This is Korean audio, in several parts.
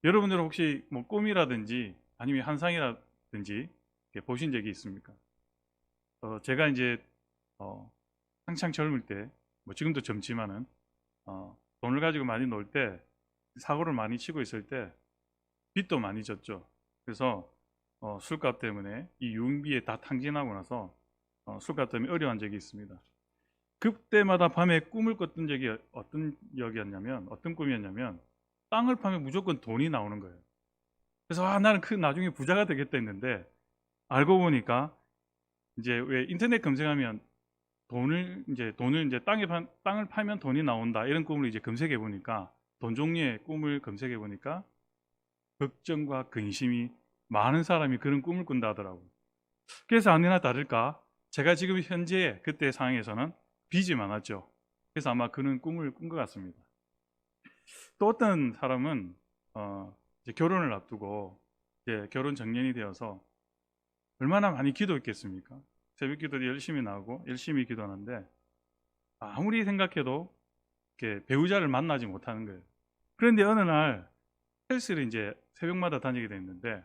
여러분들은 혹시 뭐 꿈이라든지 아니면 환상이라든지 이렇게 보신 적이 있습니까? 제가 이제 한창 젊을 때, 뭐 지금도 젊지만은 돈을 가지고 많이 놀 때, 사고를 많이 치고 있을 때 빚도 많이 졌죠. 그래서 술값 때문에 이 유흥비에 다 탕진하고 나서 술값 때문에 어려운 적이 있습니다. 그때마다 밤에 꿈을 꿨던 적이 어떤 꿈이었냐면 땅을 파면 무조건 돈이 나오는 거예요. 그래서 나는 나중에 부자가 되겠다 했는데, 알고 보니까 이제 왜 인터넷 검색하면 돈을 이제 땅을 팔면 돈이 나온다 이런 꿈을 이제 검색해 보니까, 돈 종류의 꿈을 검색해 보니까 걱정과 근심이 많은 사람이 그런 꿈을 꾼다 하더라고요. 그래서 아니나 다를까 제가 지금 현재 그때 상황에서는 빚이 많았죠. 그래서 아마 그런 꿈을 꾼 것 같습니다. 또 어떤 사람은 이제 결혼을 앞두고 이제 결혼 정년이 되어서 얼마나 많이 기도했겠습니까? 새벽 기도도 열심히 나오고 열심히 기도하는데 아무리 생각해도 이렇게 배우자를 만나지 못하는 거예요. 그런데 어느 날 헬스를 이제 새벽마다 다니게 됐는데,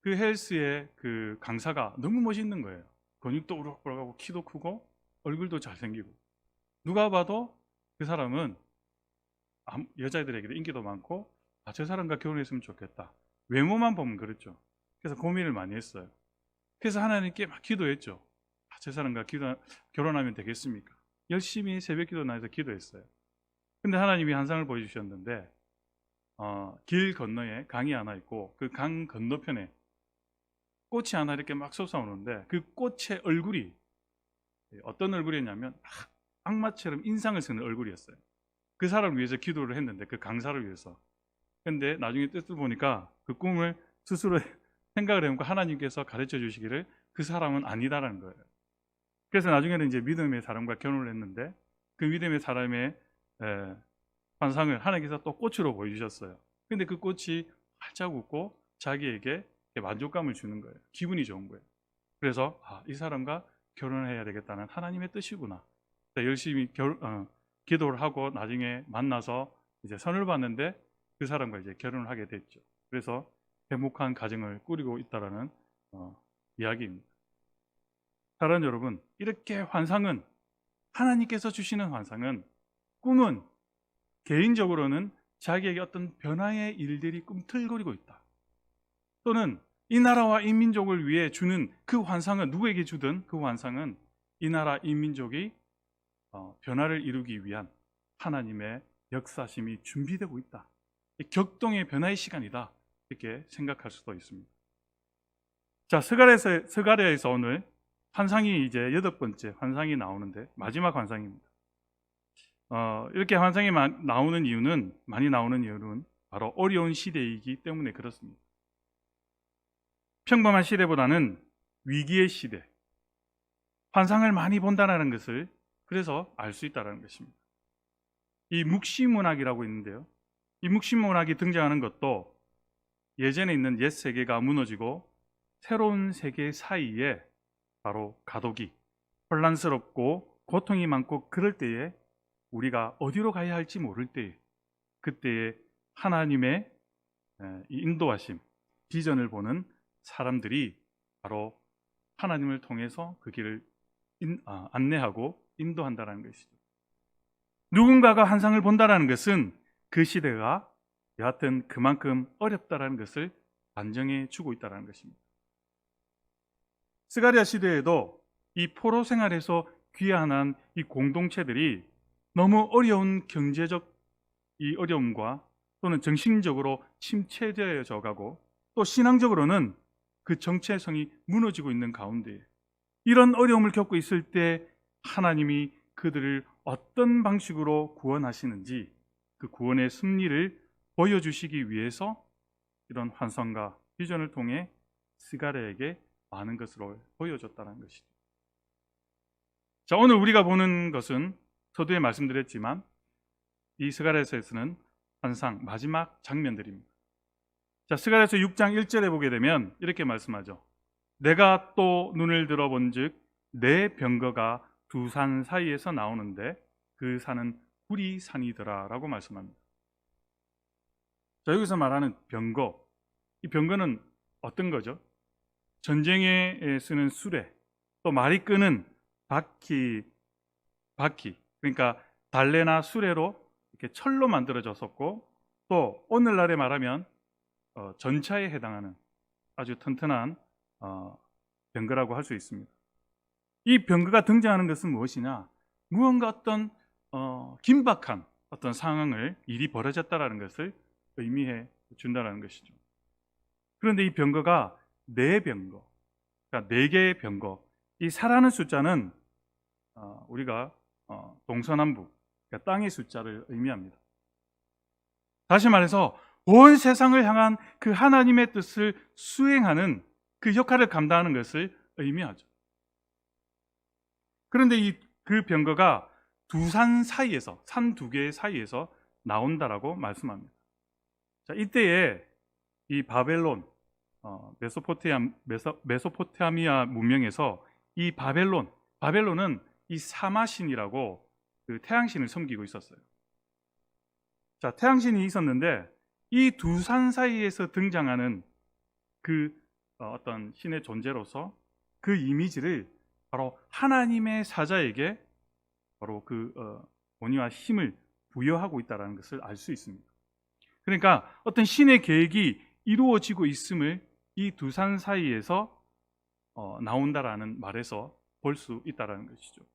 그 헬스의 그 강사가 너무 멋있는 거예요. 근육도 우럭우럭하고 키도 크고 얼굴도 잘생기고, 누가 봐도 그 사람은 여자들에게도 인기도 많고, 저 사람과 결혼했으면 좋겠다. 외모만 보면 그렇죠. 그래서 고민을 많이 했어요. 그래서 하나님께 막 기도했죠. 저 사람과 결혼하면 되겠습니까? 열심히 새벽 기도 나해서 기도했어요. 근데 하나님이 한 상을 보여주셨는데, 길 건너에 강이 하나 있고 그 강 건너편에 꽃이 하나 이렇게 막 솟아오는데, 그 꽃의 얼굴이 어떤 얼굴이었냐면 악마처럼 인상을 쓰는 얼굴이었어요. 그 사람을 위해서 기도를 했는데, 그 강사를 위해서. 근데 나중에 뜻을 보니까 그 꿈을 스스로 생각을 해보니까 하나님께서 가르쳐 주시기를 그 사람은 아니다라는 거예요. 그래서 나중에는 이제 믿음의 사람과 결혼을 했는데, 그 믿음의 사람의 환상을 하나님께서 또 꽃으로 보여주셨어요. 근데 그 꽃이 활짝 웃고 자기에게 만족감을 주는 거예요. 기분이 좋은 거예요. 그래서 이 사람과 결혼을 해야 되겠다는 하나님의 뜻이구나. 열심히 기도를 하고 나중에 만나서 이제 선을 봤는데 그 사람과 이제 결혼을 하게 됐죠. 그래서 행복한 가정을 꾸리고 있다라는 이야기입니다. 사랑하는 여러분, 이렇게 하나님께서 주시는 환상은, 꿈은 개인적으로는 자기에게 어떤 변화의 일들이 꿈틀거리고 있다. 또는 이 나라와 이 민족을 위해 주는 그 환상은, 누구에게 주든 그 환상은 이 나라 이 민족이 변화를 이루기 위한 하나님의 역사심이 준비되고 있다. 격동의 변화의 시간이다. 이렇게 생각할 수도 있습니다. 자, 스가랴에서 오늘 환상이 이제 8번째 환상이 나오는데, 마지막 환상입니다. 이렇게 환상이 많이 나오는 이유는 바로 어려운 시대이기 때문에 그렇습니다. 평범한 시대보다는 위기의 시대, 환상을 많이 본다는 것을 그래서 알 수 있다는 것입니다. 이 묵시문학이라고 있는데요, 이 묵시문학이 등장하는 것도 예전에 있는 옛 세계가 무너지고 새로운 세계 사이에 바로 가독이 혼란스럽고 고통이 많고, 그럴 때에 우리가 어디로 가야 할지 모를 때에, 그때에 하나님의 인도하심, 비전을 보는 사람들이 바로 하나님을 통해서 그 길을 안내하고 인도한다는 것이죠. 누군가가 환상을 본다는 것은 그 시대가 여하튼 그만큼 어렵다는 것을 반증해 주고 있다는 것입니다. 스가랴 시대에도 이 포로 생활에서 귀환한 이 공동체들이 너무 어려운 경제적 이 어려움과, 또는 정신적으로 침체되어져 가고, 또 신앙적으로는 그 정체성이 무너지고 있는 가운데, 이런 어려움을 겪고 있을 때 하나님이 그들을 어떤 방식으로 구원하시는지, 그 구원의 섭리를 보여주시기 위해서 이런 환상과 비전을 통해 스가랴에게 많은 것을 보여줬다는 것이죠. 자, 오늘 우리가 보는 것은 서두에 말씀드렸지만 이 스가랴서에서는 환상 마지막 장면들입니다. 자, 스가랴서 6장 1절에 보게 되면 이렇게 말씀하죠. 내가 또 눈을 들어본즉 내 병거가 두 산 사이에서 나오는데 그 산은 구리산이더라 라고 말씀합니다. 자, 여기서 말하는 병거, 이 병거는 어떤 거죠? 전쟁에 쓰는 수레, 또 말이 끄는 바퀴, 그러니까 달래나 수레로 이렇게 철로 만들어졌었고, 또 오늘날에 말하면 전차에 해당하는 아주 튼튼한 병거라고 할 수 있습니다. 이 병거가 등장하는 것은 무엇이냐? 무언가 어떤 긴박한 어떤 상황을 일이 벌어졌다라는 것을 의미해 준다는 것이죠. 그런데 이 병거가 네 병거, 그러니까 네 개의 병거, 이 사라는 숫자는 우리가 동서남북, 그러니까 땅의 숫자를 의미합니다. 다시 말해서 온 세상을 향한 그 하나님의 뜻을 수행하는 그 역할을 감당하는 것을 의미하죠. 그런데 그 병거가 두 산 사이에서, 산 두 개 사이에서 나온다라고 말씀합니다. 자, 이때에 이 바벨론, 메소포타미아 문명에서 이 바벨론은 이 사마신이라고 그 태양신을 섬기고 있었어요. 자, 태양신이 있었는데 이 두 산 사이에서 등장하는 그 어떤 신의 존재로서 그 이미지를 바로 하나님의 사자에게 바로 그 권위와 힘을 부여하고 있다는 것을 알 수 있습니다. 그러니까 어떤 신의 계획이 이루어지고 있음을 이 두 산 사이에서 나온다라는 말에서 볼 수 있다는 것이죠.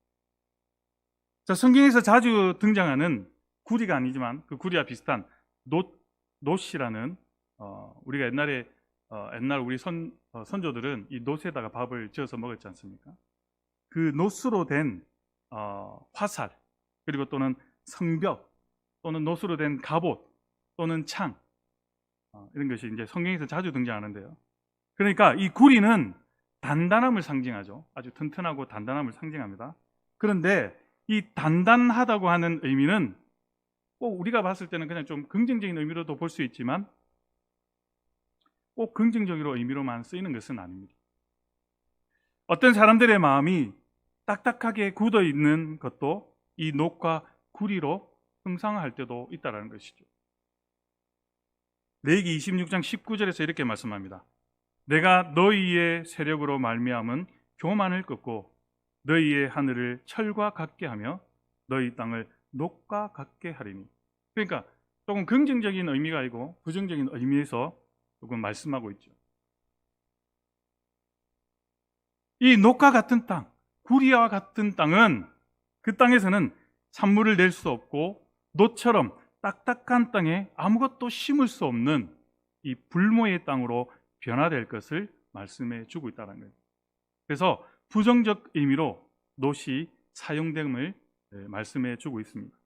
자, 성경에서 자주 등장하는 구리가 아니지만 그 구리와 비슷한 놋이라는 우리가 옛날 우리 선조들은 이 놋에다가 밥을 지어서 먹었지 않습니까? 그 놋으로 된 화살, 그리고 또는 성벽, 또는 놋으로 된 갑옷, 또는 창, 이런 것이 이제 성경에서 자주 등장하는데요. 그러니까 이 구리는 단단함을 상징하죠. 아주 튼튼하고 단단함을 상징합니다. 그런데 이 단단하다고 하는 의미는 꼭 우리가 봤을 때는 그냥 좀 긍정적인 의미로도 볼 수 있지만 꼭 긍정적으로 의미로만 쓰이는 것은 아닙니다. 어떤 사람들의 마음이 딱딱하게 굳어 있는 것도 이 놋과 구리로 형상할 때도 있다는 것이죠. 레위기 26장 19절에서 이렇게 말씀합니다. 내가 너희의 세력으로 말미암은 교만을 꺾고 너희의 하늘을 철과 같게 하며 너희 땅을 놋과 같게 하리니. 그러니까 조금 긍정적인 의미가 아니고 부정적인 의미에서 조금 말씀하고 있죠. 이 놋과 같은 땅, 구리와 같은 땅은 그 땅에서는 산물을 낼 수 없고 놋처럼 딱딱한 땅에 아무것도 심을 수 없는 이 불모의 땅으로 변화될 것을 말씀해 주고 있다는 거예요. 그래서 부정적 의미로 놋이 사용됨을 말씀해 주고 있습니다.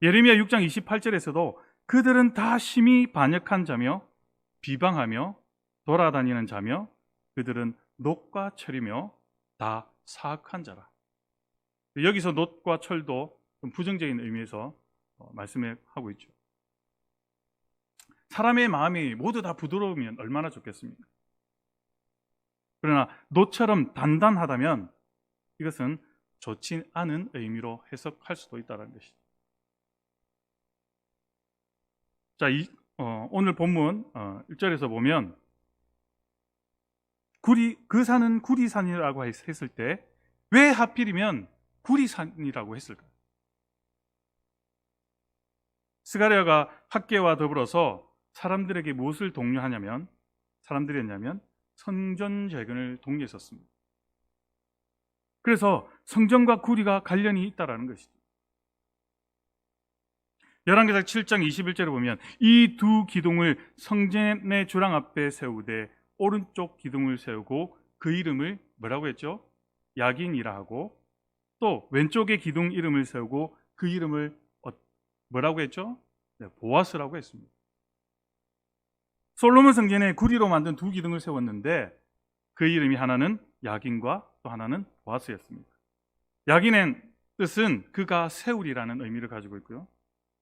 예레미야 6장 28절에서도 그들은 다 심히 반역한 자며 비방하며 돌아다니는 자며 그들은 놋과 철이며 다 사악한 자라. 여기서 놋과 철도 좀 부정적인 의미에서 말씀하고 있죠. 사람의 마음이 모두 다 부드러우면 얼마나 좋겠습니까? 그러나 놋처럼 단단하다면 이것은 좋지 않은 의미로 해석할 수도 있다는 것이죠. 자, 오늘 본문 1절에서 보면 그 산은 구리산이라고 했을 때 왜 하필이면 구리산이라고 했을까요? 스가랴가 학계와 더불어서 사람들에게 무엇을 독려하냐면 성전 재건을 독려했었습니다. 그래서 성전과 구리가 관련이 있다라는 것이죠. 열왕기상 7장 21절에 보면 이 두 기둥을 성전의 주랑 앞에 세우되 오른쪽 기둥을 세우고 그 이름을 뭐라고 했죠? 야긴이라 하고 또 왼쪽의 기둥 이름을 세우고 그 이름을 뭐라고 했죠? 네, 보아스라고 했습니다. 솔로몬 성전에 구리로 만든 두 기둥을 세웠는데 그 이름이 하나는 야긴과 또 하나는 보아스였습니다. 야긴의 뜻은 그가 세우리라는 의미를 가지고 있고요.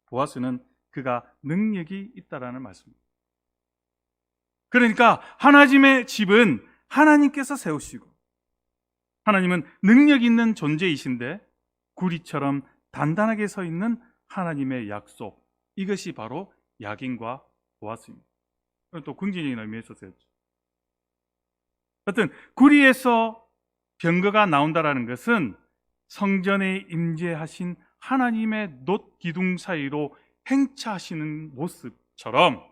보아스는 그가 능력이 있다라는 말씀입니다. 그러니까 하나님의 집은 하나님께서 세우시고 하나님은 능력 있는 존재이신데 구리처럼 단단하게 서 있는 하나님의 약속, 이것이 바로 야긴과 보았습니다. 또 긍정적인 의미에서 쓰였죠. 어떤 구리에서 병거가 나온다라는 것은 성전에 임재하신 하나님의 놋 기둥 사이로 행차하시는 모습처럼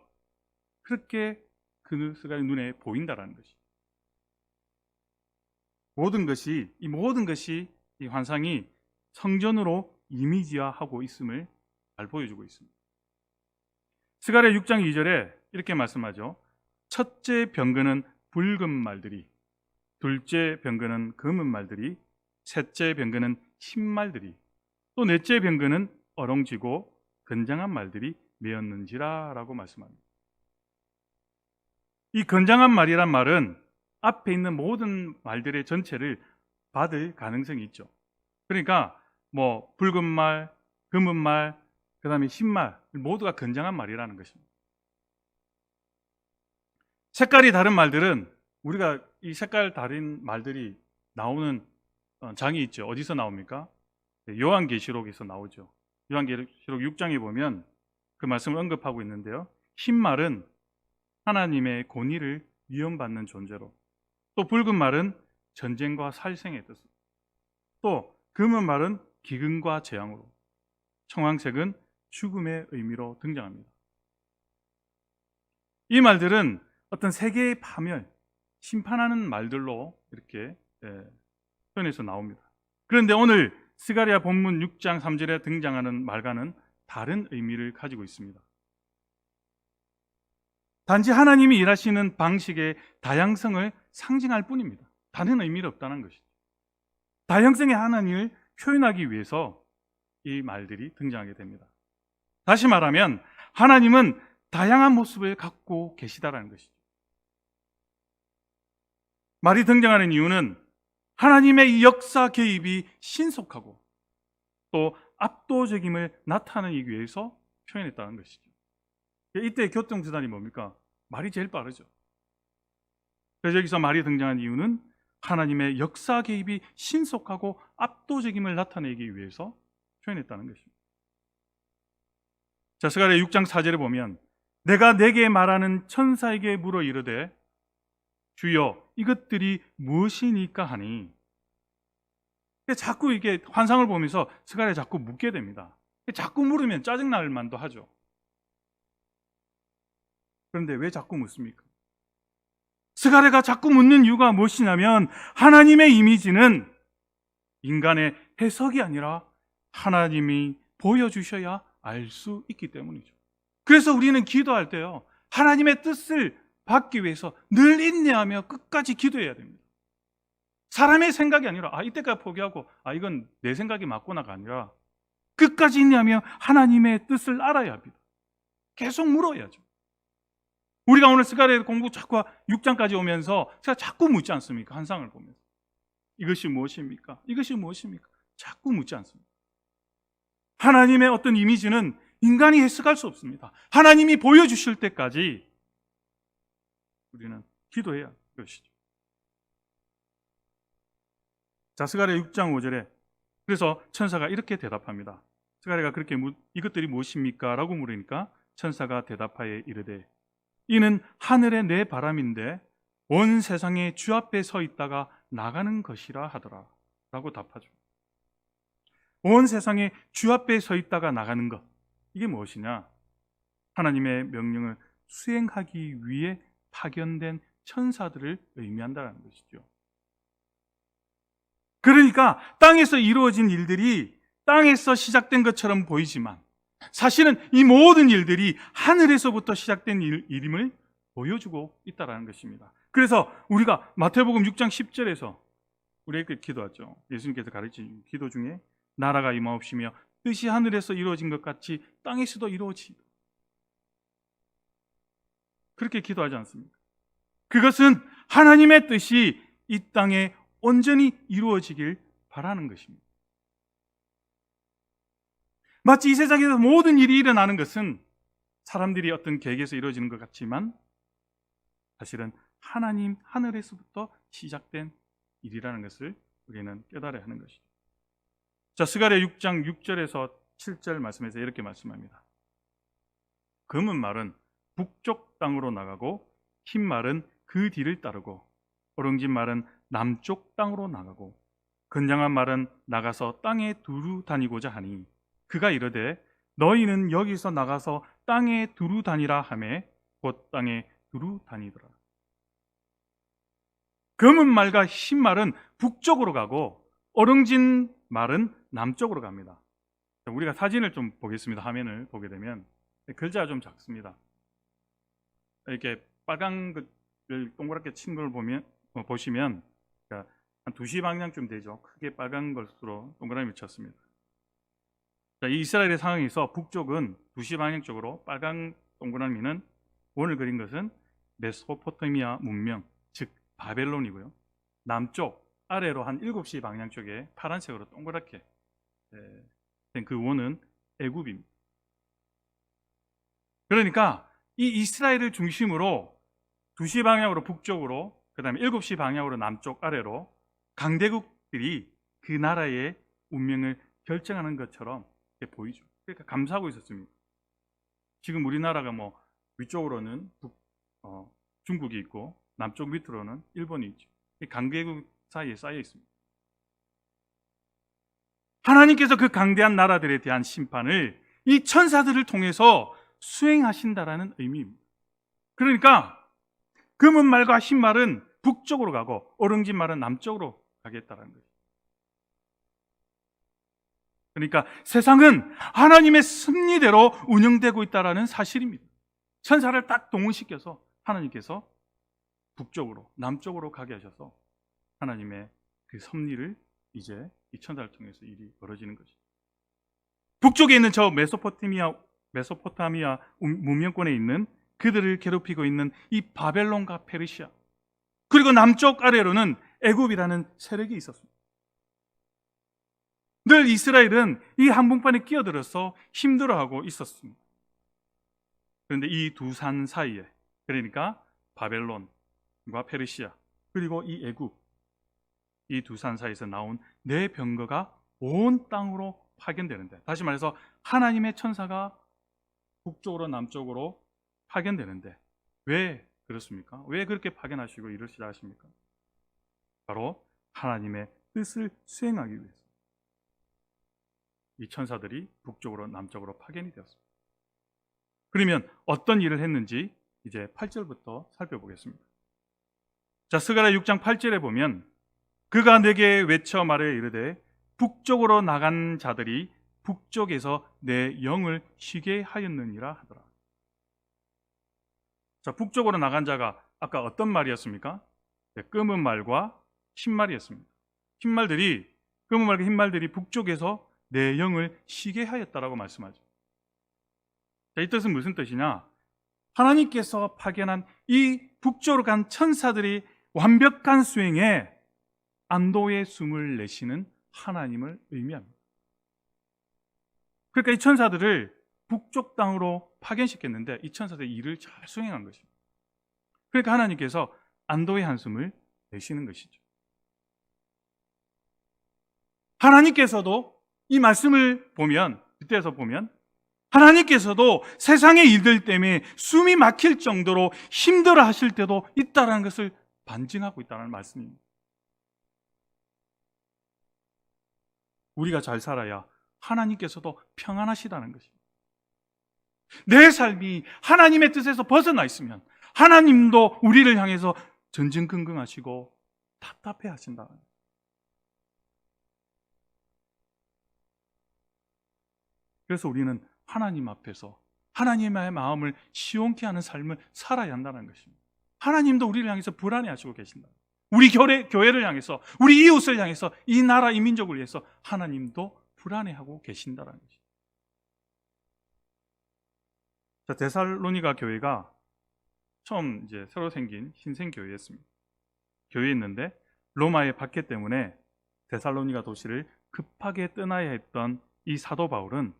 그렇게 그들의 눈에 보인다라는 것이죠. 이 모든 것이 이 환상이 성전으로 이미지화하고 있음을 잘 보여주고 있습니다. 스가랴 6장 2절에 이렇게 말씀하죠. 첫째 병거는 붉은 말들이, 둘째 병거는 검은 말들이, 셋째 병거는 흰 말들이, 또 넷째 병거는 어롱지고 건장한 말들이 메었는지라 라고 말씀합니다. 이 건장한 말이란 말은 앞에 있는 모든 말들의 전체를 받을 가능성이 있죠. 그러니까 뭐 붉은 말, 검은 말, 그 다음에 흰 말 모두가 건장한 말이라는 것입니다. 색깔이 다른 말들은 우리가 이 색깔 다른 말들이 나오는 장이 있죠. 어디서 나옵니까? 요한계시록에서 나오죠. 요한계시록 6장에 보면 그 말씀을 언급하고 있는데요. 흰 말은 하나님의 권위를 위협받는 존재로, 또 붉은 말은 전쟁과 살생의 뜻으로, 또 검은 말은 기근과 재앙으로, 청황색은 죽음의 의미로 등장합니다. 이 말들은 어떤 세계의 파멸, 심판하는 말들로 이렇게 표현해서 나옵니다. 그런데 오늘 스가랴 본문 6장 3절에 등장하는 말과는 다른 의미를 가지고 있습니다. 단지 하나님이 일하시는 방식의 다양성을 상징할 뿐입니다. 다른 의미는 없다는 것이죠. 다양성의 하나님을 표현하기 위해서 이 말들이 등장하게 됩니다. 다시 말하면 하나님은 다양한 모습을 갖고 계시다라는 것이죠. 말이 등장하는 이유는 하나님의 이 역사 개입이 신속하고 또 압도적임을 나타내기 위해서 표현했다는 것이죠. 이때 교통수단이 뭡니까? 말이 제일 빠르죠. 그래서 여기서 말이 등장한 이유는 하나님의 역사 개입이 신속하고 압도적임을 나타내기 위해서 표현했다는 것입니다. 자, 스가랴 6장 4절에 보면 내가 내게 말하는 천사에게 물어 이르되 주여 이것들이 무엇이니까 하니, 자꾸 이게 환상을 보면서 스가랴 자꾸 묻게 됩니다. 자꾸 물으면 짜증날 만도 하죠. 그런데 왜 자꾸 묻습니까? 스가랴가 자꾸 묻는 이유가 무엇이냐면 하나님의 이미지는 인간의 해석이 아니라 하나님이 보여주셔야 알 수 있기 때문이죠. 그래서 우리는 기도할 때요, 하나님의 뜻을 받기 위해서 늘 인내하며 끝까지 기도해야 됩니다. 사람의 생각이 아니라 이때까지 포기하고 이건 내 생각이 맞구나가 아니라 끝까지 인내하며 하나님의 뜻을 알아야 합니다. 계속 물어야죠. 우리가 오늘 스가랴 공부 자꾸 6장까지 오면서 제가 자꾸 묻지 않습니까? 환상을 보면서 이것이 무엇입니까? 이것이 무엇입니까? 자꾸 묻지 않습니다. 하나님의 어떤 이미지는 인간이 해석할 수 없습니다. 하나님이 보여주실 때까지 우리는 기도해야 할 것이죠. 자, 스가랴 6장 5절에 그래서 천사가 이렇게 대답합니다. 스가랴가 그렇게 이것들이 무엇입니까? 라고 물으니까 천사가 대답하여 이르되 이는 하늘의 내 바람인데 온 세상에 주 앞에 서 있다가 나가는 것이라 하더라 라고 답하죠. 온 세상에 주 앞에 서 있다가 나가는 것, 이게 무엇이냐? 하나님의 명령을 수행하기 위해 파견된 천사들을 의미한다는 것이죠. 그러니까 땅에서 이루어진 일들이 땅에서 시작된 것처럼 보이지만 사실은 이 모든 일들이 하늘에서부터 시작된 일임을 보여주고 있다는 것입니다. 그래서 우리가 마태복음 6장 10절에서 우리에게 기도하죠. 예수님께서 가르치신 기도 중에 나라가 임하옵시며 뜻이 하늘에서 이루어진 것 같이 땅에서도 이루어지도록, 그렇게 기도하지 않습니까? 그것은 하나님의 뜻이 이 땅에 온전히 이루어지길 바라는 것입니다. 마치 이 세상에서 모든 일이 일어나는 것은 사람들이 어떤 계획에서 이루어지는 것 같지만 사실은 하나님 하늘에서부터 시작된 일이라는 것을 우리는 깨달아야 하는 것이죠. 자, 스가랴 6장 6절에서 7절 말씀에서 이렇게 말씀합니다. 검은 말은 북쪽 땅으로 나가고 흰 말은 그 뒤를 따르고 오른진 말은 남쪽 땅으로 나가고 건장한 말은 나가서 땅에 두루 다니고자 하니 그가 이르되 너희는 여기서 나가서 땅에 두루 다니라 하매 곧 땅에 두루 다니더라. 검은 말과 흰 말은 북쪽으로 가고 어릉진 말은 남쪽으로 갑니다. 우리가 사진을 좀 보겠습니다. 화면을 보게 되면 글자가 좀 작습니다. 이렇게 빨간 것을 동그랗게 친 걸 보시면 그러니까 한 2시 방향쯤 되죠. 크게 빨간 것으로 동그라미 쳤습니다. 이 이스라엘의 상황에서 북쪽은 2시 방향 쪽으로 빨간 동그라미는 원을 그린 것은 메소포타미아 문명, 즉 바벨론이고요. 남쪽 아래로 한 7시 방향 쪽에 파란색으로 동그랗게 된 그 원은 애굽입니다. 그러니까 이 이스라엘을 중심으로 2시 방향으로 북쪽으로, 그 다음에 7시 방향으로 남쪽 아래로 강대국들이 그 나라의 운명을 결정하는 것처럼 보이죠. 그러니까 감싸고 있었습니다. 지금 우리나라가 뭐 위쪽으로는 중국이 있고 남쪽 밑으로는 일본이 있죠. 이 강대국 사이에 쌓여 있습니다. 하나님께서 그 강대한 나라들에 대한 심판을 이 천사들을 통해서 수행하신다라는 의미입니다. 그러니까 검은 말과 흰 말은 북쪽으로 가고 오른진 말은 남쪽으로 가겠다는 거예요. 그러니까 세상은 하나님의 섭리대로 운영되고 있다는 사실입니다. 천사를 딱 동원시켜서 하나님께서 북쪽으로, 남쪽으로 가게 하셔서 하나님의 그 섭리를 이제 이 천사를 통해서 일이 벌어지는 것이죠. 북쪽에 있는 저 메소포타미아 문명권에 있는 그들을 괴롭히고 있는 이 바벨론과 페르시아, 그리고 남쪽 아래로는 애굽이라는 세력이 있었습니다. 늘 이스라엘은 이 한복판에 끼어들어서 힘들어하고 있었습니다. 그런데 이 두 산 사이에, 그러니까 바벨론과 페르시아 그리고 이 애굽, 이 두 산 사이에서 나온 네 병거가 온 땅으로 파견되는데, 다시 말해서 하나님의 천사가 북쪽으로 남쪽으로 파견되는데 왜 그렇습니까? 왜 그렇게 파견하시고 일을 시작하십니까? 바로 하나님의 뜻을 수행하기 위해서 이 천사들이 북쪽으로 남쪽으로 파견이 되었습니다. 그러면 어떤 일을 했는지 이제 8절부터 살펴보겠습니다. 자, 스가랴 6장 8절에 보면 그가 내게 외쳐 말해 이르되 북쪽으로 나간 자들이 북쪽에서 내 영을 쉬게 하였느니라 하더라. 자, 북쪽으로 나간 자가 아까 어떤 말이었습니까? 네, 검은 말과 흰 말이었습니다. 흰 말들이, 검은 말과 흰 말들이 북쪽에서 내 영을 쉬게 하였다라고 말씀하죠. 자, 이 뜻은 무슨 뜻이냐? 하나님께서 파견한 이 북쪽으로 간 천사들이 완벽한 수행에 안도의 숨을 내쉬는 하나님을 의미합니다. 그러니까 이 천사들을 북쪽 땅으로 파견시켰는데 이 천사들이 일을 잘 수행한 것입니다. 그러니까 하나님께서 안도의 한숨을 내쉬는 것이죠. 하나님께서도 이 말씀을 보면, 그때에서 보면 하나님께서도 세상의 일들 때문에 숨이 막힐 정도로 힘들어 하실 때도 있다는 것을 반증하고 있다는 말씀입니다. 우리가 잘 살아야 하나님께서도 평안하시다는 것입니다. 내 삶이 하나님의 뜻에서 벗어나 있으면 하나님도 우리를 향해서 전전긍긍하시고 답답해 하신다. 그래서 우리는 하나님 앞에서 하나님의 마음을 시원케 하는 삶을 살아야 한다는 것입니다. 하나님도 우리를 향해서 불안해하시고 계신다. 우리 교회를 향해서, 우리 이웃을 향해서, 이 나라, 이 민족을 위해서 하나님도 불안해하고 계신다는 것입니다. 자, 데살로니가 교회가 처음 이제 새로 생긴 신생 교회였습니다. 교회였는데 로마의 박해 때문에 데살로니가 도시를 급하게 떠나야 했던 이 사도 바울은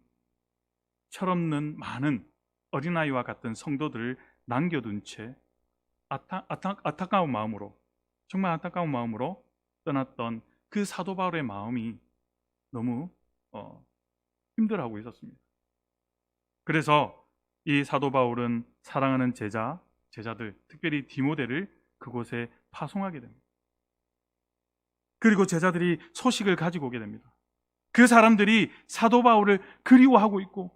철없는 많은 어린아이와 같은 성도들을 남겨둔 채 안타까운 마음으로, 정말 안타까운 마음으로 떠났던 그 사도 바울의 마음이 너무 힘들어하고 있었습니다. 그래서 이 사도 바울은 사랑하는 제자들, 특별히 디모데를 그곳에 파송하게 됩니다. 그리고 제자들이 소식을 가지고 오게 됩니다. 그 사람들이 사도 바울을 그리워하고 있고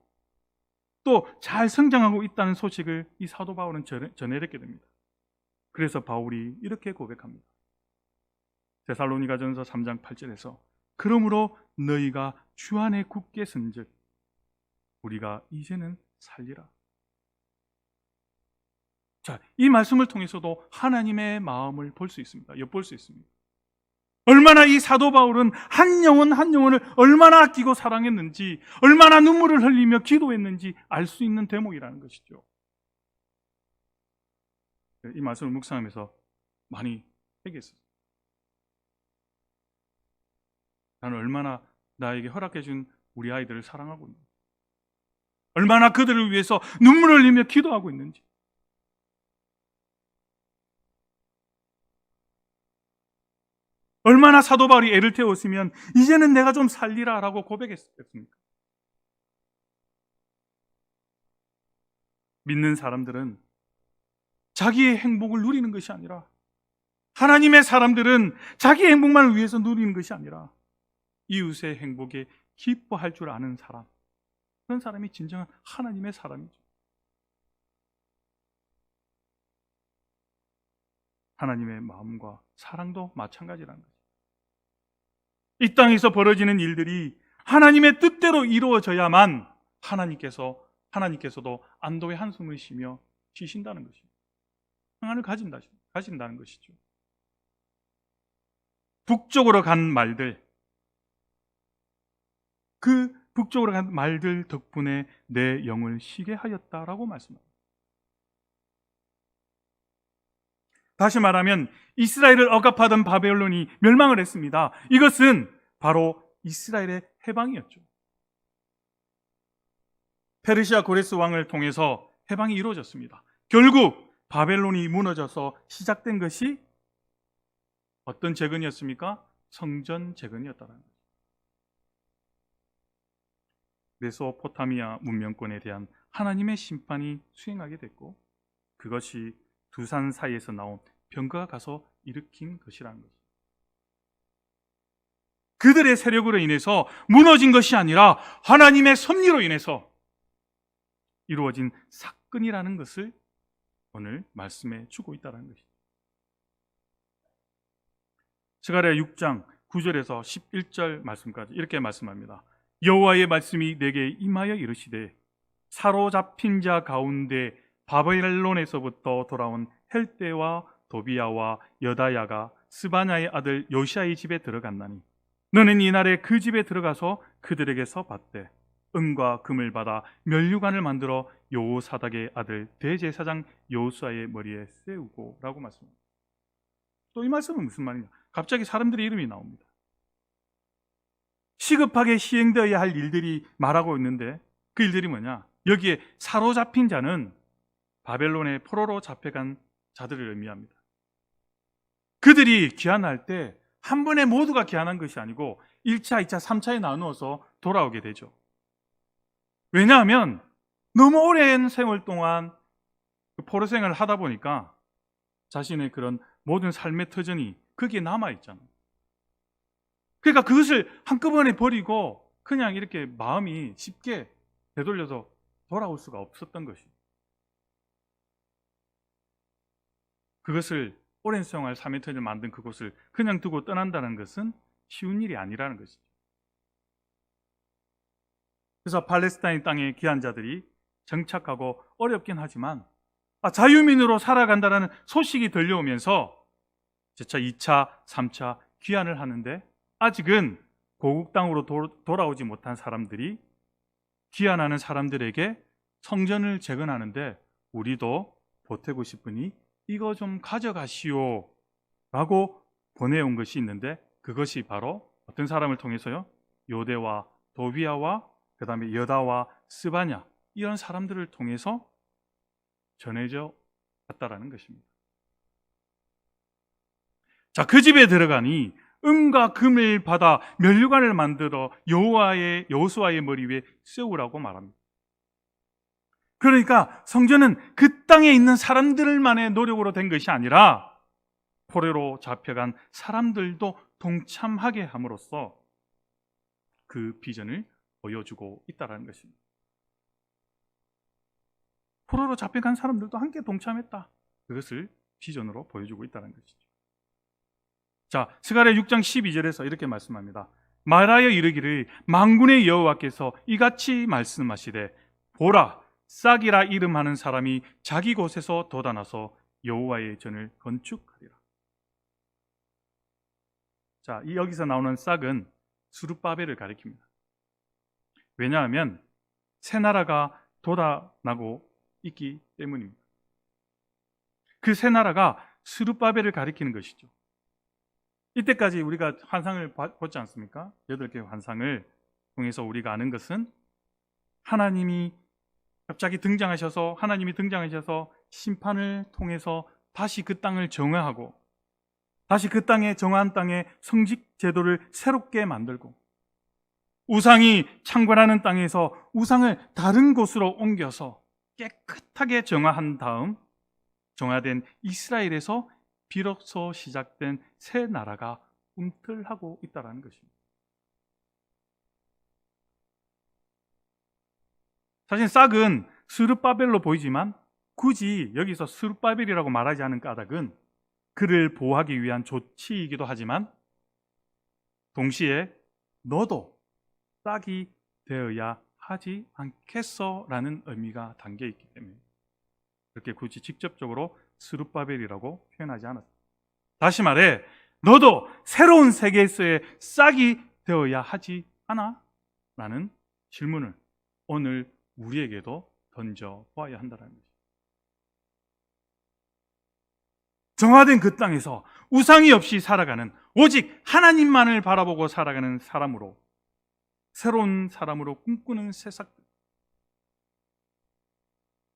또 잘 성장하고 있다는 소식을 이 사도 바울은 전해 듣게 됩니다. 그래서 바울이 이렇게 고백합니다. 데살로니가전서 3장 8절에서 그러므로 너희가 주 안에 굳게 선즉 우리가 이제는 살리라. 자, 이 말씀을 통해서도 하나님의 마음을 볼 수 있습니다. 엿볼 수 있습니다. 얼마나 이 사도 바울은 한 영혼 한 영혼을 얼마나 아끼고 사랑했는지, 얼마나 눈물을 흘리며 기도했는지 알 수 있는 대목이라는 것이죠. 이 말씀을 묵상하면서 많이 회개했어요. 나는 얼마나 나에게 허락해 준 우리 아이들을 사랑하고 있는지, 얼마나 그들을 위해서 눈물을 흘리며 기도하고 있는지, 얼마나 사도 바울이 애를 태웠으면 이제는 내가 좀 살리라 라고 고백했겠습니까? 믿는 사람들은 자기의 행복을 누리는 것이 아니라, 하나님의 사람들은 자기의 행복만을 위해서 누리는 것이 아니라 이웃의 행복에 기뻐할 줄 아는 사람, 그런 사람이 진정한 하나님의 사람이죠. 하나님의 마음과 사랑도 마찬가지라는 거죠. 이 땅에서 벌어지는 일들이 하나님의 뜻대로 이루어져야만 하나님께서도 안도의 한숨을 쉬며 쉬신다는 것입니다. 평안을 가진다는 것이죠. 북쪽으로 간 말들, 그 북쪽으로 간 말들 덕분에 내 영을 쉬게 하였다라고 말씀합니다. 다시 말하면 이스라엘을 억압하던 바벨론이 멸망을 했습니다. 이것은 바로 이스라엘의 해방이었죠. 페르시아 고레스 왕을 통해서 해방이 이루어졌습니다. 결국 바벨론이 무너져서 시작된 것이 어떤 재건이었습니까? 성전 재건이었다는 거죠. 메소포타미아 문명권에 대한 하나님의 심판이 수행하게 됐고, 그것이 두 산 사이에서 나온 병거가 가서 일으킨 것이라는 거죠. 그들의 세력으로 인해서 무너진 것이 아니라 하나님의 섭리로 인해서 이루어진 사건이라는 것을 오늘 말씀해 주고 있다는 것이죠. 스가랴 6장 9절에서 11절 말씀까지 이렇게 말씀합니다. 여호와의 말씀이 내게 임하여 이르시되 사로잡힌 자 가운데 바벨론에서부터 돌아온 헬대와 도비야와 여다야가 스바냐의 아들 요시아의 집에 들어갔나니 너는 이날에 그 집에 들어가서 그들에게서 받되 은과 금을 받아 면류관을 만들어 여호사닥의 아들 대제사장 여호수아의 머리에 세우고 라고 말씀합니다. 또 이 말씀은 무슨 말이냐? 갑자기 사람들의 이름이 나옵니다. 시급하게 시행되어야 할 일들이 말하고 있는데 그 일들이 뭐냐? 여기에 사로잡힌 자는 바벨론의 포로로 잡혀간 자들을 의미합니다. 그들이 귀환할 때 한 번에 모두가 귀환한 것이 아니고 1차, 2차, 3차에 나누어서 돌아오게 되죠. 왜냐하면 너무 오랜 세월 동안 포로 생활을 하다 보니까 자신의 그런 모든 삶의 터전이 거기에 남아있잖아요. 그러니까 그것을 한꺼번에 버리고 그냥 이렇게 마음이 쉽게 되돌려서 돌아올 수가 없었던 것이죠. 그것을 오랜 생활 삶의 터전을 만든 그곳을 그냥 두고 떠난다는 것은 쉬운 일이 아니라는 것이죠. 그래서 팔레스타인 땅의 귀한 자들이 정착하고 어렵긴 하지만 자유민으로 살아간다는 소식이 들려오면서 제차 2차, 3차 귀환을 하는데 아직은 고국 땅으로 돌아오지 못한 사람들이 귀환하는 사람들에게 성전을 재건하는데 우리도 보태고 싶으니 이거 좀 가져가시오 라고 보내온 것이 있는데 그것이 바로 어떤 사람을 통해서요? 요대와 도비야와 그 다음에 여다와 스바냐 이런 사람들을 통해서 전해져 갔다라는 것입니다. 자, 그 집에 들어가니 은과 금을 받아 면류관을 만들어 여호수아의 머리 위에 세우라고 말합니다. 그러니까 성전은 그 땅에 있는 사람들만의 노력으로 된 것이 아니라 포로로 잡혀간 사람들도 동참하게 함으로써 그 비전을 보여주고 있다는 것입니다. 포로로 잡혀간 사람들도 함께 동참했다. 그것을 비전으로 보여주고 있다는 것이죠. 자, 스가랴 6장 12절에서 이렇게 말씀합니다. 말하여 이르기를 만군의 여호와께서 이같이 말씀하시되 보라, 싹이라 이름하는 사람이 자기 곳에서 돋아나서 여호와의 전을 건축하리라. 자, 이 여기서 나오는 싹은 스룹바벨을 가리킵니다. 왜냐하면 새 나라가 돋아나고 있기 때문입니다. 그 새 나라가 스룹바벨을 가리키는 것이죠. 이때까지 우리가 환상을 보지 않습니까? 8개의 환상을 통해서 우리가 아는 것은 하나님이 등장하셔서 심판을 통해서 다시 그 땅을 정화하고 다시 그 땅에 정화한 땅에 성직 제도를 새롭게 만들고 우상이 창궐하는 땅에서 우상을 다른 곳으로 옮겨서 깨끗하게 정화한 다음 정화된 이스라엘에서 비로소 시작된 새 나라가 꿈틀하고 있다는 것입니다. 사실 싹은 스룹바벨로 보이지만 굳이 여기서 스룹바벨이라고 말하지 않은 까닭은 그를 보호하기 위한 조치이기도 하지만 동시에 너도 싹이 되어야 하지 않겠어? 라는 의미가 담겨 있기 때문에 그렇게 굳이 직접적으로 스룹바벨이라고 표현하지 않았습니다. 다시 말해 너도 새로운 세계에서의 싹이 되어야 하지 않아? 라는 질문을 오늘 우리에게도 던져보아야 한다는 것입니다. 정화된 그 땅에서 우상이 없이 살아가는 오직 하나님만을 바라보고 살아가는 사람으로 새로운 사람으로 꿈꾸는 새싹들.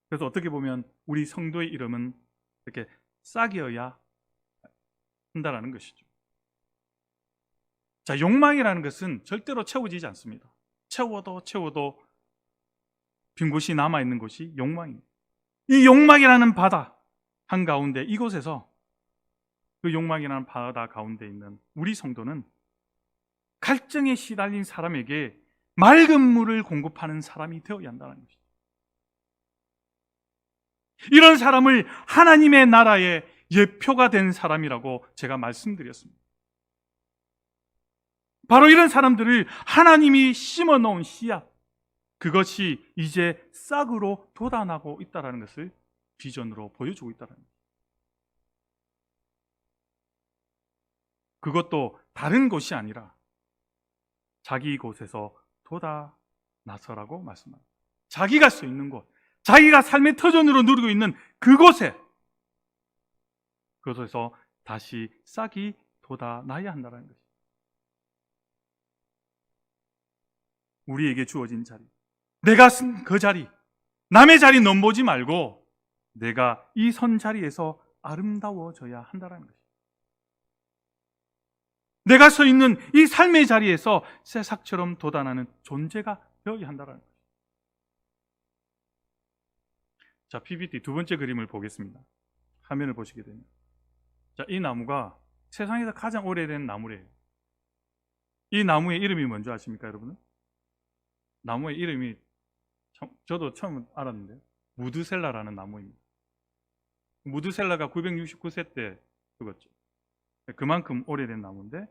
그래서 어떻게 보면 우리 성도의 이름은 이렇게 싹이어야 한다는 것이죠. 자, 욕망이라는 것은 절대로 채워지지 않습니다. 채워도 빈 곳이 남아있는 곳이 욕망입니다. 이 욕망이라는 바다 한가운데 이곳에서 그 욕망이라는 바다 가운데 있는 우리 성도는 갈증에 시달린 사람에게 맑은 물을 공급하는 사람이 되어야 한다는 것이죠. 이런 사람을 하나님의 나라의 예표가 된 사람이라고 제가 말씀드렸습니다. 바로 이런 사람들을 하나님이 심어놓은 씨앗, 그것이 이제 싹으로 돋아나고 있다는 것을 비전으로 보여주고 있다는 것입니다. 그것도 다른 곳이 아니라 자기 곳에서 돋아나서라고 말씀합니다. 자기가 서 있는 곳, 자기가 삶의 터전으로 누리고 있는 그곳에서 다시 싹이 돋아나야 한다는 것입니다. 우리에게 주어진 자리, 내가 쓴 그 자리, 남의 자리 넘보지 말고 내가 이 선 자리에서 아름다워져야 한다는 것입니다. 내가 서 있는 이 삶의 자리에서 새싹처럼 돋아나는 존재가 되어야 한다는 것입니다. 자, PPT 두 번째 그림을 보겠습니다. 화면을 보시게 되면, 자, 이 나무가 세상에서 가장 오래된 나무래요. 이 나무의 이름이 뭔지 아십니까, 여러분은? 나무의 이름이 저도 처음 알았는데 무드셀라라는 나무입니다. 무드셀라가 969세 때 죽었죠. 그만큼 오래된 나무인데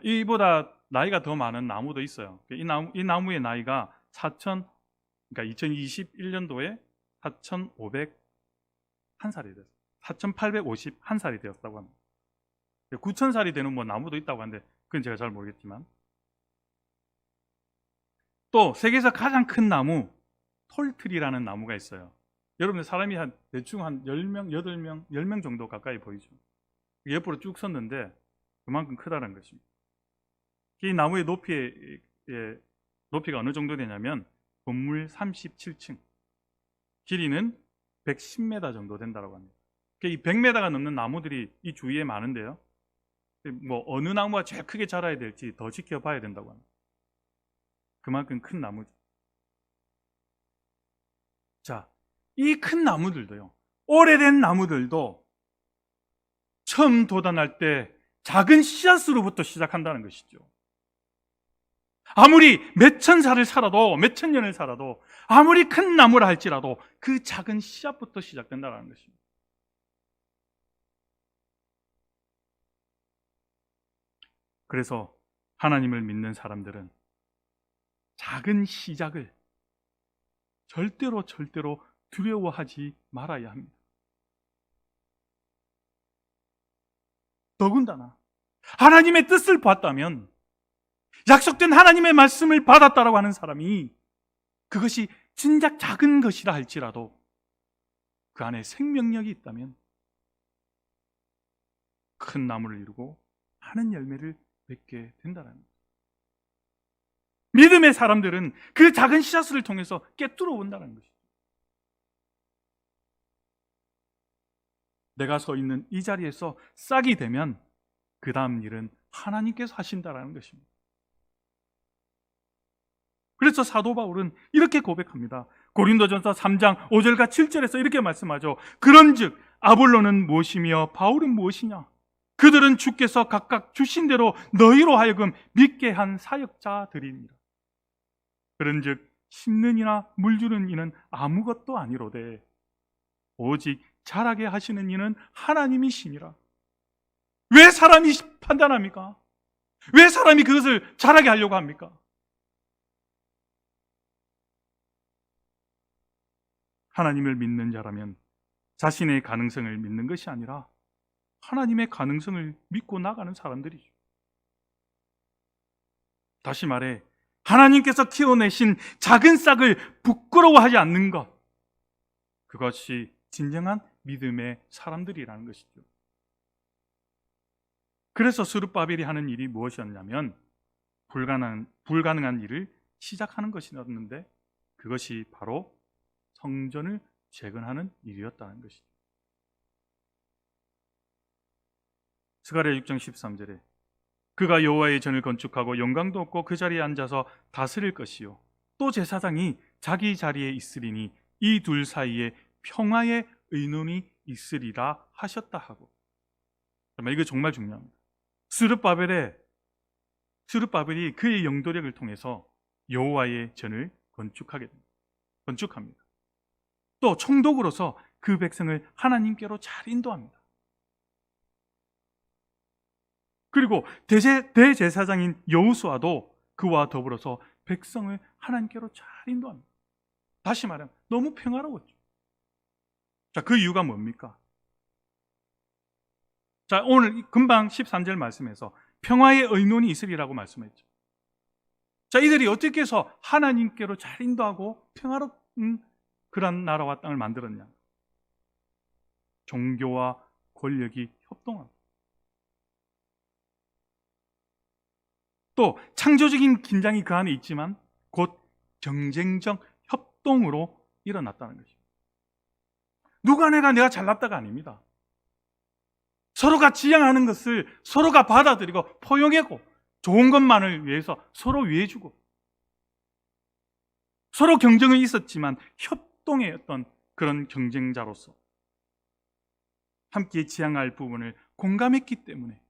이보다 나이가 더 많은 나무도 있어요. 이 나무의 나이가 그러니까 2021년도에 4,501살이 됐어요. 4,851살이 되었다고 합니다. 9,000살이 되는 나무도 있다고 하는데 그건 제가 잘 모르겠지만, 또 세계에서 가장 큰 나무 톨트리라는 나무가 있어요. 여러분들 사람이 대충 한 10명, 8명, 10명 정도 가까이 보이죠. 옆으로 쭉 섰는데 그만큼 크다는 것입니다. 이 나무의 높이가 어느 정도 되냐면 건물 37층, 길이는 110m 정도 된다고 합니다. 이 100m가 넘는 나무들이 이 주위에 많은데요. 어느 나무가 제일 크게 자라야 될지 더 지켜봐야 된다고 합니다. 그만큼 큰 나무죠. 자, 이 큰 나무들도요, 오래된 나무들도 처음 돋아날 때 작은 씨앗으로부터 시작한다는 것이죠. 아무리 몇천 살을 살아도, 몇천 년을 살아도, 아무리 큰 나무라 할지라도 그 작은 씨앗부터 시작된다는 것입니다. 그래서 하나님을 믿는 사람들은 작은 시작을 절대로 두려워하지 말아야 합니다. 더군다나 하나님의 뜻을 봤다면, 약속된 하나님의 말씀을 받았다라고 하는 사람이 그것이 진작 작은 것이라 할지라도 그 안에 생명력이 있다면 큰 나무를 이루고 많은 열매를 맺게 된다는 거예요. 믿음의 사람들은 그 작은 씨앗을 통해서 깨뚫어 본다는 것이죠. 내가 서 있는 이 자리에서 싹이 되면 그 다음 일은 하나님께서 하신다라는 것입니다. 그래서 사도 바울은 이렇게 고백합니다. 고린도전서 3장 5절과 7절에서 이렇게 말씀하죠. 그런즉 아볼로는 무엇이며 바울은 무엇이냐? 그들은 주께서 각각 주신 대로 너희로 하여금 믿게 한 사역자들이니라. 그런즉 심는 이나 물주는 이는 아무것도 아니로되 오직 자라게 하시는 이는 하나님이시니라. 왜 사람이 판단합니까? 왜 사람이 그것을 자라게 하려고 합니까? 하나님을 믿는 자라면 자신의 가능성을 믿는 것이 아니라 하나님의 가능성을 믿고 나가는 사람들이죠. 다시 말해, 하나님께서 키워내신 작은 싹을 부끄러워하지 않는 것, 그것이 진정한 믿음의 사람들이라는 것이죠. 그래서 스룹바벨이 하는 일이 무엇이었냐면 불가능한 일을 시작하는 것이었는데, 그것이 바로 성전을 재건하는 일이었다는 것이죠. 스가랴 6장 13절에 그가 여호와의 전을 건축하고 영광도 없고 그 자리에 앉아서 다스릴 것이요 또 제사장이 자기 자리에 있으리니 이 둘 사이에 평화의 의논이 있으리라 하셨다 하고. 이거 정말 중요합니다. 스룹바벨이 그의 영도력을 통해서 여호와의 전을 건축합니다. 또 총독으로서 그 백성을 하나님께로 잘 인도합니다. 그리고 대제사장인 여호수아도 그와 더불어서 백성을 하나님께로 잘 인도합니다. 다시 말하면 너무 평화로웠죠. 자, 그 이유가 뭡니까? 자, 오늘 금방 13절 말씀에서 평화의 의논이 있으리라고 말씀했죠. 자, 이들이 어떻게 해서 하나님께로 잘 인도하고 평화로운 그런 나라와 땅을 만들었냐? 종교와 권력이 협동합니다. 또 창조적인 긴장이 그 안에 있지만 곧 경쟁적 협동으로 일어났다는 것입니다. 누가 내가 잘났다가 아닙니다. 서로가 지향하는 것을 서로가 받아들이고 포용하고 좋은 것만을 위해서 서로 위해주고, 서로 경쟁은 있었지만 협동의 어떤 그런 경쟁자로서 함께 지향할 부분을 공감했기 때문에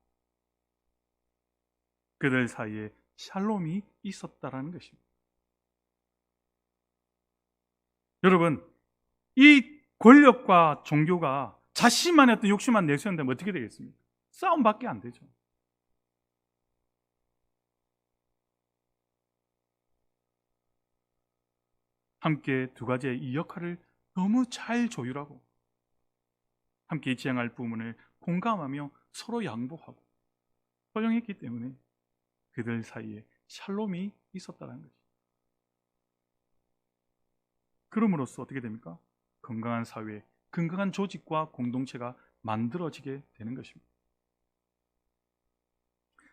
그들 사이에 샬롬이 있었다라는 것입니다. 여러분, 이 권력과 종교가 자신만의 어떤 욕심만 내세운다면 어떻게 되겠습니까? 싸움밖에 안 되죠. 함께 두 가지의 이 역할을 너무 잘 조율하고 함께 지향할 부분을 공감하며 서로 양보하고 허용했기 때문에 그들 사이에 샬롬이 있었다는 것이죠. 그럼으로써 어떻게 됩니까? 건강한 사회, 건강한 조직과 공동체가 만들어지게 되는 것입니다.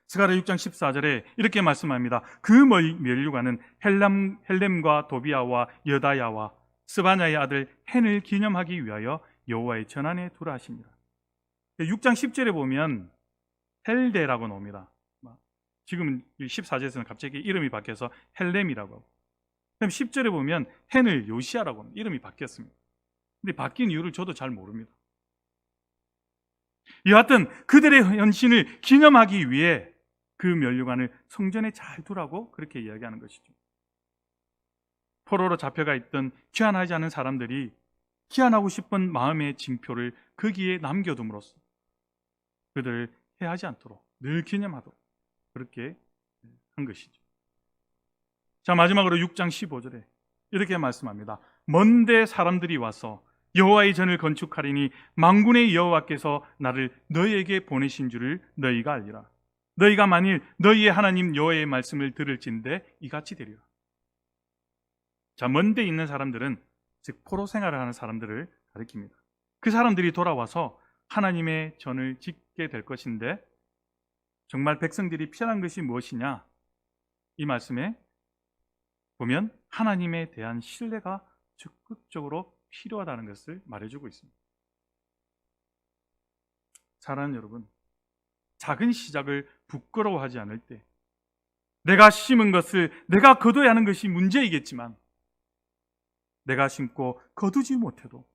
스가랴 6장 14절에 이렇게 말씀합니다. 그 면류관은 헬렘과 도비아와 여다야와 스바냐의 아들 헨을 기념하기 위하여 여호와의 전안에 두라 하십니다. 6장 10절에 보면 헬데라고 나옵니다. 지금 14절에서는 갑자기 이름이 바뀌어서 헬렘이라고 하고, 그럼 10절에 보면 헨을 요시아라고 합니다. 이름이 바뀌었습니다. 근데 바뀐 이유를 저도 잘 모릅니다. 여하튼 그들의 헌신을 기념하기 위해 그 면류관을 성전에 잘 두라고 그렇게 이야기하는 것이죠. 포로로 잡혀가 있던 귀환하지 않은 사람들이 귀환하고 싶은 마음의 징표를 거기에 남겨둠으로써 그들을 해하지 않도록 늘 기념하도록 그렇게 한 것이죠. 자, 마지막으로 6장 15절에 이렇게 말씀합니다. 먼데 사람들이 와서 여호와의 전을 건축하리니 만군의 여호와께서 나를 너희에게 보내신 줄을 너희가 알리라. 너희가 만일 너희의 하나님 여호와의 말씀을 들을진대 이같이 되리라. 자, 먼데 있는 사람들은 즉 포로 생활을 하는 사람들을 가리킵니다. 그 사람들이 돌아와서 하나님의 전을 짓게 될 것인데 정말 백성들이 필요한 것이 무엇이냐? 이 말씀에 보면 하나님에 대한 신뢰가 적극적으로 필요하다는 것을 말해주고 있습니다. 사랑하는 여러분, 작은 시작을 부끄러워하지 않을 때 내가 심은 것을 내가 거둬야 하는 것이 문제이겠지만 내가 심고 거두지 못해도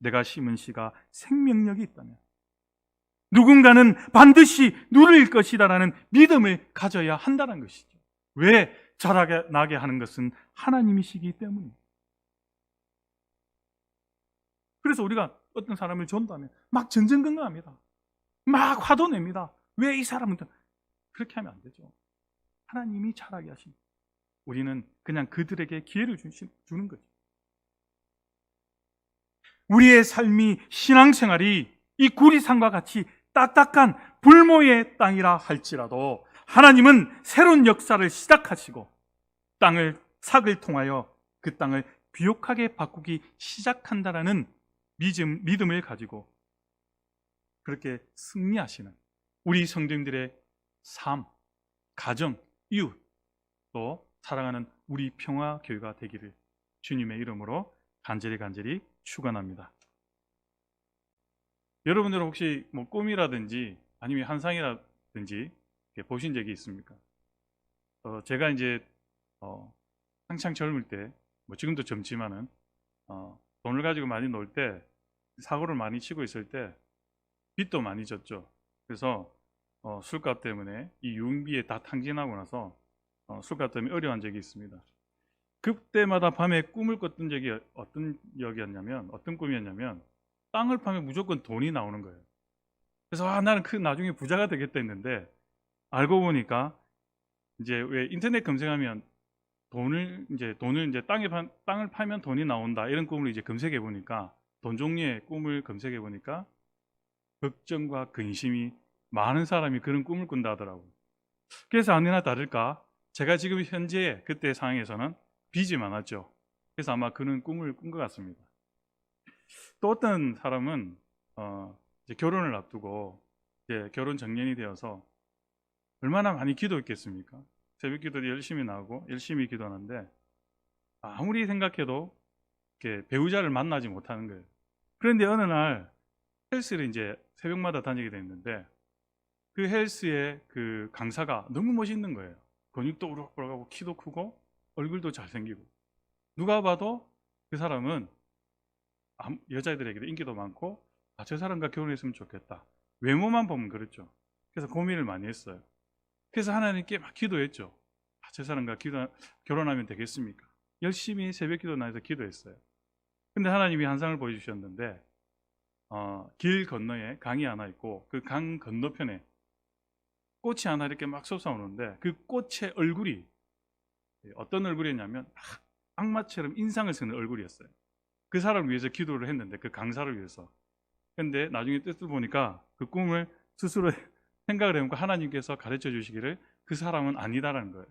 내가 심은 씨가 생명력이 있다면 누군가는 반드시 누릴 것이다라는 믿음을 가져야 한다는 것이죠. 왜? 자라나게 하는 것은 하나님이시기 때문입니다. 그래서 우리가 어떤 사람을 전도하면 막 전전긍긍합니다. 막 화도 냅니다. 왜 이 사람은 그렇게 하면 안 되죠. 하나님이 자라게 하십니다. 우리는 그냥 그들에게 기회를 주는 거죠. 우리의 삶이 신앙생활이 이 구리산과 같이 딱딱한 불모의 땅이라 할지라도 하나님은 새로운 역사를 시작하시고 삭을 통하여 그 땅을 비옥하게 바꾸기 시작한다라는 믿음을 가지고 그렇게 승리하시는 우리 성도님들의 삶, 가정, 이웃 또 사랑하는 우리 평화교회가 되기를 주님의 이름으로 간절히 축원합니다. 여러분들 혹시 뭐 꿈이라든지 아니면 환상이라든지 보신 적이 있습니까? 제가 이제 한창 젊을 때, 뭐 지금도 젊지만은 돈을 가지고 많이 놀 때 사고를 많이 치고 있을 때 빚도 많이 졌죠. 그래서 술값 때문에 이 유흥비에 다 탕진하고 나서 술값 때문에 어려운 적이 있습니다. 그때마다 밤에 꿈을 꿨던 적이 어떤 꿈이었냐면 땅을 파면 무조건 돈이 나오는 거예요. 그래서 나는 나중에 부자가 되겠다 했는데 알고 보니까 이제 왜 인터넷 검색하면 돈을 땅을 팔면 돈이 나온다 이런 꿈을 이제 검색해 보니까 돈 종류의 꿈을 검색해 보니까 걱정과 근심이 많은 사람이 그런 꿈을 꾼다 하더라고요. 그래서 아니나 다를까 제가 지금 현재 그때 상황에서는 빚이 많았죠. 그래서 아마 그런 꿈을 꾼 것 같습니다. 또 어떤 사람은 이제 결혼을 앞두고 이제 결혼 정년이 되어서 얼마나 많이 기도했겠습니까? 새벽 기도도 열심히 나오고 열심히 기도하는데 아무리 생각해도 이렇게 배우자를 만나지 못하는 거예요. 그런데 어느 날 헬스를 이제 새벽마다 다니게 됐는데 그 헬스의 그 강사가 너무 멋있는 거예요. 근육도 우럭우럭하고 키도 크고 얼굴도 잘생기고 누가 봐도 그 사람은 여자애들에게도 인기도 많고 저 사람과 결혼했으면 좋겠다. 외모만 보면 그렇죠. 그래서 고민을 많이 했어요. 그래서 하나님께 막 기도했죠. 저 사람과 결혼하면 되겠습니까? 열심히 새벽 기도 나해서 기도했어요. 근데 하나님이 한 상을 보여주셨는데 길 건너에 강이 하나 있고 그 강 건너편에 꽃이 하나 이렇게 막 솟아오는데 그 꽃의 얼굴이 어떤 얼굴이었냐면 악마처럼 인상을 쓰는 얼굴이었어요. 그 사람을 위해서 기도를 했는데 그 강사를 위해서. 근데 나중에 뜻을 보니까 그 꿈을 스스로 생각을 해보니까 하나님께서 가르쳐 주시기를 그 사람은 아니다라는 거예요.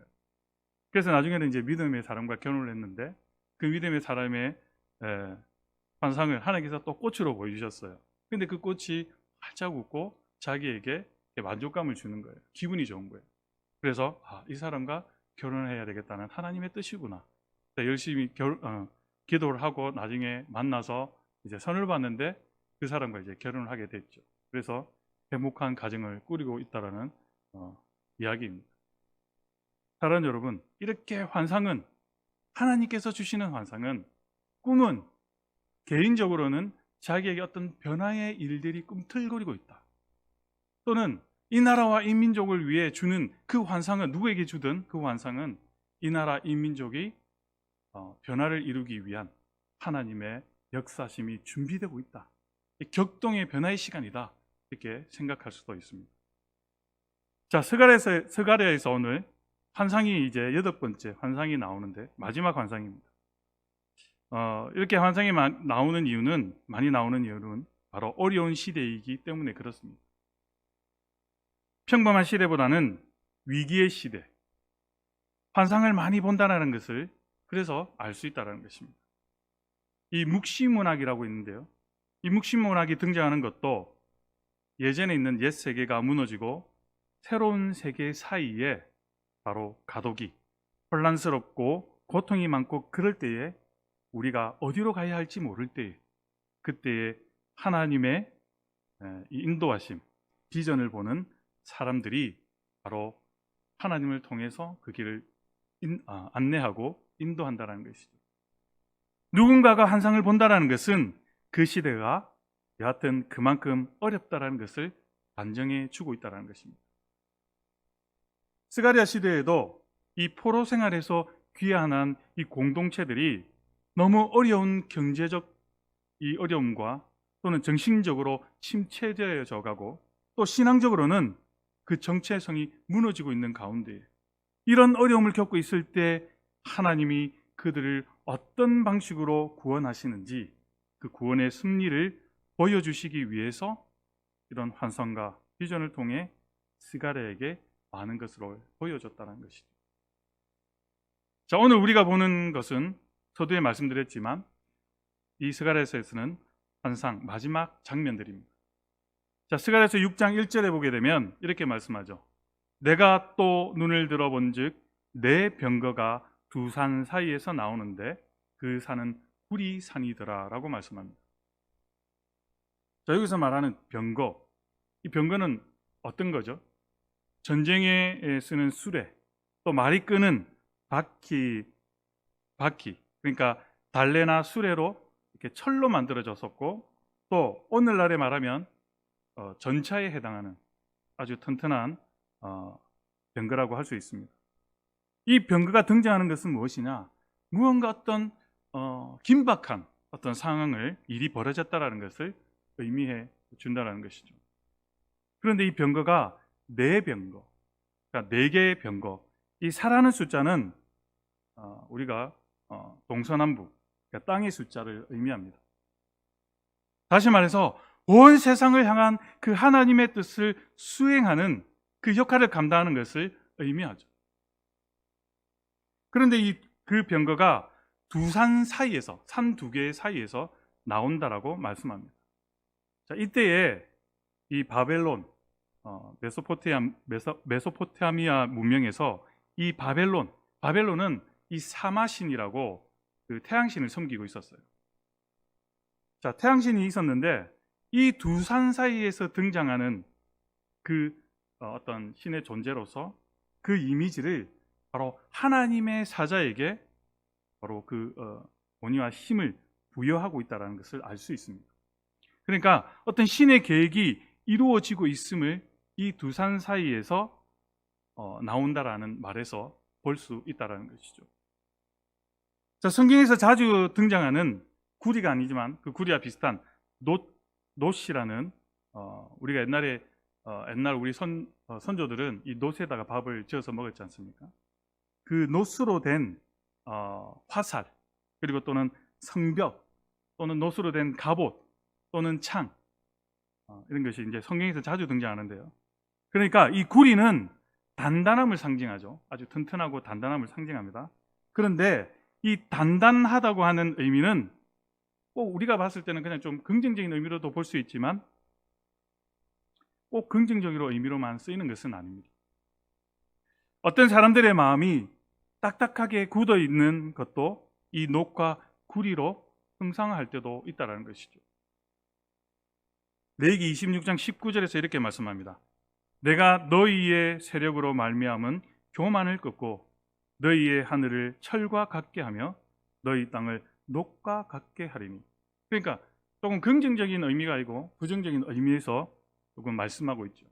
그래서 나중에는 이제 믿음의 사람과 결혼을 했는데 그 믿음의 사람의 환상을 하나님께서 또 꽃으로 보여주셨어요. 근데 그 꽃이 활짝 웃고 자기에게 만족감을 주는 거예요. 기분이 좋은 거예요. 그래서 이 사람과 결혼을 해야 되겠다는 하나님의 뜻이구나. 열심히 기도를 하고 나중에 만나서 이제 선을 봤는데 그 사람과 이제 결혼을 하게 됐죠. 그래서 행복한 가정을 꾸리고 있다라는 이야기입니다. 사랑 여러분, 이렇게 환상은, 하나님께서 주시는 환상은, 꿈은 개인적으로는 자기에게 어떤 변화의 일들이 꿈틀거리고 있다, 또는 이 나라와 이 민족을 위해 주는 그 환상은, 누구에게 주든 그 환상은 이 나라 이 민족이 변화를 이루기 위한 하나님의 역사심이 준비되고 있다, 격동의 변화의 시간이다, 이렇게 생각할 수도 있습니다. 자, 스가랴에서 오늘 환상이 이제 8번째 환상이 나오는데 마지막 환상입니다. 이렇게 환상이 많이 나오는 이유는 바로 어려운 시대이기 때문에 그렇습니다. 평범한 시대보다는 위기의 시대, 환상을 많이 본다는 것을 그래서 알 수 있다는 것입니다. 이 묵시문학이라고 있는데요, 이 묵시문학이 등장하는 것도 예전에 있는 옛 세계가 무너지고 새로운 세계 사이에 바로 가독이 혼란스럽고 고통이 많고 그럴 때에 우리가 어디로 가야 할지 모를 때에, 그때에 하나님의 이 인도하심, 비전을 보는 사람들이 바로 하나님을 통해서 그 길을 안내하고 인도한다는 것이죠. 누군가가 환상을 본다는 것은 그 시대가 여하튼 그만큼 어렵다는 것을 반증해 주고 있다는 것입니다. 스가랴 시대에도 이 포로 생활에서 귀환한 이 공동체들이 너무 어려운 경제적 이 어려움과 또는 정신적으로 침체되어져 가고 또 신앙적으로는 그 정체성이 무너지고 있는 가운데 이런 어려움을 겪고 있을 때 하나님이 그들을 어떤 방식으로 구원하시는지 그 구원의 섭리를 보여주시기 위해서 이런 환상과 비전을 통해 스가랴에게 많은 것을 보여줬다는 것이죠. 자, 오늘 우리가 보는 것은 서두에 말씀드렸지만 이 스가랴서에서는 환상 마지막 장면들입니다. 자, 스가랴서 6장 1절에 보게 되면 이렇게 말씀하죠. 내가 또 눈을 들어본즉 내 병거가 두 산 사이에서 나오는데 그 산은 구리산이더라 라고 말씀합니다. 자, 여기서 말하는 병거, 이 병거는 어떤 거죠? 전쟁에 쓰는 수레, 또 말이 끄는 바퀴, 그러니까 달래나 수레로 이렇게 철로 만들어졌었고, 또 오늘날에 말하면 전차에 해당하는 아주 튼튼한 병거라고 할 수 있습니다. 이 병거가 등장하는 것은 무엇이냐? 무언가 어떤 긴박한 어떤 상황을 일이 벌어졌다라는 것을 의미해 준다는 것이죠. 그런데 이 병거가 네 병거, 그러니까 네 개의 병거, 이 사라는 숫자는 우리가 동서남북, 그러니까 땅의 숫자를 의미합니다. 다시 말해서 온 세상을 향한 그 하나님의 뜻을 수행하는 그 역할을 감당하는 것을 의미하죠. 그런데 그 병거가 두 산 사이에서, 산 두 개 사이에서 나온다라고 말씀합니다. 자, 이때에 이 바벨론, 메소포타미아 문명에서 이 바벨론은 이 사마신이라고 그 태양신을 섬기고 있었어요. 자, 태양신이 있었는데 이 두 산 사이에서 등장하는 그 어떤 신의 존재로서 그 이미지를 바로 하나님의 사자에게 바로 그 권위와 힘을 부여하고 있다는 것을 알 수 있습니다. 그러니까 어떤 신의 계획이 이루어지고 있음을 이 두 산 사이에서 나온다라는 말에서 볼 수 있다는 것이죠. 자, 성경에서 자주 등장하는 구리가 아니지만 그 구리와 비슷한 놋이라는 우리가 옛날 우리 선조들은 이 놋에다가 밥을 지어서 먹었지 않습니까? 그 놋으로 된 화살, 그리고 또는 성벽, 또는 놋으로 된 갑옷, 또는 창, 이런 것이 이제 성경에서 자주 등장하는데요. 그러니까 이 구리는 단단함을 상징하죠. 아주 튼튼하고 단단함을 상징합니다. 그런데 이 단단하다고 하는 의미는 꼭 우리가 봤을 때는 그냥 좀 긍정적인 의미로도 볼 수 있지만 꼭 긍정적으로 의미로만 쓰이는 것은 아닙니다. 어떤 사람들의 마음이 딱딱하게 굳어 있는 것도 이 놋과 구리로 형상할 때도 있다는 것이죠. 레위기 26장 19절에서 이렇게 말씀합니다. 내가 너희의 세력으로 말미암은 교만을 꺾고 너희의 하늘을 철과 같게 하며 너희 땅을 녹과 같게 하리니. 그러니까 조금 긍정적인 의미가 아니고 부정적인 의미에서 조금 말씀하고 있죠.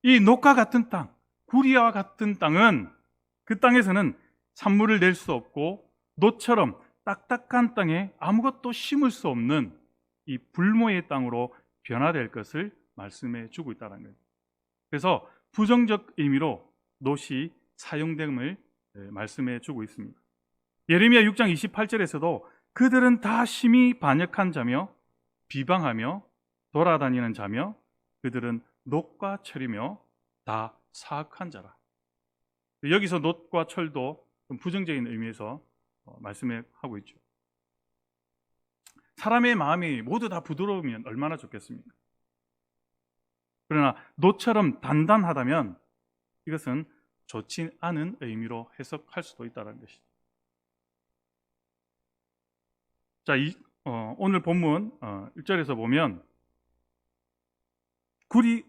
이 녹과 같은 땅, 구리와 같은 땅은 그 땅에서는 산물을 낼 수 없고 노처럼 딱딱한 땅에 아무것도 심을 수 없는 이 불모의 땅으로 변화될 것을 말씀해 주고 있다는 거예요. 그래서 부정적 의미로 놋이 사용됨을 말씀해 주고 있습니다. 예레미야 6장 28절에서도 그들은 다 심히 반역한 자며 비방하며 돌아다니는 자며 그들은 놋과 철이며 다 사악한 자라. 여기서 놋과 철도 좀 부정적인 의미에서 말씀하고 있죠. 사람의 마음이 모두 다 부드러우면 얼마나 좋겠습니까? 그러나 놋처럼 단단하다면 이것은 좋지 않은 의미로 해석할 수도 있다는 것이죠. 자, 오늘 본문 1절에서 보면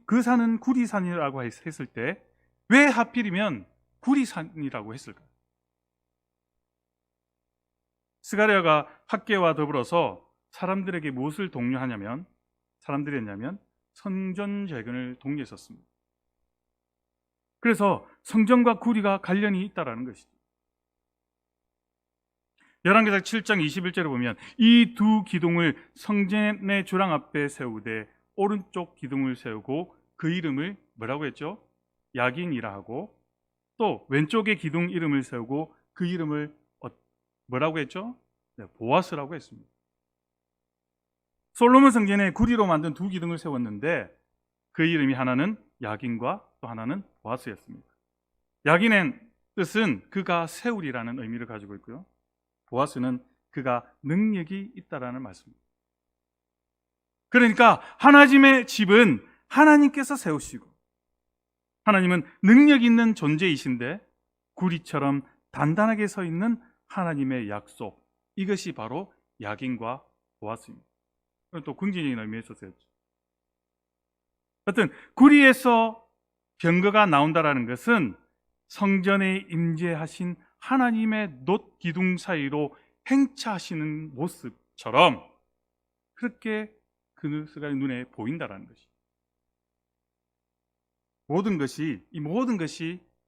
그 산은 구리산이라고 했을 때 왜 하필이면 구리산이라고 했을까요? 스가랴가 학계와 더불어서 사람들에게 무엇을 독려하냐면 성전 재건을 독려했었습니다. 그래서 성전과 구리가 관련이 있다라는 것이죠. 열왕기상 7장 21절에 보면 이 두 기둥을 성전의 주랑 앞에 세우되 오른쪽 기둥을 세우고 그 이름을 뭐라고 했죠? 야긴이라 하고 또 왼쪽의 기둥 이름을 세우고 그 이름을 뭐라고 했죠? 네, 보아스라고 했습니다. 솔로몬 성전에 구리로 만든 두 기둥을 세웠는데 그 이름이 하나는 야긴과 또 하나는 보아스였습니다. 야긴의 뜻은 그가 세우리라는 의미를 가지고 있고요. 보아스는 그가 능력이 있다라는 말씀입니다. 그러니까 하나님의 집은 하나님께서 세우시고 하나님은 능력 있는 존재이신데 구리처럼 단단하게 서 있는 하나님의 약속, 이것이 바로 야긴과 보아스입니다. 또 긍정적인 의미에서 쓰였죠. 하여튼 구리에서 병거가 나온다라는 것은 성전에 임재하신 하나님의 놋 기둥 사이로 행차하시는 모습처럼 그렇게 그가 눈에 보인다라는 것이. 모든 것이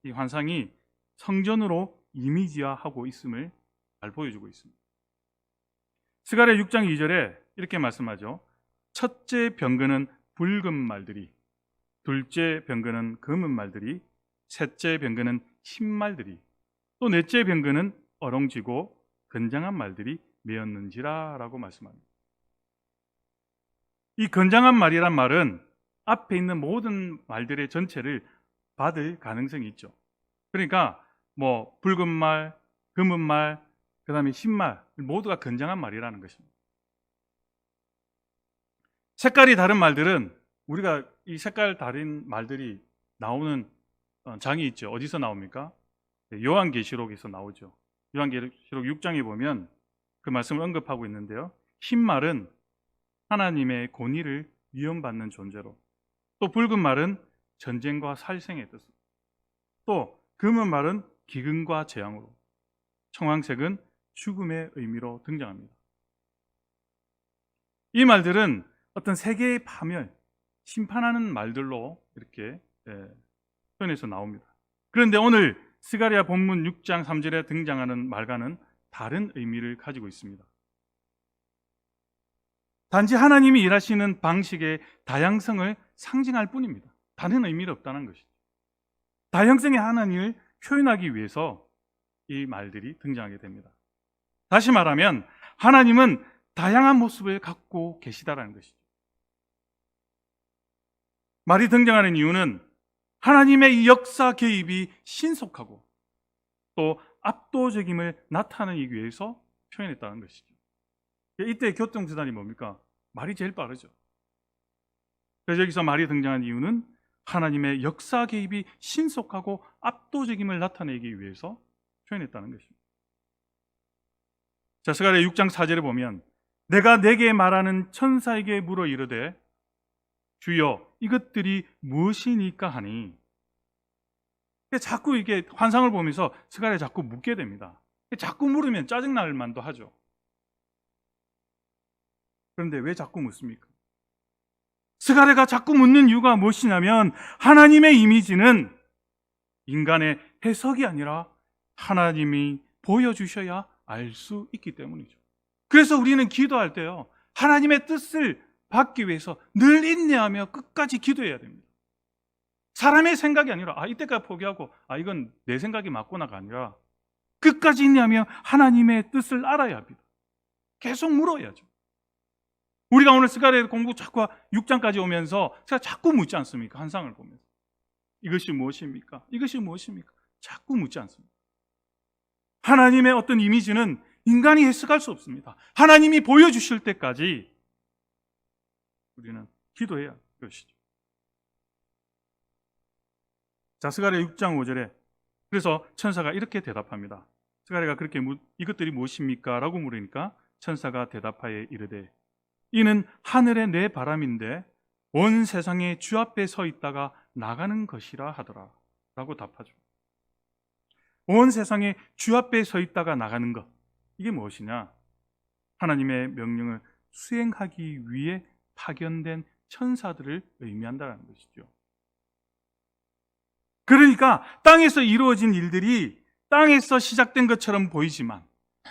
이 환상이 성전으로 이미지화하고 있음을 잘 보여주고 있습니다. 스가랴 6장 2절에 이렇게 말씀하죠. 첫째 병거는 붉은 말들이, 둘째 병거는 검은 말들이, 셋째 병거는 흰 말들이, 또 넷째 병거는 어롱지고 건장한 말들이 메었는지라 라고 말씀합니다. 이 건장한 말이란 말은 앞에 있는 모든 말들의 전체를 받을 가능성이 있죠. 그러니까 붉은 말, 검은 말, 그 다음에 흰 말 모두가 건장한 말이라는 것입니다. 색깔이 다른 말들은 우리가 이 색깔 다른 말들이 나오는 장이 있죠. 어디서 나옵니까? 요한계시록에서 나오죠. 요한계시록 6장에 보면 그 말씀을 언급하고 있는데요. 흰 말은 하나님의 권위를 위협받는 존재로, 또 붉은 말은 전쟁과 살생의 뜻으로, 또 검은 말은 기근과 재앙으로, 청황색은 죽음의 의미로 등장합니다. 이 말들은 어떤 세계의 파멸, 심판하는 말들로 이렇게 표현해서 나옵니다. 그런데 오늘 스가랴 본문 6장 3절에 등장하는 말과는 다른 의미를 가지고 있습니다. 단지 하나님이 일하시는 방식의 다양성을 상징할 뿐입니다. 다른 의미는 없다는 것이죠. 다양성의 하나님을 표현하기 위해서 이 말들이 등장하게 됩니다. 다시 말하면 하나님은 다양한 모습을 갖고 계시다라는 것이죠. 말이 등장하는 이유는 하나님의 이 역사 개입이 신속하고 또 압도적임을 나타내기 위해서 표현했다는 것이죠. 이때 교통수단이 뭡니까? 말이 제일 빠르죠. 그래서 여기서 말이 등장한 이유는 하나님의 역사 개입이 신속하고 압도적임을 나타내기 위해서 표현했다는 것입니다. 자, 스가랴 6장 4절에 보면 내가 내게 말하는 천사에게 물어 이르되 주여 이것들이 무엇이니까 하니 자꾸 이게 환상을 보면서 스가랴 자꾸 묻게 됩니다. 자꾸 물으면 짜증날 만도 하죠. 그런데 왜 자꾸 묻습니까? 스가랴가 자꾸 묻는 이유가 무엇이냐면 하나님의 이미지는 인간의 해석이 아니라 하나님이 보여주셔야 알 수 있기 때문이죠. 그래서 우리는 기도할 때요, 하나님의 뜻을 받기 위해서 늘 인내하며 끝까지 기도해야 됩니다. 사람의 생각이 아니라 이때까지 포기하고 이건 내 생각이 맞구나가 아니라 끝까지 인내하며 하나님의 뜻을 알아야 합니다. 계속 물어야죠. 우리가 오늘 스가랴 공부 자꾸 6장까지 오면서 제가 자꾸 묻지 않습니까? 환상을 보면서 이것이 무엇입니까? 이것이 무엇입니까? 자꾸 묻지 않습니다. 하나님의 어떤 이미지는 인간이 해석할 수 없습니다. 하나님이 보여주실 때까지 우리는 기도해야 할 것이죠. 자, 스가랴 6장 5절에 그래서 천사가 이렇게 대답합니다. 스가랴가 그렇게 이것들이 무엇입니까? 라고 물으니까 천사가 대답하여 이르되 이는 하늘의 내 바람인데 온 세상에 주 앞에 서 있다가 나가는 것이라 하더라 라고 답하죠. 온 세상에 주 앞에 서 있다가 나가는 것, 이게 무엇이냐? 하나님의 명령을 수행하기 위해 파견된 천사들을 의미한다는 것이죠. 그러니까 땅에서 이루어진 일들이 땅에서 시작된 것처럼 보이지만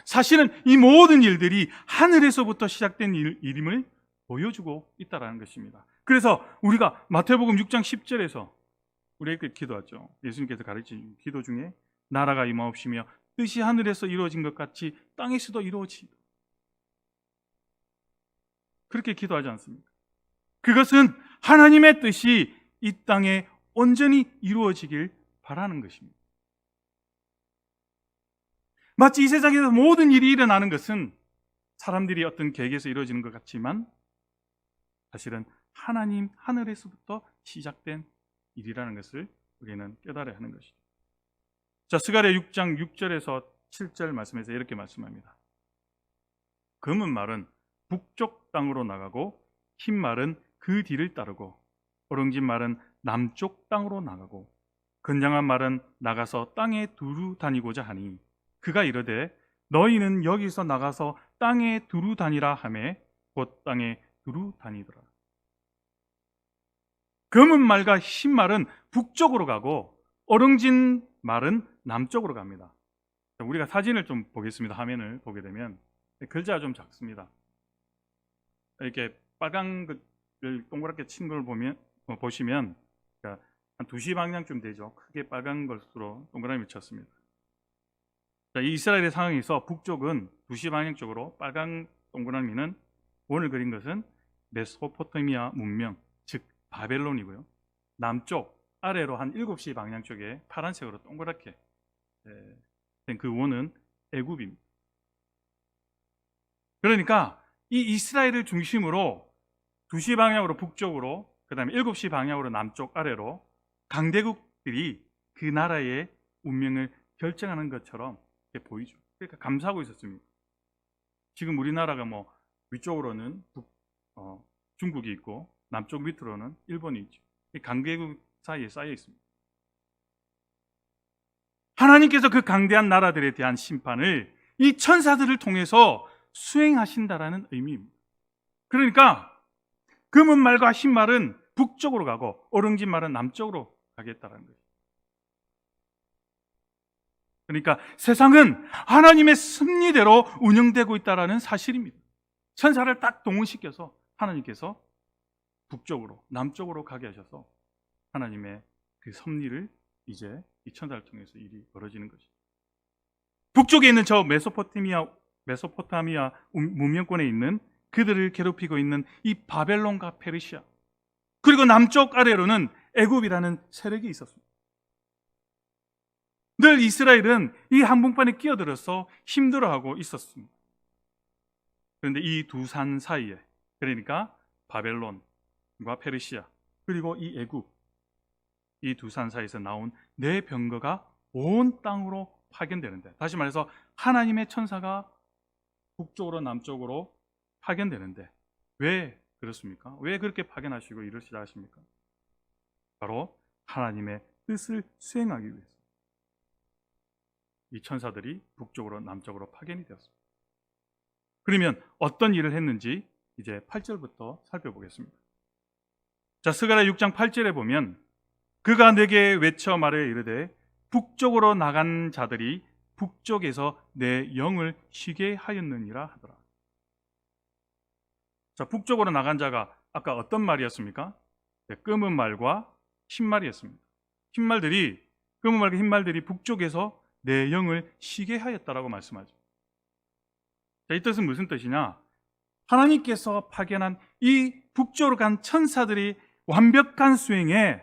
사실은 이 모든 일들이 하늘에서부터 시작된 일임을 보여주고 있다는 것입니다. 그래서 우리가 마태복음 6장 10절에서 우리에게 기도하죠. 예수님께서 가르치신 기도 중에 나라가 임하옵시며 뜻이 하늘에서 이루어진 것 같이 땅에서도 이루어지도록, 그렇게 기도하지 않습니까? 그것은 하나님의 뜻이 이 땅에 온전히 이루어지길 바라는 것입니다. 마치 이 세상에서 모든 일이 일어나는 것은 사람들이 어떤 계획에서 이루어지는 것 같지만 사실은 하나님 하늘에서부터 시작된 일이라는 것을 우리는 깨달아야 하는 것이죠. 자, 스가랴 6장 6절에서 7절 말씀에서 이렇게 말씀합니다. 검은 말은 북쪽 땅으로 나가고 흰 말은 그 뒤를 따르고 오롱진 말은 남쪽 땅으로 나가고 건장한 말은 나가서 땅에 두루 다니고자 하니 그가 이르되 너희는 여기서 나가서 땅에 두루 다니라 하매 곧 땅에 두루 다니더라. 검은 말과 흰 말은 북쪽으로 가고 오롱진 말은 남쪽으로 갑니다. 우리가 사진을 좀 보겠습니다. 화면을 보게 되면 글자가 좀 작습니다. 이렇게 빨간 것을 동그랗게 친 걸 보시면 한 2시 방향쯤 되죠. 크게 빨간 것으로 동그라미 쳤습니다. 자, 이 이스라엘의 상황에서 북쪽은 2시 방향 쪽으로 빨간 동그라미는 오늘 그린 것은 메소포타미아 문명, 즉 바벨론이고요. 남쪽 아래로 한 7시 방향 쪽에 파란색으로 동그랗게 된 그 원은 애굽입니다. 그러니까 이 이스라엘을 중심으로 2시 방향으로 북쪽으로, 그 다음에 7시 방향으로 남쪽 아래로 강대국들이 그 나라의 운명을 결정하는 것처럼 보이죠. 그러니까 감싸고 있었습니다. 지금 우리나라가 위쪽으로는 중국이 있고 남쪽 밑으로는 일본이 있죠. 이 강대국 사이에 쌓여 있습니다. 하나님께서 그 강대한 나라들에 대한 심판을 이 천사들을 통해서 수행하신다라는 의미입니다. 그러니까 검은 말과 흰 말은 북쪽으로 가고 오롱진 말은 남쪽으로 가겠다는 거예요. 그러니까 세상은 하나님의 섭리대로 운영되고 있다는 사실입니다. 천사를 딱 동원시켜서 하나님께서 북쪽으로, 남쪽으로 가게 하셔서 하나님의 그 섭리를 이제 이 천사를 통해서 일이 벌어지는 것이죠. 북쪽에 있는 저 메소포타미아 문명권에 있는 그들을 괴롭히고 있는 이 바벨론과 페르시아, 그리고 남쪽 아래로는 애굽이라는 세력이 있었습니다. 늘 이스라엘은 이 한복판에 끼어들어서 힘들어하고 있었습니다. 그런데 이 두 산 사이에, 그러니까 바벨론과 페르시아 그리고 이 애굽, 이 두 산 사이에서 나온 네 병거가 온 땅으로 파견되는데, 다시 말해서 하나님의 천사가 북쪽으로 남쪽으로 파견되는데 왜 그렇습니까? 왜 그렇게 파견하시고 일을 시작하십니까? 바로 하나님의 뜻을 수행하기 위해서. 이 천사들이 북쪽으로 남쪽으로 파견이 되었습니다. 그러면 어떤 일을 했는지 이제 8절부터 살펴보겠습니다. 자, 스가랴 6장 8절에 보면 그가 내게 외쳐 말하여 이르되 북쪽으로 나간 자들이 북쪽에서 내 영을 쉬게 하였느니라 하더라. 자, 북쪽으로 나간 자가 아까 어떤 말이었습니까? 네, 검은 말과 흰 말이었습니다. 검은 말과 흰 말들이 북쪽에서 내 영을 쉬게 하였다라고 말씀하죠. 자, 이 뜻은 무슨 뜻이냐? 하나님께서 파견한 이 북쪽으로 간 천사들이 완벽한 수행에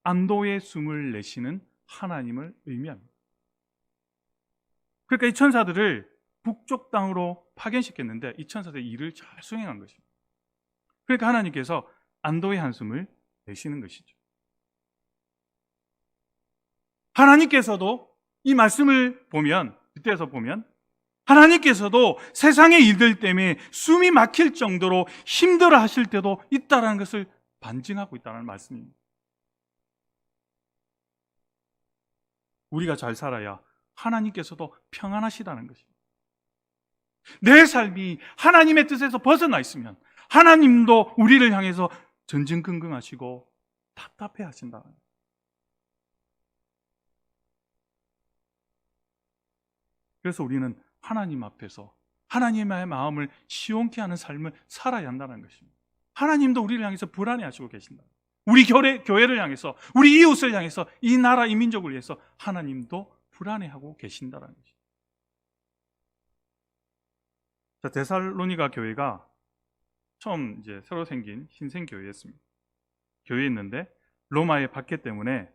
안도의 숨을 내쉬는 하나님을 의미합니다. 그러니까 이 천사들을 북쪽 땅으로 파견시켰는데 이 천사들이 일을 잘 수행한 것입니다. 그러니까 하나님께서 안도의 한숨을 내쉬는 것이죠. 하나님께서도 이 말씀을 보면, 그때에서 보면 하나님께서도 세상의 일들 때문에 숨이 막힐 정도로 힘들어 하실 때도 있다는 것을 반증하고 있다는 말씀입니다. 우리가 잘 살아야 하나님께서도 평안하시다는 것입니다. 내 삶이 하나님의 뜻에서 벗어나 있으면 하나님도 우리를 향해서 전전긍긍하시고 답답해 하신다. 그래서 우리는 하나님 앞에서 하나님의 마음을 시원케 하는 삶을 살아야 한다는 것입니다. 하나님도 우리를 향해서 불안해하시고 계신다. 우리 교회를 향해서, 우리 이웃을 향해서, 이 나라, 이 민족을 위해서 하나님도 불안해하고 계신다는 것입니다. 자, 데살로니가 교회가 처음 이제 새로 생긴 신생 교회였습니다. 교회였는데 로마의 박해 때문에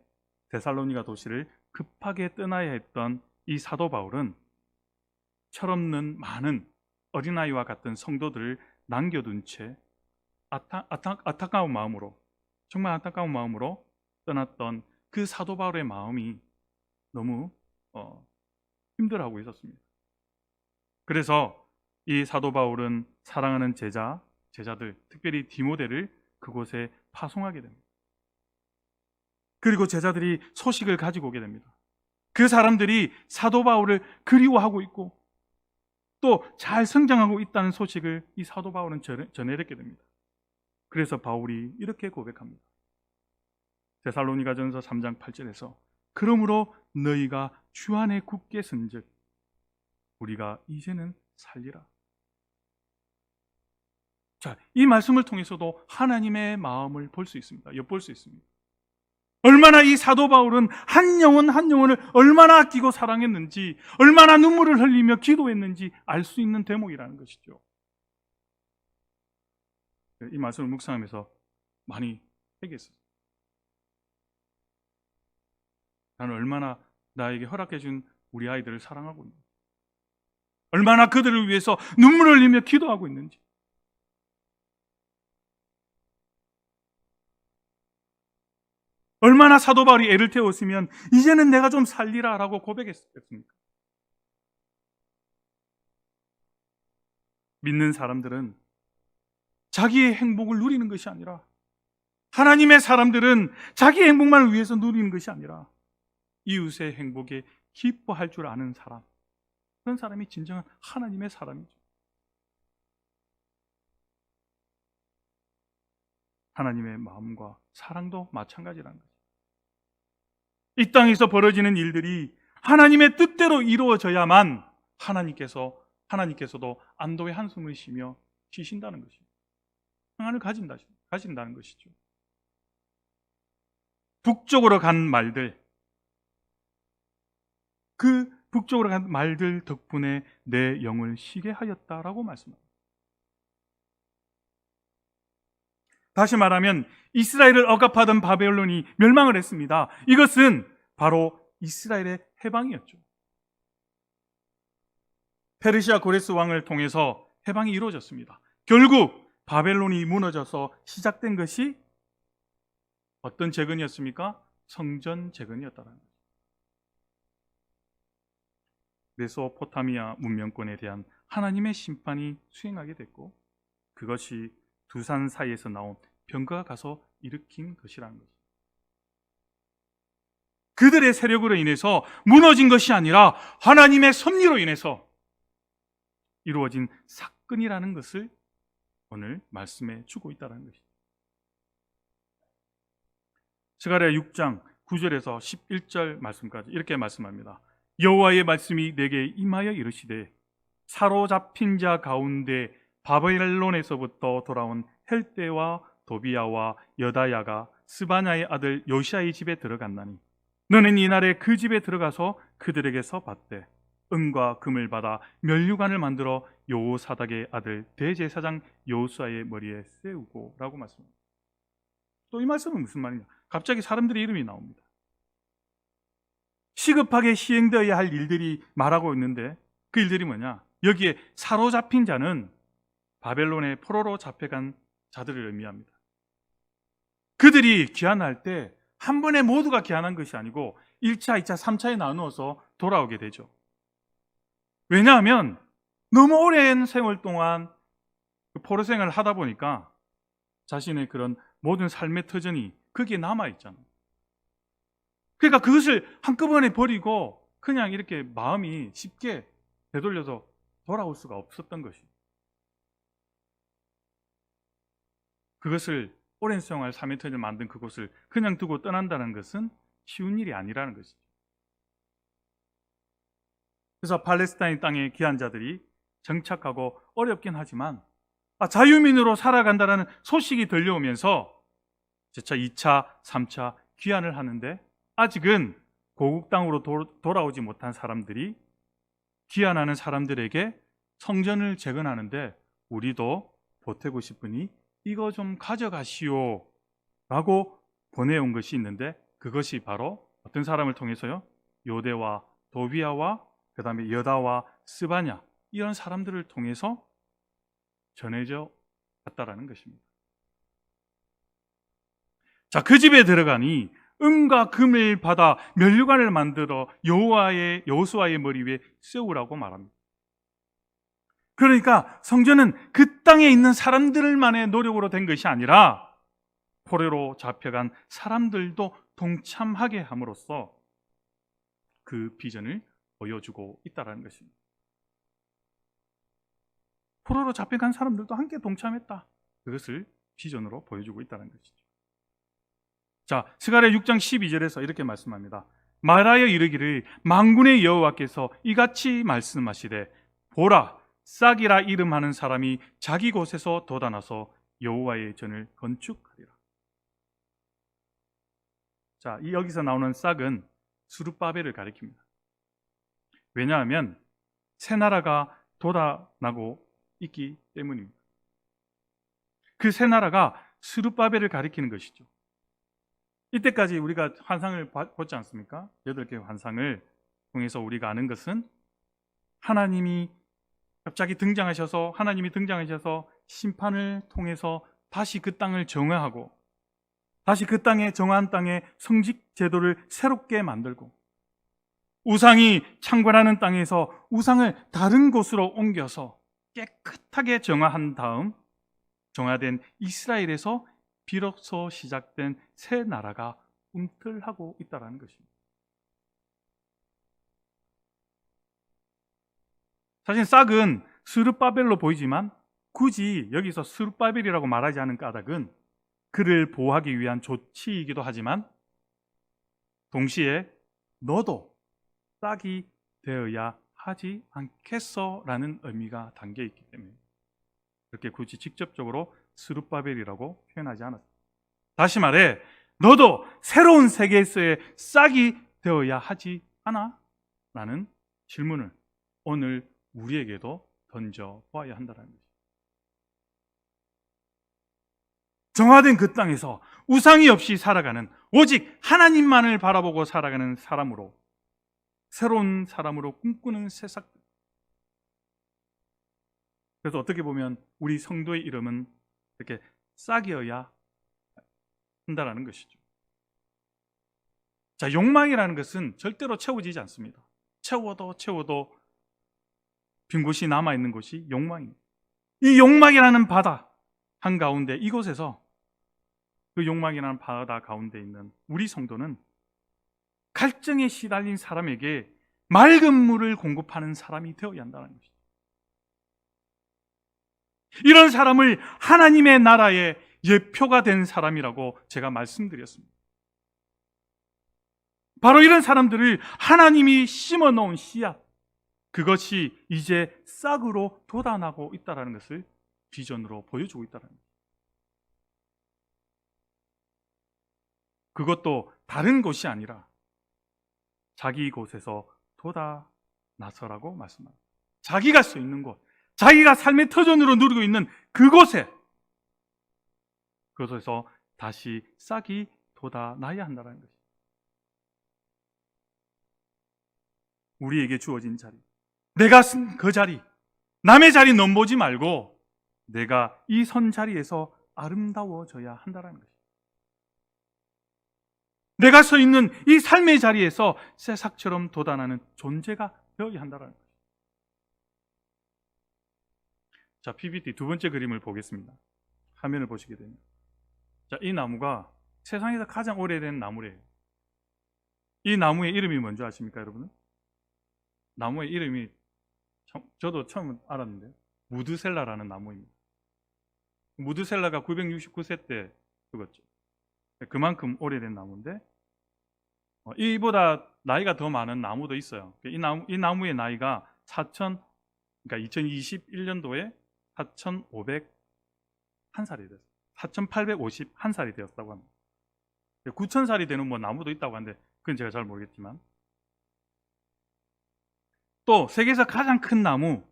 데살로니가 도시를 급하게 떠나야 했던 이 사도 바울은 철없는 많은 어린아이와 같은 성도들을 남겨둔 채 안타까운 마음으로, 정말 안타까운 마음으로 떠났던 그 사도 바울의 마음이 너무 힘들어하고 있었습니다. 그래서 이 사도 바울은 사랑하는 제자들, 특별히 디모데를 그곳에 파송하게 됩니다. 그리고 제자들이 소식을 가지고 오게 됩니다. 그 사람들이 사도 바울을 그리워하고 있고 또 잘 성장하고 있다는 소식을 이 사도 바울은 전해듣게 됩니다. 그래서 바울이 이렇게 고백합니다. 데살로니가전서 3장 8절에서 그러므로 너희가 주 안에 굳게 선즉 우리가 이제는 살리라. 자, 이 말씀을 통해서도 하나님의 마음을 볼 수 있습니다. 엿볼 수 있습니다. 얼마나 이 사도 바울은 한 영혼 한 영혼을 얼마나 아끼고 사랑했는지, 얼마나 눈물을 흘리며 기도했는지 알 수 있는 대목이라는 것이죠. 이 말씀을 묵상하면서 많이 회개했어요. 나는 얼마나 나에게 허락해준 우리 아이들을 사랑하고 있는지, 얼마나 그들을 위해서 눈물을 흘리며 기도하고 있는지, 얼마나 사도 바울이 애를 태웠으면 이제는 내가 좀 살리라 라고 고백했겠습니까? 믿는 사람들은 자기의 행복을 누리는 것이 아니라, 하나님의 사람들은 자기의 행복만을 위해서 누리는 것이 아니라 이웃의 행복에 기뻐할 줄 아는 사람, 그런 사람이 진정한 하나님의 사람이죠. 하나님의 마음과 사랑도 마찬가지라는 거죠. 이 땅에서 벌어지는 일들이 하나님의 뜻대로 이루어져야만 하나님께서도 안도의 한숨을 쉬며 쉬신다는 것입니다. 평안을 가진다는 것이죠. 북쪽으로 간 말들, 그 북쪽으로 간 말들 덕분에 내 영을 쉬게 하였다라고 말씀합니다. 다시 말하면 이스라엘을 억압하던 바벨론이 멸망을 했습니다. 이것은 바로 이스라엘의 해방이었죠. 페르시아 고레스 왕을 통해서 해방이 이루어졌습니다. 결국 바벨론이 무너져서 시작된 것이 어떤 재건이었습니까? 성전 재건이었다는 거죠. 메소포타미아 문명권에 대한 하나님의 심판이 수행하게 됐고, 그것이 두 산 사이에서 나온 병거가 가서 일으킨 것이라는 거죠. 그들의 세력으로 인해서 무너진 것이 아니라 하나님의 섭리로 인해서 이루어진 사건이라는 것을 오늘 말씀해 주고 있다는 것이죠. 스가랴 6장 9절에서 11절 말씀까지 이렇게 말씀합니다. 여호와의 말씀이 내게 임하여 이르시되 사로잡힌 자 가운데 바벨론에서부터 돌아온 헬대와 도비야와 여다야가 스바냐의 아들 요시아의 집에 들어갔나니 너는 이날에 그 집에 들어가서 그들에게서 받되 은과 금을 받아 면류관을 만들어 여호사닥의 아들 대제사장 여호수아의 머리에 세우고 라고 말씀합니다. 또 이 말씀은 무슨 말이냐? 갑자기 사람들의 이름이 나옵니다. 시급하게 시행되어야 할 일들이 말하고 있는데 그 일들이 뭐냐? 여기에 사로잡힌 자는 바벨론의 포로로 잡혀간 자들을 의미합니다. 그들이 귀환할 때 한 번에 모두가 귀환한 것이 아니고 1차, 2차, 3차에 나누어서 돌아오게 되죠. 왜냐하면 너무 오랜 세월 동안 포로 생활을 하다 보니까 자신의 그런 모든 삶의 터전이 거기에 남아있잖아요. 그러니까 그것을 한꺼번에 버리고 그냥 이렇게 마음이 쉽게 되돌려서 돌아올 수가 없었던 것이죠. 그것을 오랜 생활 삶의 터전을 만든 그곳을 그냥 두고 떠난다는 것은 쉬운 일이 아니라는 것이죠. 그래서 팔레스타인 땅의 귀한 자들이 정착하고 어렵긴 하지만 자유민으로 살아간다는 소식이 들려오면서 제차 2차, 3차 귀환을 하는데 아직은 고국 땅으로 돌아오지 못한 사람들이 귀환하는 사람들에게 성전을 재건하는데 우리도 보태고 싶으니 이거 좀 가져가시오 라고 보내온 것이 있는데 그것이 바로 어떤 사람을 통해서요? 요대와 도비야와 그 다음에 여다와 스바냐 이런 사람들을 통해서 전해져 갔다라는 것입니다. 자, 그 집에 들어가니 은과 금을 받아 면류관을 만들어 여호수아의 머리 위에 세우라고 말합니다. 그러니까 성전은 그 땅에 있는 사람들만의 노력으로 된 것이 아니라 포로로 잡혀간 사람들도 동참하게 함으로써 그 비전을 보여주고 있다는 것입니다. 포로로 잡혀간 사람들도 함께 동참했다. 그것을 비전으로 보여주고 있다는 것이죠. 자, 스가랴 6장 12절에서 이렇게 말씀합니다. 말하여 이르기를 만군의 여호와께서 이같이 말씀하시되 보라 싹이라 이름하는 사람이 자기 곳에서 돋아나서 여호와의 전을 건축하리라. 자, 여기서 나오는 싹은 스룹바벨을 가리킵니다. 왜냐하면 새 나라가 돋아나고 있기 때문입니다. 그 새 나라가 스룹바벨을 가리키는 것이죠. 이때까지 우리가 환상을 보지 않습니까? 8개의 환상을 통해서 우리가 아는 것은 하나님이 등장하셔서 심판을 통해서 다시 그 땅을 정화하고 다시 그 땅에 정화한 땅에 성직 제도를 새롭게 만들고 우상이 창궐하는 땅에서 우상을 다른 곳으로 옮겨서 깨끗하게 정화한 다음 정화된 이스라엘에서 비로소 시작된 새 나라가 움틀하고 있다는 것입니다. 사실 싹은 스룹바벨로 보이지만 굳이 여기서 스룹바벨이라고 말하지 않은 까닭은 그를 보호하기 위한 조치이기도 하지만 동시에 너도 싹이 되어야 하지 않겠어? 라는 의미가 담겨 있기 때문에 그렇게 굳이 직접적으로 스룹바벨이라고 표현하지 않았습니다. 다시 말해 너도 새로운 세계에서의 싹이 되어야 하지 않아? 라는 질문을 오늘 우리에게도 던져보아야 한다는 것입니다. 정화된 그 땅에서 우상이 없이 살아가는 오직 하나님만을 바라보고 살아가는 사람으로 새로운 사람으로 꿈꾸는 새싹들. 그래서 어떻게 보면 우리 성도의 이름은 이렇게 싹이어야 한다는 것이죠. 자, 욕망이라는 것은 절대로 채워지지 않습니다. 채워도 빈 곳이 남아있는 곳이 욕망입니다. 이 욕망이라는 바다 한가운데 이곳에서 그 욕망이라는 바다 가운데 있는 우리 성도는 갈증에 시달린 사람에게 맑은 물을 공급하는 사람이 되어야 한다는 것이죠. 이런 사람을 하나님의 나라의 예표가 된 사람이라고 제가 말씀드렸습니다. 바로 이런 사람들을 하나님이 심어 놓은 씨앗, 그것이 이제 싹으로 돋아나고 있다는 것을 비전으로 보여주고 있다는 거예요. 그것도 다른 곳이 아니라 자기 곳에서 돋아나서라고 말씀합니다. 자기가 서 있는 곳, 자기가 삶의 터전으로 누리고 있는 그곳에서 다시 싹이 돋아나야 한다는 것이죠. 우리에게 주어진 자리, 내가 쓴 그 자리, 남의 자리 넘보지 말고 내가 이 선 자리에서 아름다워져야 한다는 것이죠. 내가 서 있는 이 삶의 자리에서 새싹처럼 돋아나는 존재가 되어야 한다는 것이죠. 자, PPT 두 번째 그림을 보겠습니다. 화면을 보시게 되면, 자, 이 나무가 세상에서 가장 오래된 나무래요. 이 나무의 이름이 뭔지 아십니까, 여러분? 나무의 이름이 저도 처음 알았는데 무드셀라라는 나무입니다. 무드셀라가 969세 때 죽었죠. 그만큼 오래된 나무인데 이보다 나이가 더 많은 나무도 있어요. 이 나무의 나이가 그러니까 2021년도에 4,501살이 됐어요. 4,851살이 되었다고 합니다. 9,000살이 되는 나무도 있다고 하는데 그건 제가 잘 모르겠지만, 또 세계에서 가장 큰 나무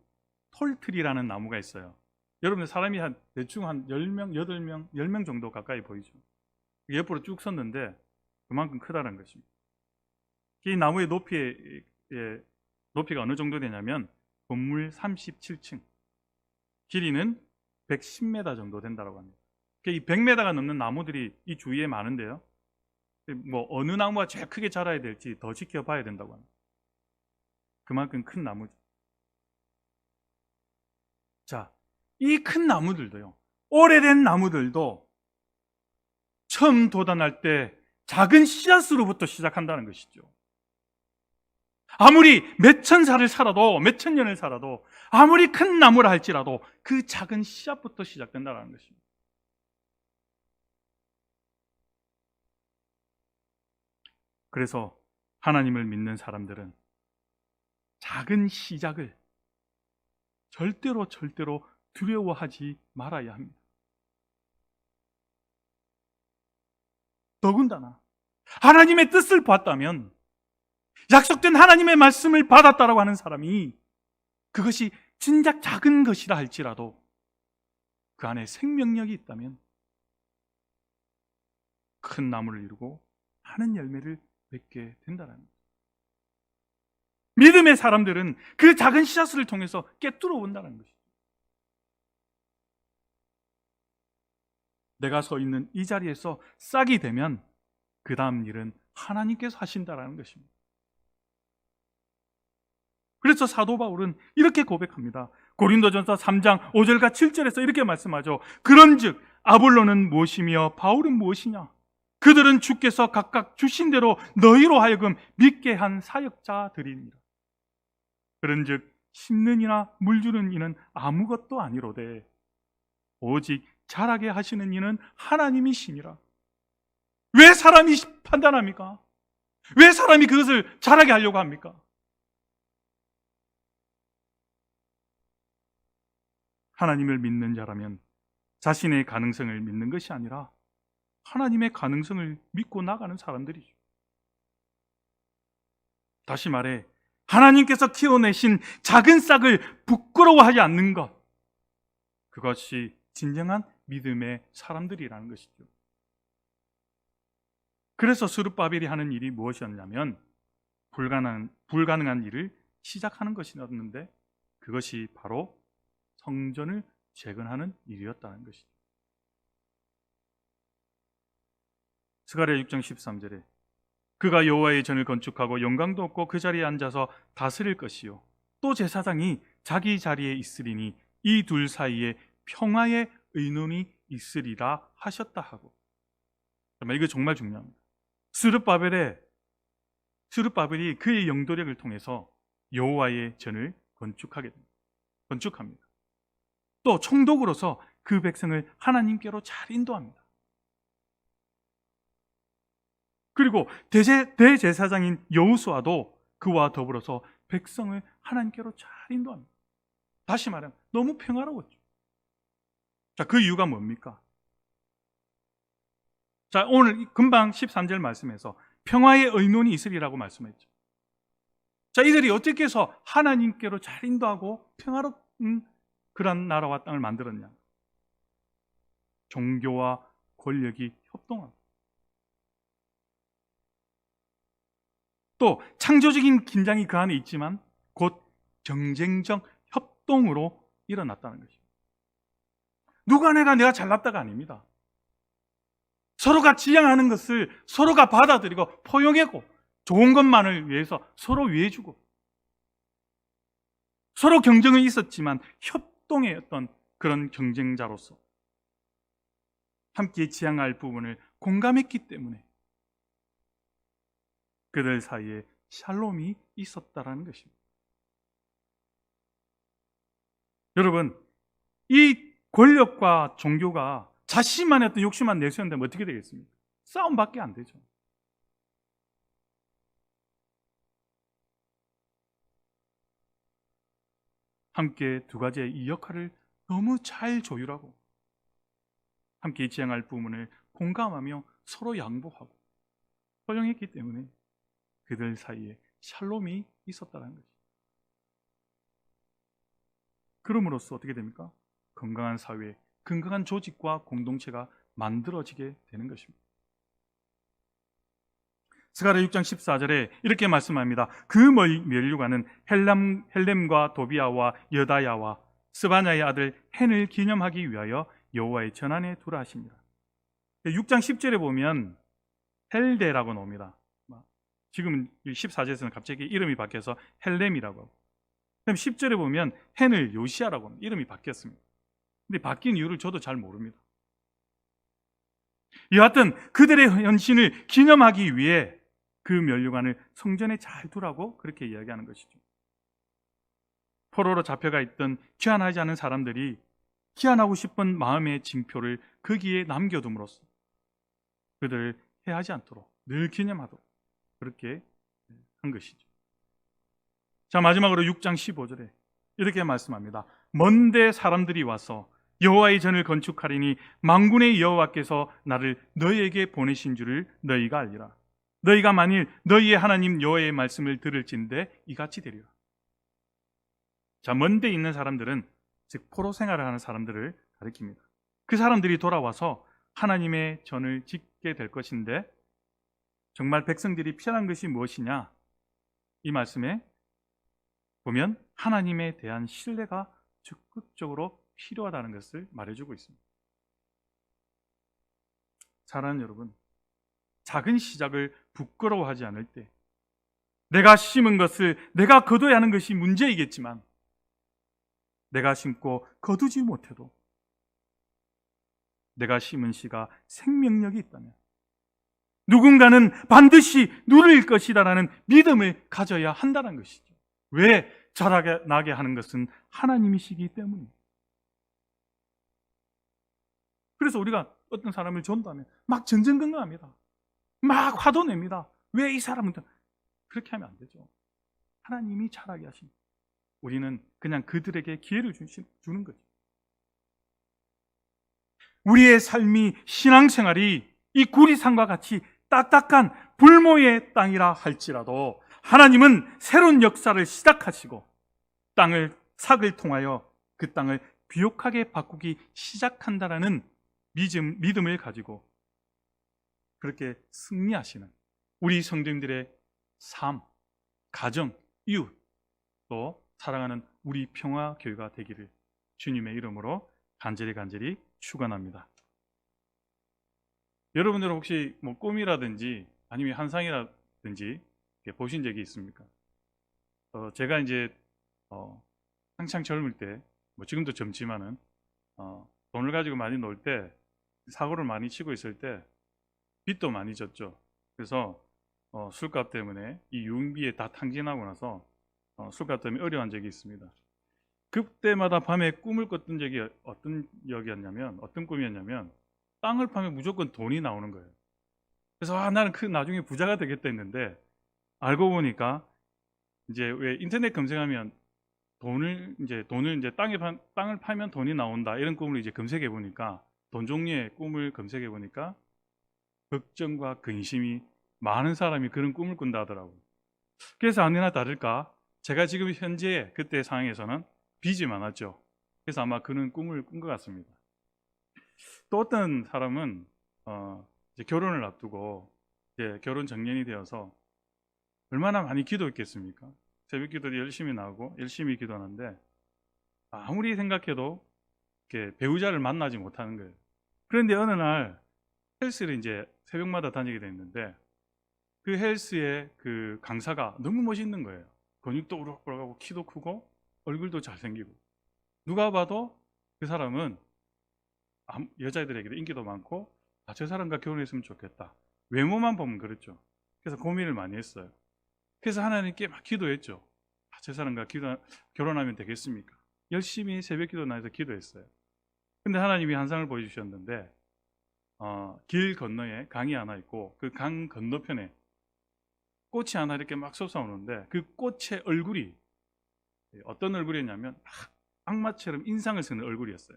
톨트리라는 나무가 있어요. 여러분, 사람이 대충 한 10명, 8명, 10명 정도 가까이 보이죠. 옆으로 쭉 섰는데 그만큼 크다는 것입니다. 이 나무의 높이가 어느 정도 되냐면 건물 37층, 길이는 110m 정도 된다고 합니다. 이 100m가 넘는 나무들이 이 주위에 많은데요, 어느 나무가 제일 크게 자라야 될지 더 지켜봐야 된다고 합니다. 그만큼 큰 나무죠. 자, 이 큰 나무들도요, 오래된 나무들도 처음 돋아날 때 작은 씨앗으로부터 시작한다는 것이죠. 아무리 몇천 살을 살아도, 몇천 년을 살아도, 아무리 큰 나무라 할지라도 그 작은 씨앗부터 시작된다는 것입니다. 그래서 하나님을 믿는 사람들은 작은 시작을 절대로 두려워하지 말아야 합니다. 더군다나 하나님의 뜻을 봤다면, 약속된 하나님의 말씀을 받았다라고 하는 사람이 그것이 진작 작은 것이라 할지라도 그 안에 생명력이 있다면 큰 나무를 이루고 많은 열매를 맺게 된다는 거예요. 믿음의 사람들은 그 작은 씨앗을 통해서 깨뚫어 온다는 것이죠. 내가 서 있는 이 자리에서 싹이 되면 그 다음 일은 하나님께서 하신다는 것입니다. 그래서 사도 바울은 이렇게 고백합니다. 고린도전서 3장 5절과 7절에서 이렇게 말씀하죠. 그런즉 아볼로는 무엇이며 바울은 무엇이냐? 그들은 주께서 각각 주신 대로 너희로 하여금 믿게 한 사역자들이니라. 그런즉 심는 이나 물주는 이는 아무것도 아니로되 오직 자라게 하시는 이는 하나님이시니라. 왜 사람이 판단합니까? 왜 사람이 그것을 자라게 하려고 합니까? 하나님을 믿는 자라면 자신의 가능성을 믿는 것이 아니라 하나님의 가능성을 믿고 나가는 사람들이죠. 다시 말해, 하나님께서 키워내신 작은 싹을 부끄러워하지 않는 것, 그것이 진정한 믿음의 사람들이라는 것이죠. 그래서 스룹바벨이 하는 일이 무엇이었냐면 불가능한 일을 시작하는 것이었는데, 그것이 바로 성전을 재건하는 일이었다는 것이죠. 스가랴 6장 13절에 그가 여호와의 전을 건축하고 영광도 없고 그 자리에 앉아서 다스릴 것이요 또 제사장이 자기 자리에 있으리니 이 둘 사이에 평화의 의논이 있으리라 하셨다 하고. 이거 정말 중요합니다. 스룹바벨의 스룹바벨이 그의 영도력을 통해서 여호와의 전을 건축합니다. 또 총독으로서 그 백성을 하나님께로 잘 인도합니다. 그리고 대제사장인 여호수아도 그와 더불어서 백성을 하나님께로 잘 인도합니다. 다시 말하면 너무 평화로웠죠. 자, 그 이유가 뭡니까? 자, 오늘 금방 13절 말씀에서 평화의 의논이 있으리라고 말씀했죠. 자, 이들이 어떻게 해서 하나님께로 잘 인도하고 평화로운 그런 나라와 땅을 만들었냐? 종교와 권력이 협동하고 또 창조적인 긴장이 그 안에 있지만 곧 경쟁적 협동으로 일어났다는 것입니다. 누가 내가 잘났다가 아닙니다. 서로가 지향하는 것을 서로가 받아들이고 포용하고 좋은 것만을 위해서 서로 위해주고 서로 경쟁은 있었지만 협동의 어떤 그런 경쟁자로서 함께 지향할 부분을 공감했기 때문에 그들 사이에 샬롬이 있었다라는 것입니다. 여러분, 이 권력과 종교가 자신만의 어떤 욕심만 내세운다면 어떻게 되겠습니까? 싸움밖에 안 되죠. 함께 두 가지의 이 역할을 너무 잘 조율하고 함께 지향할 부분을 공감하며 서로 양보하고 허용했기 때문에 그들 사이에 샬롬이 있었다는 것이죠. 그럼으로써 어떻게 됩니까? 건강한 사회, 건강한 조직과 공동체가 만들어지게 되는 것입니다. 스가랴 6장 14절에 이렇게 말씀합니다. 그 면류관은 헬렘과 도비아와 여다야와 스바냐의 아들 헨을 기념하기 위하여 여호와의 전안에 두라 하십니다. 6장 10절에 보면 헬데라고 나옵니다. 지금 14절에서는 갑자기 이름이 바뀌어서 헬렘이라고 하고, 그럼 10절에 보면 헨을 요시아라고 합니다. 이름이 바뀌었습니다. 근데 바뀐 이유를 저도 잘 모릅니다. 여하튼 그들의 헌신을 기념하기 위해 그 면류관을 성전에 잘 두라고 그렇게 이야기하는 것이죠. 포로로 잡혀가 있던 귀환하지 않은 사람들이 귀환하고 싶은 마음의 징표를 거기에 남겨둠으로써 그들을 해하지 않도록 늘 기념하도록 그렇게 한 것이죠. 자, 마지막으로 6장 15절에 이렇게 말씀합니다. 먼데 사람들이 와서 여호와의 전을 건축하리니 만군의 여호와께서 나를 너희에게 보내신 줄을 너희가 알리라. 너희가 만일 너희의 하나님 여호와의 말씀을 들을진대 이같이 되리라. 자, 먼데 있는 사람들은 즉 포로 생활을 하는 사람들을 가리킵니다. 그 사람들이 돌아와서 하나님의 전을 짓게 될 것인데 정말 백성들이 필요한 것이 무엇이냐? 이 말씀에 보면 하나님에 대한 신뢰가 적극적으로 필요하다는 것을 말해주고 있습니다. 사랑하는 여러분, 작은 시작을 부끄러워하지 않을 때 내가 심은 것을 내가 거둬야 하는 것이 문제이겠지만 내가 심고 거두지 못해도 내가 심은 씨가 생명력이 있다면 누군가는 반드시 누릴 것이다라는 믿음을 가져야 한다는 것이죠. 왜? 자라나게 하는 것은 하나님이시기 때문입니다. 그래서 우리가 어떤 사람을 전도하면 막 전전긍긍합니다. 막 화도 냅니다. 왜 이 사람은 그렇게 하면 안 되죠. 하나님이 자라게 하십니다. 우리는 그냥 그들에게 기회를 주는 거죠. 우리의 삶이 신앙생활이 이 구리산과 같이 딱딱한 불모의 땅이라 할지라도 하나님은 새로운 역사를 시작하시고 삭을 통하여 그 땅을 비옥하게 바꾸기 시작한다라는 믿음을 가지고 그렇게 승리하시는 우리 성도님들의 삶, 가정, 이웃, 또 사랑하는 우리 평화교회가 되기를 주님의 이름으로 간절히 축원합니다. 여러분들 혹시 꿈이라든지 아니면 환상이라든지 보신 적이 있습니까? 제가 이제 한창 젊을 때, 지금도 젊지만은 돈을 가지고 많이 놀 때, 사고를 많이 치고 있을 때 빚도 많이 졌죠. 그래서 술값 때문에 이 유흥비에 다 탕진하고 나서 술값 때문에 어려운 적이 있습니다. 그때마다 밤에 꿈을 꿨던 적이 어떤 꿈이었냐면 땅을 파면 무조건 돈이 나오는 거예요. 그래서 나는 나중에 부자가 되겠다 했는데 알고 보니까 이제 왜 인터넷 검색하면 돈을 이제 땅을 팔면 돈이 나온다 이런 꿈을 이제 검색해 보니까 돈 종류의 꿈을 검색해 보니까 걱정과 근심이 많은 사람이 그런 꿈을 꾼다 하더라고요. 그래서 아니나 다를까 제가 지금 현재 그때 상황에서는 빚이 많았죠. 그래서 아마 그런 꿈을 꾼 것 같습니다. 또 어떤 사람은 이제 결혼을 앞두고 이제 결혼 정년이 되어서 얼마나 많이 기도했겠습니까? 새벽 기도도 열심히 나오고 열심히 기도하는데 아무리 생각해도 이렇게 배우자를 만나지 못하는 거예요. 그런데 어느 날 헬스를 이제 새벽마다 다니게 됐는데 그 헬스의 그 강사가 너무 멋있는 거예요. 근육도 우럭우럭하고 키도 크고 얼굴도 잘생기고 누가 봐도 그 사람은 여자애들에게도 인기도 많고 저 사람과 결혼했으면 좋겠다. 외모만 보면 그렇죠. 그래서 고민을 많이 했어요. 그래서 하나님께 막 기도했죠. 저 사람과 결혼하면 되겠습니까? 열심히 새벽 기도 나해서 기도했어요. 근데 하나님이 한 상을 보여주셨는데 길 건너에 강이 하나 있고 그 강 건너편에 꽃이 하나 이렇게 막 솟아오는데 그 꽃의 얼굴이 어떤 얼굴이었냐면 악마처럼 인상을 쓰는 얼굴이었어요.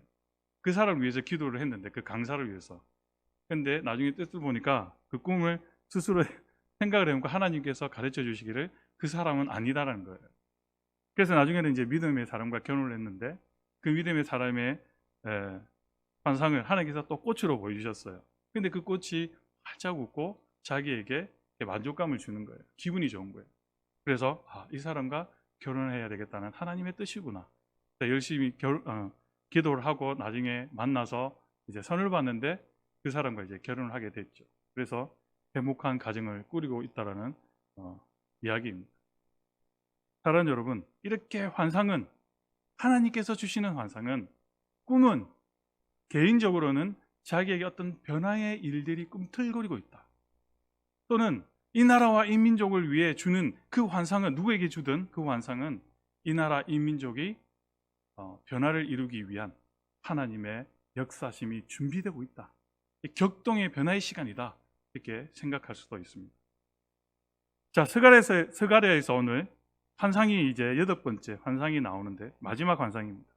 그 사람을 위해서 기도를 했는데 그 강사를 위해서. 근데 나중에 뜻을 보니까 그 꿈을 스스로 생각을 해보니까 하나님께서 가르쳐 주시기를 그 사람은 아니다라는 거예요. 그래서 나중에는 이제 믿음의 사람과 결혼을 했는데 그 믿음의 사람의 환상을 하나님께서 또 꽃으로 보여주셨어요. 근데 그 꽃이 활짝 웃고 자기에게 만족감을 주는 거예요. 기분이 좋은 거예요. 그래서 이 사람과 결혼을 해야 되겠다는 하나님의 뜻이구나. 열심히 기도를 하고 나중에 만나서 이제 선을 봤는데 그 사람과 이제 결혼을 하게 됐죠. 그래서 행복한 가정을 꾸리고 있다라는 이야기입니다. 사랑하는 여러분, 이렇게 하나님께서 주시는 환상은 꿈은 개인적으로는 자기에게 어떤 변화의 일들이 꿈틀거리고 있다. 또는 이 나라와 이 민족을 위해 주는 그 환상은 누구에게 주든 그 환상은 이 나라 이 민족이 변화를 이루기 위한 하나님의 역사심이 준비되고 있다. 격동의 변화의 시간이다. 이렇게 생각할 수도 있습니다. 자, 스가랴에서 오늘 환상이 이제 8번째 환상이 나오는데 마지막 환상입니다.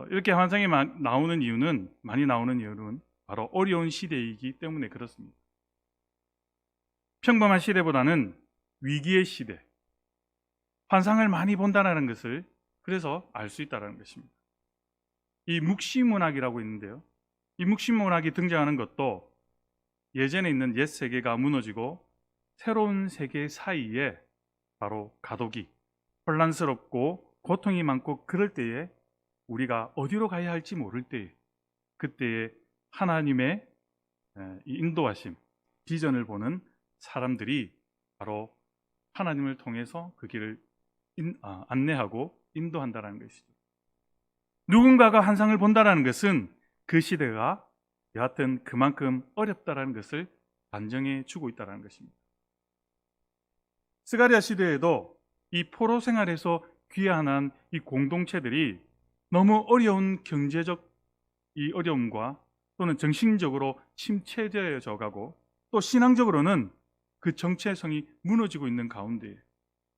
이렇게 환상이 많이 나오는 이유는 바로 어려운 시대이기 때문에 그렇습니다. 평범한 시대보다는 위기의 시대, 환상을 많이 본다는 것을 그래서 알 수 있다는 것입니다. 이 묵시문학이라고 있는데요. 이 묵시문학이 등장하는 것도 예전에 있는 옛 세계가 무너지고 새로운 세계 사이에 바로 가독이 혼란스럽고 고통이 많고 그럴 때에 우리가 어디로 가야 할지 모를 때에 그때에 하나님의 인도하심, 비전을 보는 사람들이 바로 하나님을 통해서 그 길을 안내하고 인도한다는 것이죠. 누군가가 환상을 본다는 것은 그 시대가 여하튼 그만큼 어렵다는 것을 반증해 주고 있다는 것입니다. 스가랴 시대에도 이 포로 생활에서 귀환한 이 공동체들이 너무 어려운 경제적 이 어려움과 또는 정신적으로 침체되어져 가고 또 신앙적으로는 그 정체성이 무너지고 있는 가운데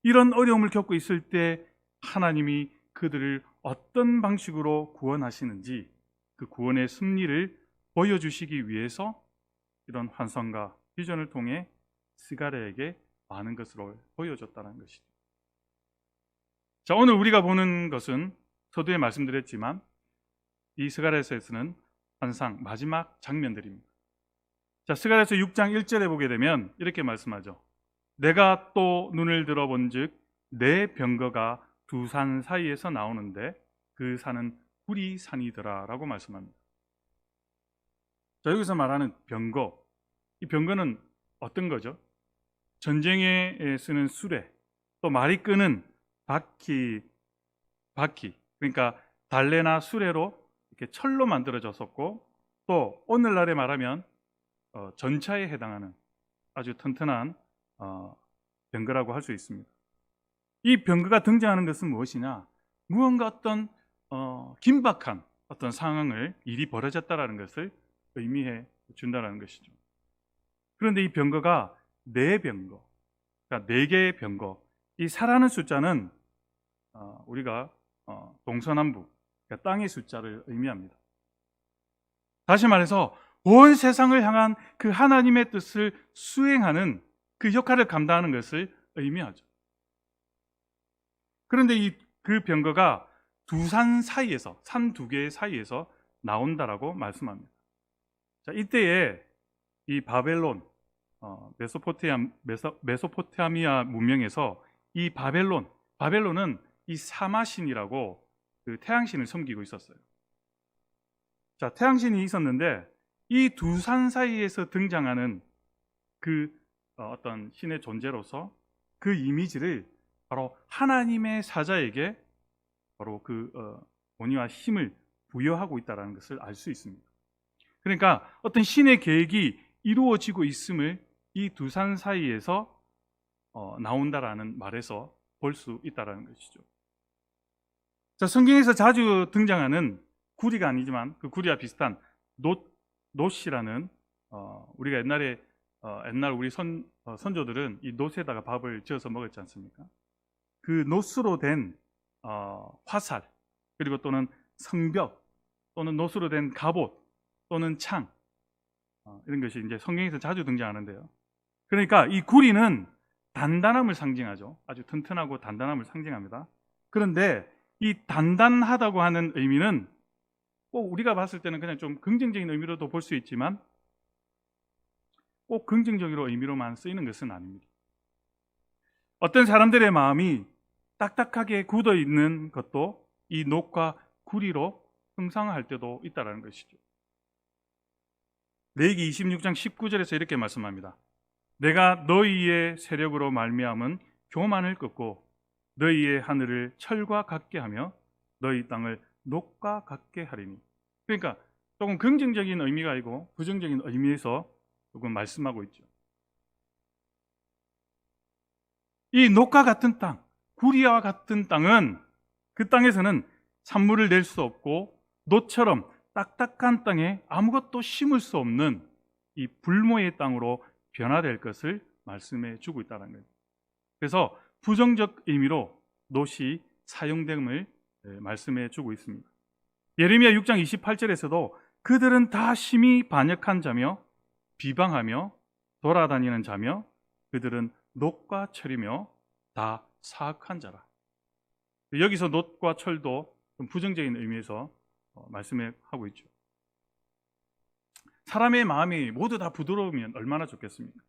이런 어려움을 겪고 있을 때 하나님이 그들을 어떤 방식으로 구원하시는지 그 구원의 섭리를 보여주시기 위해서 이런 환상과 비전을 통해 스가랴에게 많은 것으로 보여줬다는 것이죠. 자, 오늘 우리가 보는 것은 서두에 말씀드렸지만 이 스가랴서에서는 환상 마지막 장면들입니다. 자, 스가랴서 6장 1절에 보게 되면 이렇게 말씀하죠. 내가 또 눈을 들어본즉 내 병거가 두 산 사이에서 나오는데 그 산은 구리산이더라 라고 말씀합니다. 자, 여기서 말하는 병거, 이 병거는 어떤 거죠? 전쟁에 쓰는 수레, 또 말이 끄는 바퀴, 그러니까 달래나 수레로 이렇게 철로 만들어졌었고 또 오늘날에 말하면 전차에 해당하는 아주 튼튼한 병거라고 할 수 있습니다. 이 병거가 등장하는 것은 무엇이냐? 무언가 어떤 긴박한 어떤 상황을 일이 벌어졌다라는 것을 의미해 준다는 것이죠. 그런데 이 병거가 네 병거, 그러니까 네 개의 병거. 이 4라는 숫자는 우리가 동서남북, 그러니까 땅의 숫자를 의미합니다. 다시 말해서 온 세상을 향한 그 하나님의 뜻을 수행하는 그 역할을 감당하는 것을 의미하죠. 그런데 그 병거가 두 산 사이에서, 산 두 개 사이에서 나온다라고 말씀합니다. 자, 이때에 이 바벨론, 메소포타미아 문명에서 이 바벨론은 이 사마신이라고 그 태양신을 섬기고 있었어요. 자, 태양신이 있었는데 이 두 산 사이에서 등장하는 그 어떤 신의 존재로서 그 이미지를 바로 하나님의 사자에게 바로 그 권위와 힘을 부여하고 있다는 것을 알 수 있습니다. 그러니까 어떤 신의 계획이 이루어지고 있음을 이 두 산 사이에서 나온다라는 말에서 볼 수 있다는 것이죠. 자, 성경에서 자주 등장하는 구리가 아니지만 그 구리와 비슷한 놋이라는 우리가 옛날 우리 선조들은 이 놋에다가 밥을 지어서 먹었지 않습니까? 그 놋으로 된 화살, 그리고 또는 성벽, 또는 놋으로 된 갑옷, 또는 창, 이런 것이 이제 성경에서 자주 등장하는데요. 그러니까 이 구리는 단단함을 상징하죠. 아주 튼튼하고 단단함을 상징합니다. 그런데 이 단단하다고 하는 의미는 꼭 우리가 봤을 때는 그냥 좀 긍정적인 의미로도 볼 수 있지만 꼭 긍정적으로 의미로만 쓰이는 것은 아닙니다. 어떤 사람들의 마음이 딱딱하게 굳어 있는 것도 이 놋과 구리로 형상화할 때도 있다는 것이죠. 레위기 26장 19절에서 이렇게 말씀합니다. 내가 너희의 세력으로 말미암은 교만을 꺾고 너희의 하늘을 철과 같게 하며 너희 땅을 놋과 같게 하리니. 그러니까 조금 긍정적인 의미가 아니고 부정적인 의미에서 조금 말씀하고 있죠. 이 놋과 같은 땅, 구리와 같은 땅은 그 땅에서는 산물을 낼 수 없고 놋처럼 딱딱한 땅에 아무것도 심을 수 없는 이 불모의 땅으로 변화될 것을 말씀해 주고 있다는 거예요. 그래서 부정적 의미로 놋이 사용됨을 말씀해 주고 있습니다. 예레미야 6장 28절에서도 그들은 다 심히 반역한 자며 비방하며 돌아다니는 자며 그들은 놋과 철이며 다 사악한 자라. 여기서 놋과 철도 좀 부정적인 의미에서 말씀하고 있죠. 사람의 마음이 모두 다 부드러우면 얼마나 좋겠습니까?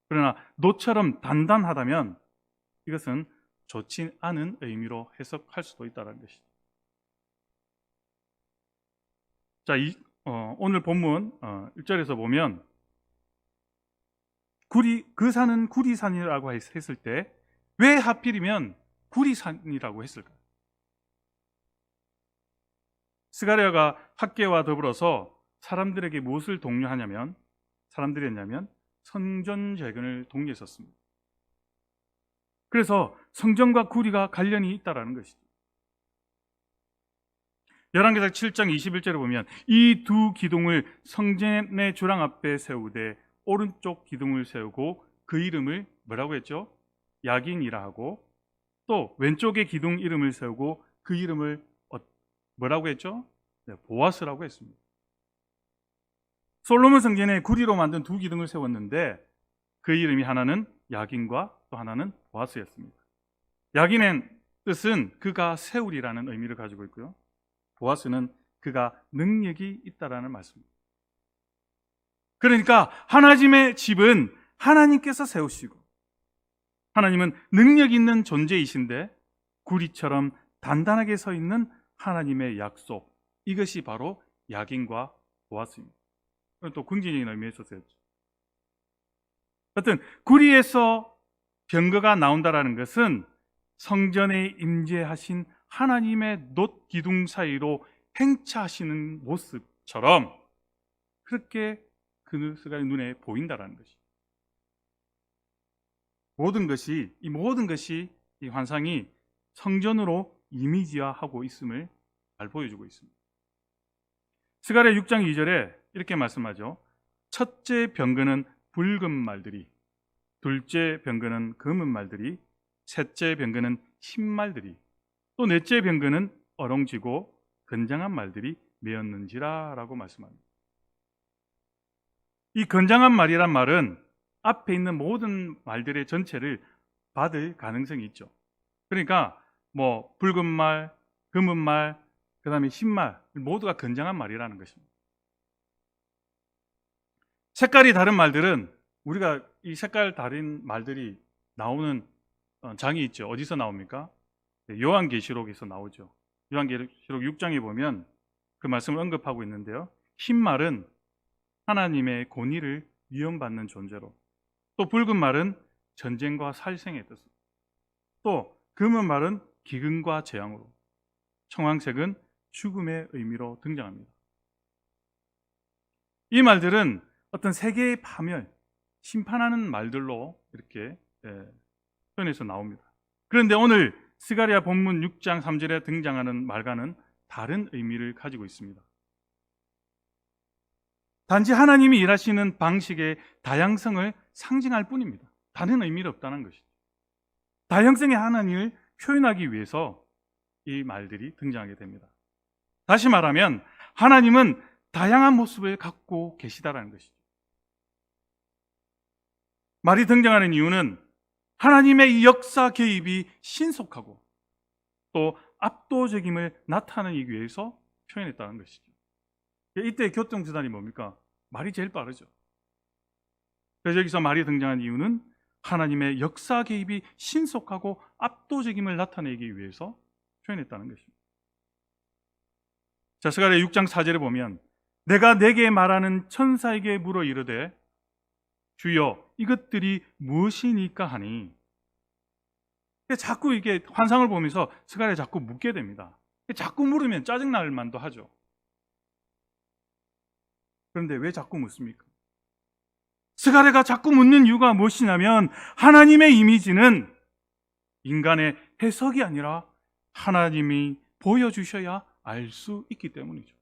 그러나 놋처럼 단단하다면 이것은 좋지 않은 의미로 해석할 수도 있다는 것이죠. 자, 오늘 본문 1절에서 보면 그 산은 구리산이라고 했을 때 왜 하필이면 구리산이라고 했을까요? 스가랴가 학계와 더불어서 사람들에게 무엇을 독려하냐면 성전 재건을 독려했었습니다. 그래서 성전과 구리가 관련이 있다는 것이죠. 열왕기상 7장 21절에 보면 이 두 기둥을 성전의 주랑 앞에 세우되 오른쪽 기둥을 세우고 그 이름을 뭐라고 했죠? 야긴이라 하고 또 왼쪽의 기둥 이름을 세우고 그 이름을 뭐라고 했죠? 네, 보아스라고 했습니다. 솔로몬 성전에 구리로 만든 두 기둥을 세웠는데 그 이름이 하나는 야긴과 또 하나는 보아스였습니다. 야긴의 뜻은 그가 세우리라는 의미를 가지고 있고요. 보아스는 그가 능력이 있다라는 말씀입니다. 그러니까 하나님의 집은 하나님께서 세우시고 하나님은 능력 있는 존재이신데 구리처럼 단단하게 서 있는 하나님의 약속, 이것이 바로 야긴과 보아스입니다. 또 긍정적인 의미에서 쓰였죠. 하여튼 구리에서 병거가 나온다라는 것은 성전에 임재하신 하나님의 놋 기둥 사이로 행차하시는 모습처럼 그렇게 그 스가랴 눈에 보인다라는 것이. 이 모든 것이 이 환상이 성전으로 이미지화하고 있음을 잘 보여주고 있습니다. 스가랴 6장 2절에 이렇게 말씀하죠. 첫째 병거는 붉은 말들이, 둘째 병거는 검은 말들이, 셋째 병거는 흰 말들이, 또 넷째 병거는 어롱지고 건장한 말들이 메었는지라 라고 말씀합니다. 이 건장한 말이란 말은 앞에 있는 모든 말들의 전체를 받을 가능성이 있죠. 그러니까 뭐 붉은 말, 검은 말, 그 다음에 흰 말 모두가 건장한 말이라는 것입니다. 색깔이 다른 말들은 우리가 이 색깔 다른 말들이 나오는 장이 있죠. 어디서 나옵니까? 요한계시록에서 나오죠. 요한계시록 6장에 보면 그 말씀을 언급하고 있는데요. 흰 말은 하나님의 권위를 위협받는 존재로, 또 붉은 말은 전쟁과 살생의 뜻으로, 또 검은 말은 기근과 재앙으로, 청황색은 죽음의 의미로 등장합니다. 이 말들은 어떤 세계의 파멸, 심판하는 말들로 이렇게 표현해서 나옵니다. 그런데 오늘 스가랴 본문 6장 3절에 등장하는 말과는 다른 의미를 가지고 있습니다. 단지 하나님이 일하시는 방식의 다양성을 상징할 뿐입니다. 다른 의미가 없다는 것이죠. 다양성의 하나님을 표현하기 위해서 이 말들이 등장하게 됩니다. 다시 말하면 하나님은 다양한 모습을 갖고 계시다라는 것이죠. 말이 등장하는 이유는 하나님의 역사 개입이 신속하고 또 압도적임을 나타내기 위해서 표현했다는 것이죠. 이때 교통수단이 뭡니까? 말이 제일 빠르죠. 그래서 여기서 말이 등장한 이유는 하나님의 역사 개입이 신속하고 압도적임을 나타내기 위해서 표현했다는 것입니다. 자, 스가랴 6장 4절에 보면 내가 내게 말하는 천사에게 물어 이르되 주여 이것들이 무엇이니까 하니, 자꾸 이게 환상을 보면서 스가랴 자꾸 묻게 됩니다. 자꾸 물으면 짜증날 만도 하죠. 그런데 왜 자꾸 묻습니까? 스가랴가 자꾸 묻는 이유가 무엇이냐면 하나님의 이미지는 인간의 해석이 아니라 하나님이 보여주셔야 알 수 있기 때문이죠.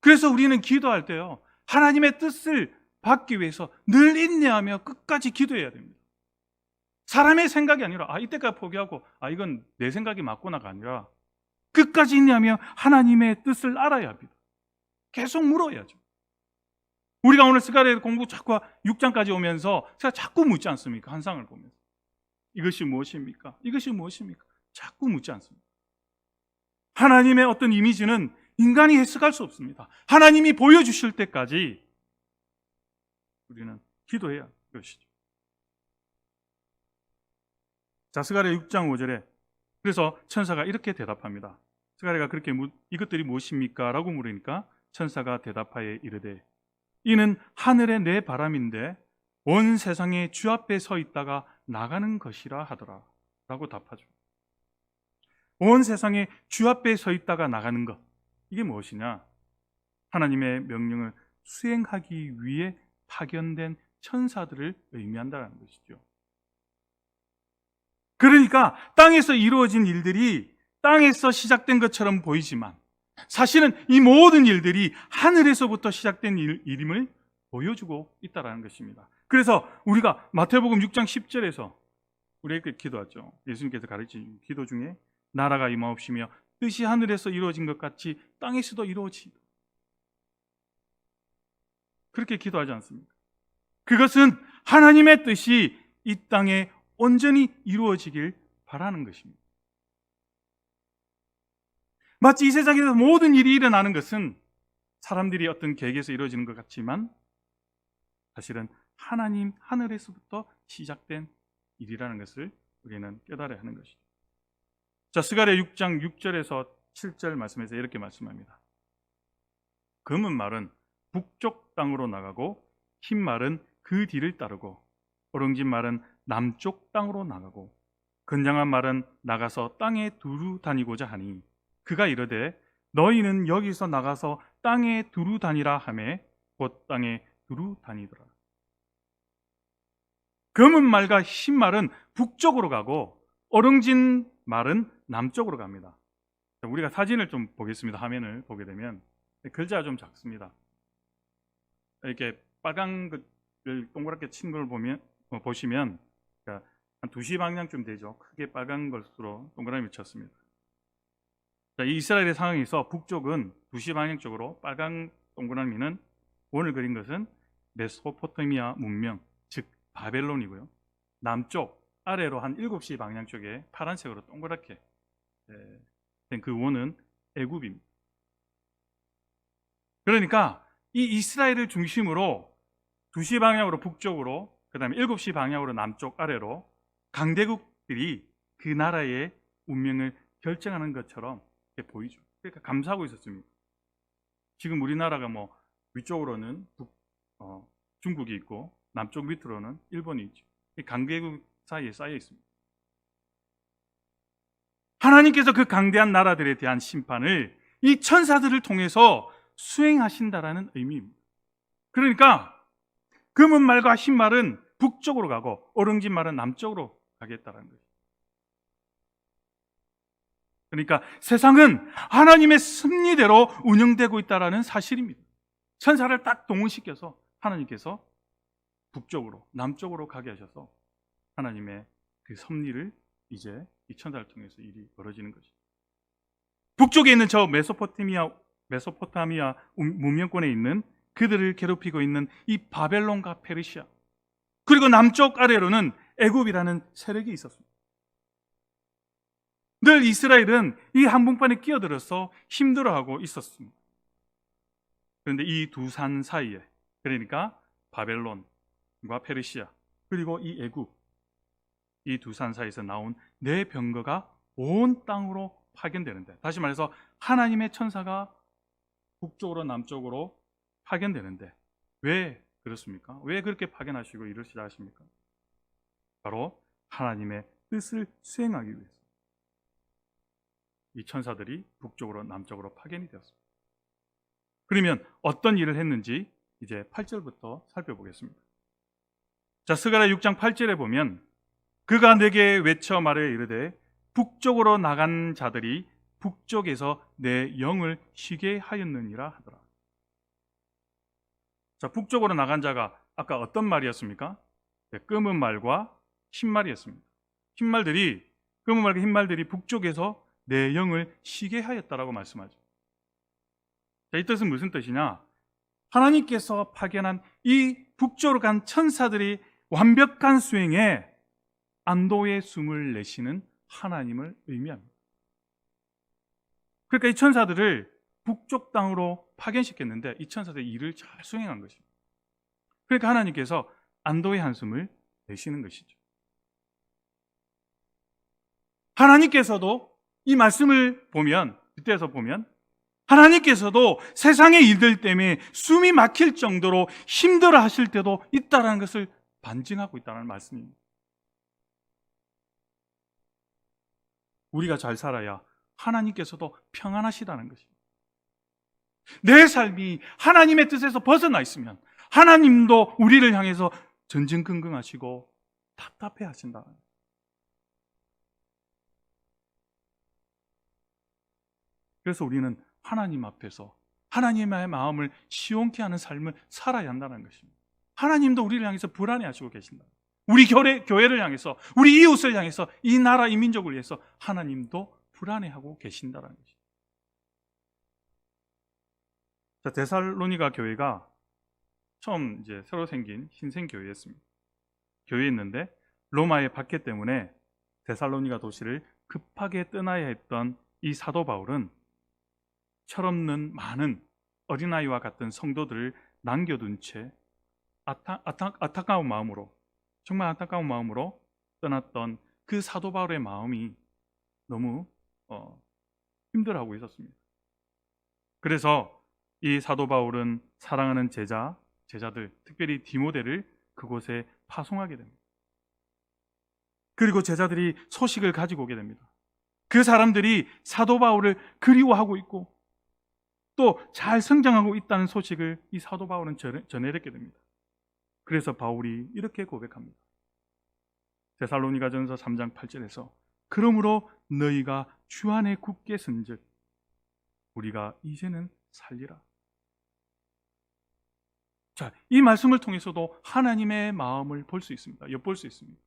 그래서 우리는 기도할 때요, 하나님의 뜻을 받기 위해서 늘 인내하며 끝까지 기도해야 됩니다. 사람의 생각이 아니라 이때까지 포기하고 이건 내 생각이 맞구나가 아니라 끝까지 인내하며 하나님의 뜻을 알아야 합니다. 계속 물어야죠. 우리가 오늘 스가랴 공부 자꾸 6장까지 오면서 제가 자꾸 묻지 않습니까? 환상을 보면서 이것이 무엇입니까? 이것이 무엇입니까? 자꾸 묻지 않습니다. 하나님의 어떤 이미지는 인간이 해석할 수 없습니다. 하나님이 보여주실 때까지 우리는 기도해야 할 것이죠. 자, 스가랴 6장 5절에 그래서 천사가 이렇게 대답합니다. 스가랴가 그렇게 이것들이 무엇입니까? 라고 물으니까 천사가 대답하여 이르되 이는 하늘의 내 바람인데 온 세상에 주 앞에 서 있다가 나가는 것이라 하더라 라고 답하죠. 온 세상에 주 앞에 서 있다가 나가는 것, 이게 무엇이냐? 하나님의 명령을 수행하기 위해 파견된 천사들을 의미한다는 것이죠. 그러니까 땅에서 이루어진 일들이 땅에서 시작된 것처럼 보이지만 사실은 이 모든 일들이 하늘에서부터 시작된 일임을 보여주고 있다는 것입니다. 그래서 우리가 마태복음 6장 10절에서 우리에게 기도하죠. 예수님께서 가르친 기도 중에 나라가 임하옵시며 뜻이 하늘에서 이루어진 것 같이 땅에서도 이루어지다. 그렇게 기도하지 않습니까? 그것은 하나님의 뜻이 이 땅에 온전히 이루어지길 바라는 것입니다. 마치 이 세상에서 모든 일이 일어나는 것은 사람들이 어떤 계획에서 이루어지는 것 같지만 사실은 하나님 하늘에서부터 시작된 일이라는 것을 우리는 깨달아야 하는 것이죠. 자, 스가랴 6장 6절에서 7절 말씀에서 이렇게 말씀합니다. 검은 말은 북쪽 땅으로 나가고 흰 말은 그 뒤를 따르고 오롱진 말은 남쪽 땅으로 나가고 건장한 말은 나가서 땅에 두루 다니고자 하니 그가 이르되 너희는 여기서 나가서 땅에 두루 다니라 하매 곧 땅에 두루 다니더라. 검은 말과 흰 말은 북쪽으로 가고 어릉진 말은 남쪽으로 갑니다. 우리가 사진을 좀 보겠습니다. 화면을 보게 되면 글자가 좀 작습니다. 이렇게 빨간 것을 동그랗게 친 걸 보시면 그러니까 한 2시 방향쯤 되죠. 크게 빨간 것으로 동그라미 쳤습니다. 자, 이 이스라엘의 상황에서 북쪽은 2시 방향 쪽으로 빨간 동그라미는 원을 그린 것은 메소포타미아 문명, 즉 바벨론이고요. 남쪽 아래로 한 7시 방향 쪽에 파란색으로 동그랗게 된 그 원은 애굽입니다. 그러니까 이 이스라엘을 중심으로 2시 방향으로 북쪽으로, 그 다음에 7시 방향으로 남쪽 아래로 강대국들이 그 나라의 운명을 결정하는 것처럼 이렇게 보이죠. 그러니까 감싸고 있었습니다. 지금 우리나라가 뭐 위쪽으로는 중국이 있고 남쪽 밑으로는 일본이 있죠. 이 강대국 사이에 쌓여 있습니다. 하나님께서 그 강대한 나라들에 대한 심판을 이 천사들을 통해서 수행하신다라는 의미입니다. 그러니까 검은 말과 흰 말은 북쪽으로 가고 어릉진 말은 남쪽으로 가겠다는 거예요. 그러니까 세상은 하나님의 섭리대로 운영되고 있다는 사실입니다. 천사를 딱 동원시켜서 하나님께서 북쪽으로 남쪽으로 가게 하셔서 하나님의 그 섭리를 이제 이 천사를 통해서 일이 벌어지는 것이죠. 북쪽에 있는 저 메소포타미아 문명권에 있는 그들을 괴롭히고 있는 이 바벨론과 페르시아, 그리고 남쪽 아래로는 애굽이라는 세력이 있었습니다. 늘 이스라엘은 이 한복판에 끼어들어서 힘들어하고 있었습니다. 그런데 이 두 산 사이에, 그러니까 바벨론과 페르시아 그리고 이 애굽, 이 두 산 사이에서 나온 네 병거가 온 땅으로 파견되는데, 다시 말해서 하나님의 천사가 북쪽으로 남쪽으로 파견되는데 왜 그렇습니까? 왜 그렇게 파견하시고 일을 시작하십니까? 바로 하나님의 뜻을 수행하기 위해서 이 천사들이 북쪽으로 남쪽으로 파견이 되었습니다. 그러면 어떤 일을 했는지 이제 8절부터 살펴보겠습니다. 자, 스가랴 6장 8절에 보면 그가 내게 외쳐 말하여 이르되 북쪽으로 나간 자들이 북쪽에서 내 영을 쉬게 하였느니라 하더라. 자, 북쪽으로 나간 자가 아까 어떤 말이었습니까? 네, 검은 말과 흰 말이었습니다. 검은 말과 흰 말들이 북쪽에서 내 영을 쉬게 하였다라고 말씀하죠. 자, 이 뜻은 무슨 뜻이냐? 하나님께서 파견한 이 북쪽으로 간 천사들이 완벽한 수행에 안도의 숨을 내쉬는 하나님을 의미합니다. 그러니까 이 천사들을 북쪽 땅으로 파견시켰는데 이 천사들이 일을 잘 수행한 것입니다. 그러니까 하나님께서 안도의 한숨을 내쉬는 것이죠. 하나님께서도 이 말씀을 보면, 빗대서 보면 하나님께서도 세상의 일들 때문에 숨이 막힐 정도로 힘들어 하실 때도 있다는 것을 반증하고 있다는 말씀입니다. 우리가 잘 살아야 하나님께서도 평안하시다는 것입니다. 내 삶이 하나님의 뜻에서 벗어나 있으면 하나님도 우리를 향해서 전전긍긍하시고 답답해 하신다. 그래서 우리는 하나님 앞에서 하나님의 마음을 시원케 하는 삶을 살아야 한다는 것입니다. 하나님도 우리를 향해서 불안해 하시고 계신다. 우리 교회를 향해서, 우리 이웃을 향해서, 이 나라, 이 민족을 위해서 하나님도 불안해하고 계신다는 것입니다. 자, 데살로니가 교회가 처음 이제 새로 생긴 신생 교회였습니다. 교회였는데 로마의 박해 때문에 데살로니가 도시를 급하게 떠나야 했던 이 사도 바울은 철없는 많은 어린아이와 같은 성도들을 남겨둔 채 안타까운 마음으로, 정말 안타까운 마음으로 떠났던 그 사도 바울의 마음이 너무 힘들어하고 있었습니다. 그래서 이 사도 바울은 사랑하는 제자들, 특별히 디모데를 그곳에 파송하게 됩니다. 그리고 제자들이 소식을 가지고 오게 됩니다. 그 사람들이 사도 바울을 그리워하고 있고 또 잘 성장하고 있다는 소식을 이 사도 바울은 전해 듣게 됩니다. 그래서 바울이 이렇게 고백합니다. 데살로니가전서 3장 8절에서 그러므로 너희가 주 안에 굳게 선즉 우리가 이제는 살리라. 자, 이 말씀을 통해서도 하나님의 마음을 볼 수 있습니다. 엿볼 수 있습니다.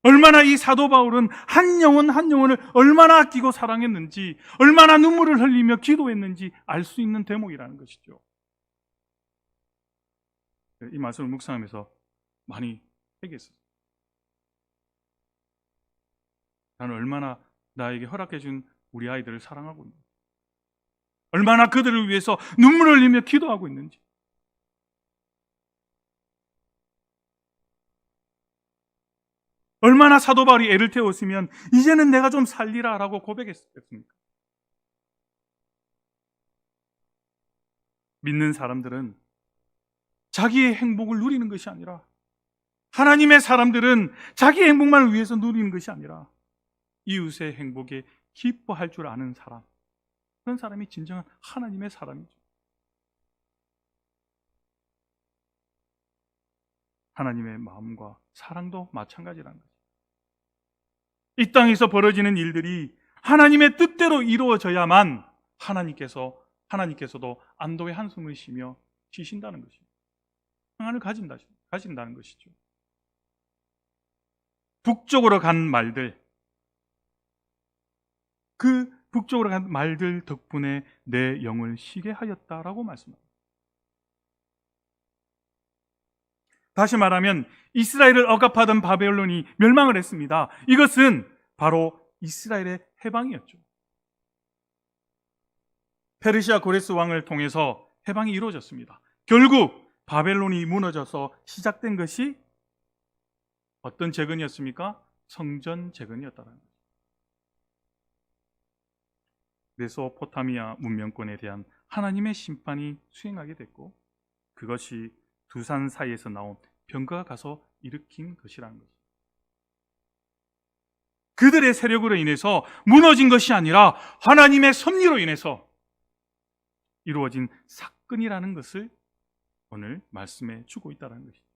얼마나 이 사도 바울은 한 영혼 한 영혼을 얼마나 아끼고 사랑했는지, 얼마나 눈물을 흘리며 기도했는지 알 수 있는 대목이라는 것이죠. 이 말씀을 묵상하면서 많이 회개했어요. 나는 얼마나 나에게 허락해 준 우리 아이들을 사랑하고 있는지, 얼마나 그들을 위해서 눈물을 흘리며 기도하고 있는지, 얼마나 사도 바울이 애를 태웠으면 이제는 내가 좀 살리라 라고 고백했습니까? 믿는 사람들은 자기의 행복을 누리는 것이 아니라, 하나님의 사람들은 자기의 행복만을 위해서 누리는 것이 아니라 이웃의 행복에 기뻐할 줄 아는 사람, 그런 사람이 진정한 하나님의 사람이죠. 하나님의 마음과 사랑도 마찬가지라는 거죠. 이 땅에서 벌어지는 일들이 하나님의 뜻대로 이루어져야만 하나님께서도 안도의 한숨을 쉬며 쉬신다는 것입니다. 평안을 가진다는 것이죠. 북쪽으로 간 말들, 그 북쪽으로 간 말들 덕분에 내 영을 쉬게 하였다라고 말씀합니다. 다시 말하면 이스라엘을 억압하던 바벨론이 멸망을 했습니다. 이것은 바로 이스라엘의 해방이었죠. 페르시아 고레스 왕을 통해서 해방이 이루어졌습니다. 결국 바벨론이 무너져서 시작된 것이 어떤 재건이었습니까? 성전 재건이었다는 거죠. 메소포타미아 문명권에 대한 하나님의 심판이 수행하게 됐고, 그것이 두 산 사이에서 나온 병거가 가서 일으킨 것이라는 거죠. 그들의 세력으로 인해서 무너진 것이 아니라 하나님의 섭리로 인해서 이루어진 사건이라는 것을 오늘 말씀해 주고 있다는 것이죠.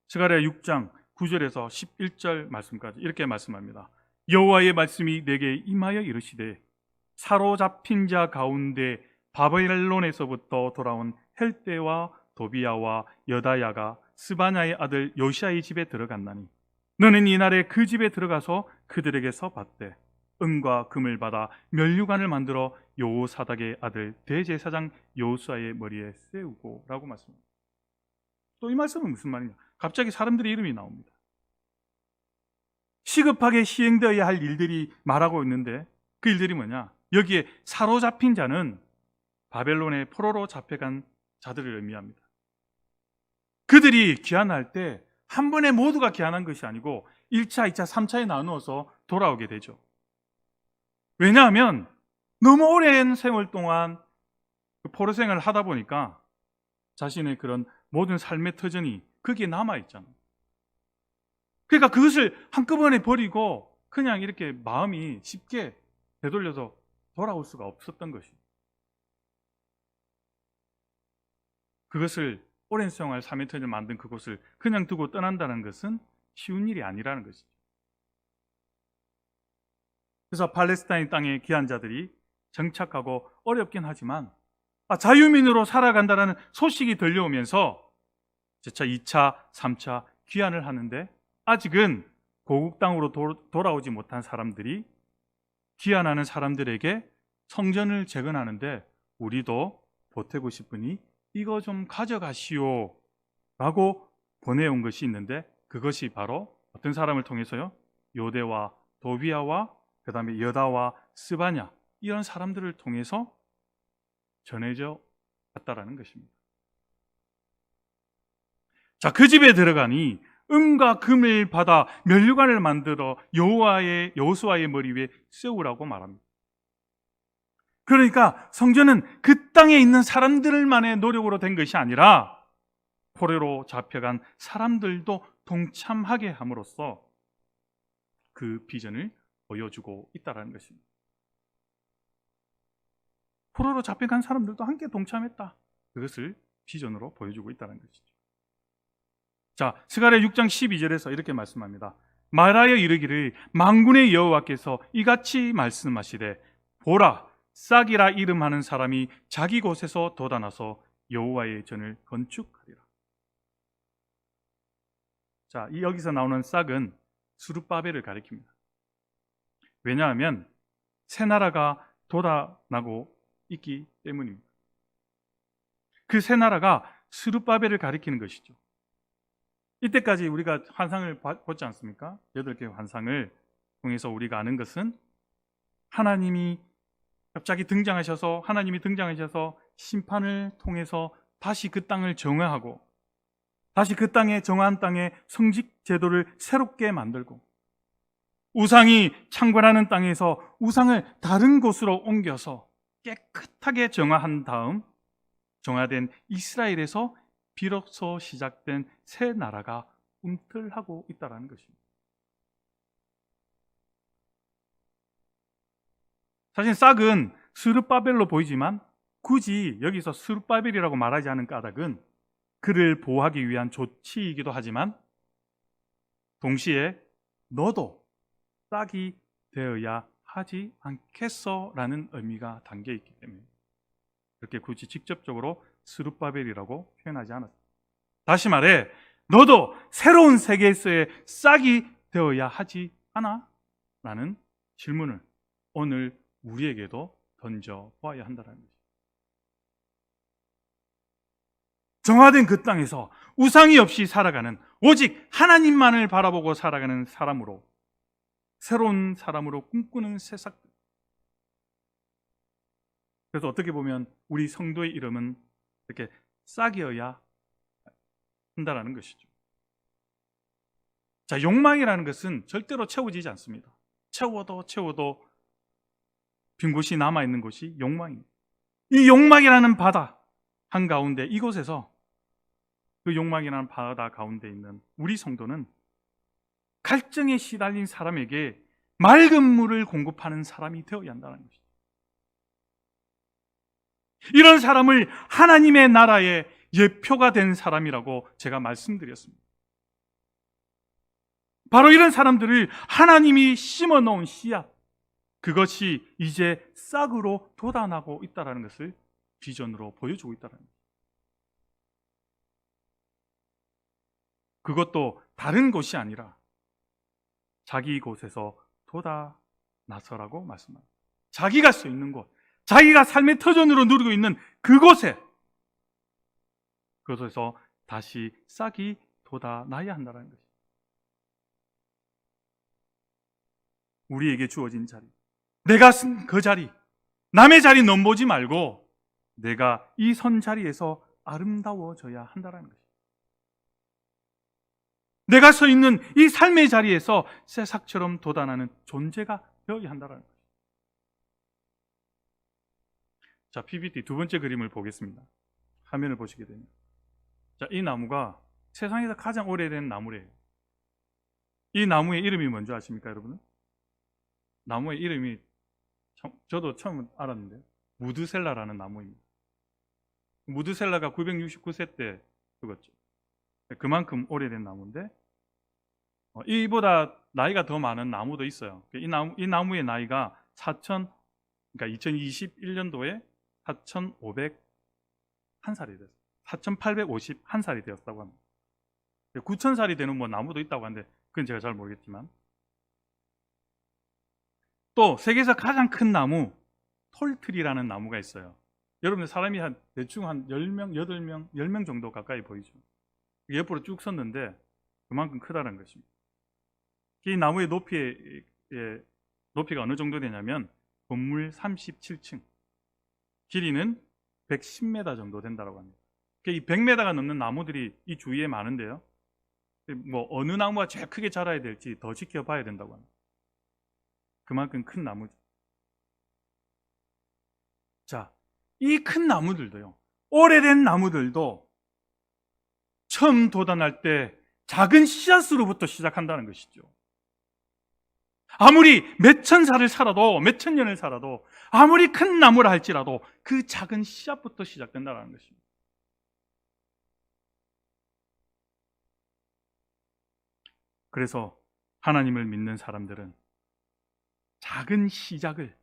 스가랴 6장 9절에서 11절 말씀까지 이렇게 말씀합니다. 여호와의 말씀이 내게 임하여 이르시되 사로잡힌 자 가운데 바벨론에서부터 돌아온 헬대와 도비야와 여다야가 스바냐의 아들 요시아의 집에 들어갔나니 너는 이날에 그 집에 들어가서 그들에게서 받되 은과 금을 받아 면류관을 만들어 여호사닥의 아들 대제사장 여호수아의 머리에 세우고 라고 말씀합니다. 또 이 말씀은 무슨 말이냐? 갑자기 사람들의 이름이 나옵니다. 시급하게 시행되어야 할 일들이 말하고 있는데 그 일들이 뭐냐? 여기에 사로잡힌 자는 바벨론의 포로로 잡혀간 자들을 의미합니다. 그들이 귀환할 때 한 번에 모두가 귀환한 것이 아니고 1차, 2차, 3차에 나누어서 돌아오게 되죠. 왜냐하면 너무 오랜 세월 동안 포로 생활을 하다 보니까 자신의 그런 모든 삶의 터전이 거기에 남아있잖아요. 그러니까 그것을 한꺼번에 버리고 그냥 이렇게 마음이 쉽게 되돌려서 돌아올 수가 없었던 것이죠. 그것을 오랜 생활 3회 터전을 만든 그곳을 그냥 두고 떠난다는 것은 쉬운 일이 아니라는 것이죠. 그래서 팔레스타인 땅의 귀한 자들이 정착하고 어렵긴 하지만 자유민으로 살아간다는 소식이 들려오면서 제차 2차, 3차 귀환을 하는데 아직은 고국 땅으로 돌아오지 못한 사람들이 귀환하는 사람들에게 성전을 재건하는데 우리도 보태고 싶으니 이거 좀 가져가시오 라고 보내온 것이 있는데 그것이 바로 어떤 사람을 통해서요? 요대와 도비야와 그 다음에 여다와 스바냐 이런 사람들을 통해서 전해져 갔다라는 것입니다. 자, 그 집에 들어가니 은과 금을 받아 면류관을 만들어 여호수아의 머리 위에 세우라고 말합니다. 그러니까 성전은 그 땅에 있는 사람들만의 노력으로 된 것이 아니라 포로로 잡혀간 사람들도 동참하게 함으로써 그 비전을 보여주고 있다는 것입니다. 포로로 잡혀간 사람들도 함께 동참했다. 그것을 비전으로 보여주고 있다는 것이죠. 자, 스가랴 6장 12절에서 이렇게 말씀합니다. 말하여 이르기를 만군의 여호와께서 이같이 말씀하시되 보라, 싹이라 이름하는 사람이 자기 곳에서 돋아나서 여호와의 전을 건축하리라. 자, 여기서 나오는 싹은 스룹바벨을 가리킵니다. 왜냐하면 새 나라가 돋아나고 있기 때문입니다. 그 새 나라가 스룹바벨을 가리키는 것이죠. 이때까지 우리가 환상을 보지 않습니까? 8개의 환상을 통해서 우리가 아는 것은 하나님이 등장하셔서 심판을 통해서 다시 그 땅을 정화하고 다시 그 땅에 정한 땅에 성직 제도를 새롭게 만들고 우상이 창궐하는 땅에서 우상을 다른 곳으로 옮겨서 깨끗하게 정화한 다음 정화된 이스라엘에서 비로소 시작된 새 나라가 움틀하고 있다는 것입니다. 사실 싹은 스룹바벨로 보이지만 굳이 여기서 스룹바벨이라고 말하지 않은 까닭은 그를 보호하기 위한 조치이기도 하지만 동시에 너도 싹이 되어야 하지 않겠어? 라는 의미가 담겨 있기 때문에 그렇게 굳이 직접적으로 스룹바벨이라고 표현하지 않았습니다. 다시 말해 너도 새로운 세계에서의 싹이 되어야 하지 않아? 라는 질문을 오늘 우리에게도 던져보아야 한다는 것입니다. 정화된 그 땅에서 우상이 없이 살아가는 오직 하나님만을 바라보고 살아가는 사람으로 새로운 사람으로 꿈꾸는 새싹들. 그래서 어떻게 보면 우리 성도의 이름은 이렇게 싹이어야 한다는 것이죠. 자, 욕망이라는 것은 절대로 채워지지 않습니다. 채워도 빈 곳이 남아있는 것이 욕망입니다. 이 욕망이라는 바다 한가운데 이곳에서 그 욕망이라는 바다 가운데 있는 우리 성도는 갈증에 시달린 사람에게 맑은 물을 공급하는 사람이 되어야 한다는 것이죠. 이런 사람을 하나님의 나라의 예표가 된 사람이라고 제가 말씀드렸습니다. 바로 이런 사람들을 하나님이 심어놓은 씨앗, 그것이 이제 싹으로 돋아나고 있다는 것을 비전으로 보여주고 있다는 것입니다. 그것도 다른 곳이 아니라 자기 곳에서 돋아나서라고 말씀합니다. 자기가 서 있는 곳, 자기가 삶의 터전으로 누리고 있는 그곳에서 다시 싹이 돋아나야 한다는 것입니다. 우리에게 주어진 자리, 내가 쓴 그 자리, 남의 자리 넘보지 말고 내가 이 선 자리에서 아름다워져야 한다는 것입니다. 내가 서 있는 이 삶의 자리에서 새싹처럼 돋아나는 존재가 되어야 한다는 것입니다. 자, PPT 두 번째 그림을 보겠습니다. 화면을 보시게 되면, 자, 이 나무가 세상에서 가장 오래된 나무래요. 이 나무의 이름이 뭔지 아십니까, 여러분은? 나무의 이름이 저도 처음 알았는데 무드셀라라는 나무입니다. 무드셀라가 969세 때 죽었죠. 그만큼 오래된 나무인데 이보다 나이가 더 많은 나무도 있어요. 이 나무의 나이가 그러니까 2021년도에 4,501살이 됐어요. 4,851살이 되었다고 합니다. 9,000살이 되는 나무도 있다고 하는데 그건 제가 잘 모르겠지만, 또 세계에서 가장 큰 나무 톨트리라는 나무가 있어요. 여러분들 사람이 대충 한 10명, 8명, 10명 정도 가까이 보이죠. 옆으로 쭉 섰는데 그만큼 크다는 것입니다. 이 나무의 높이가 어느 정도 되냐면 건물 37층, 길이는 110m 정도 된다고 합니다. 이 100m가 넘는 나무들이 이 주위에 많은데요. 어느 나무가 제일 크게 자라야 될지 더 지켜봐야 된다고 합니다. 그만큼 큰 나무죠. 자, 이 큰 나무들도요, 오래된 나무들도 처음 돋아날 때 작은 씨앗으로부터 시작한다는 것이죠. 아무리 몇천 살을 살아도, 몇천 년을 살아도, 아무리 큰 나무라 할지라도 그 작은 씨앗부터 시작된다는 것입니다. 그래서 하나님을 믿는 사람들은 작은 시작을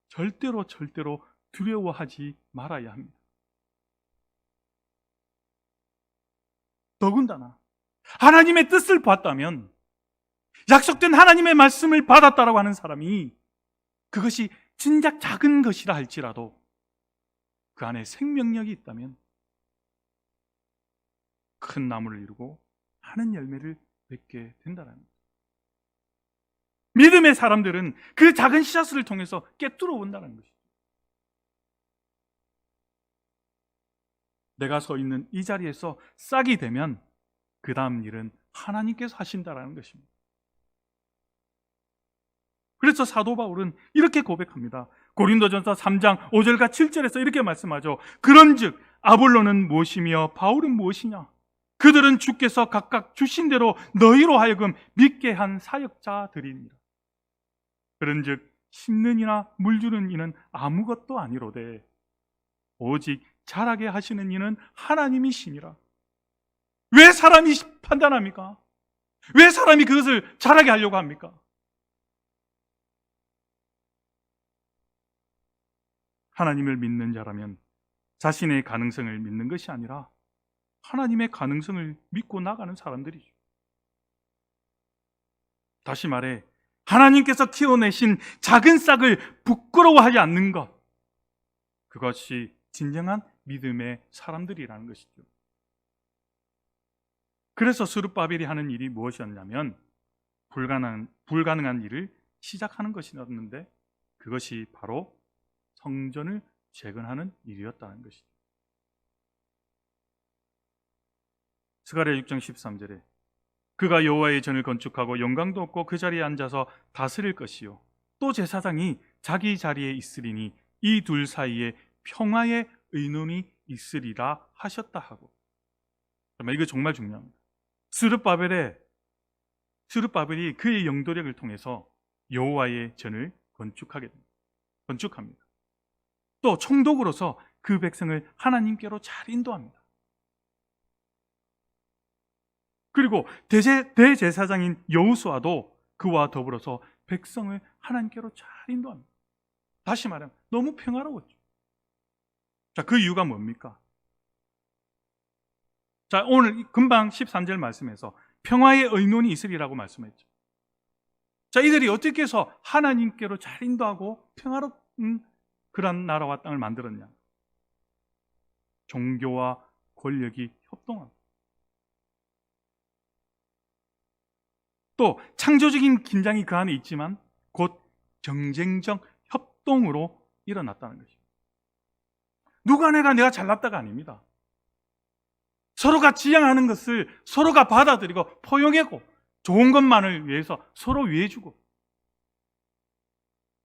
절대로 두려워하지 말아야 합니다. 더군다나 하나님의 뜻을 봤다면, 약속된 하나님의 말씀을 받았다라고 하는 사람이 그것이 진작 작은 것이라 할지라도 그 안에 생명력이 있다면 큰 나무를 이루고 많은 열매를 맺게 된다는 거예요. 믿음의 사람들은 그 작은 씨앗을 통해서 깨뚫어 온다는 것이죠. 내가 서 있는 이 자리에서 싹이 되면 그 다음 일은 하나님께서 하신다는 것입니다. 그래서 사도 바울은 이렇게 고백합니다. 고린도전서 3장 5절과 7절에서 이렇게 말씀하죠. 그런즉 아볼로는 무엇이며 바울은 무엇이냐? 그들은 주께서 각각 주신 대로 너희로 하여금 믿게 한 사역자들이니라. 그런즉 심는 이나 물주는 이는 아무것도 아니로되 오직 자라게 하시는 이는 하나님이시니라. 왜 사람이 판단합니까? 왜 사람이 그것을 자라게 하려고 합니까? 하나님을 믿는 자라면 자신의 가능성을 믿는 것이 아니라 하나님의 가능성을 믿고 나가는 사람들이죠. 다시 말해, 하나님께서 키워내신 작은 싹을 부끄러워하지 않는 것, 그것이 진정한 믿음의 사람들이라는 것이죠. 그래서 스룹바벨이 하는 일이 무엇이었냐면 불가능한 일을 시작하는 것이었는데, 그것이 바로 성전을 재건하는 일이었다는 것이죠. 스가랴 6장 13절에 그가 여호와의 전을 건축하고 영광도 없고 그 자리에 앉아서 다스릴 것이요 또 제사장이 자기 자리에 있으리니 이 둘 사이에 평화의 의논이 있으리라 하셨다 하고. 이거 정말 중요합니다. 스룹바벨이 그의 영도력을 통해서 여호와의 전을 건축합니다. 또 총독으로서 그 백성을 하나님께로 잘 인도합니다. 그리고 대제사장인 여호수아도 그와 더불어서 백성을 하나님께로 잘 인도합니다. 다시 말하면 너무 평화로웠죠. 자, 그 이유가 뭡니까? 자, 오늘 금방 13절 말씀에서 평화의 의논이 있으리라고 말씀했죠. 자, 이들이 어떻게 해서 하나님께로 잘 인도하고 평화로운 그런 나라와 땅을 만들었냐? 종교와 권력이 협동합니다. 또 창조적인 긴장이 그 안에 있지만 곧 경쟁적 협동으로 일어났다는 것입니다. 누가 내가 잘났다가 아닙니다. 서로가 지향하는 것을 서로가 받아들이고 포용하고 좋은 것만을 위해서 서로 위해주고,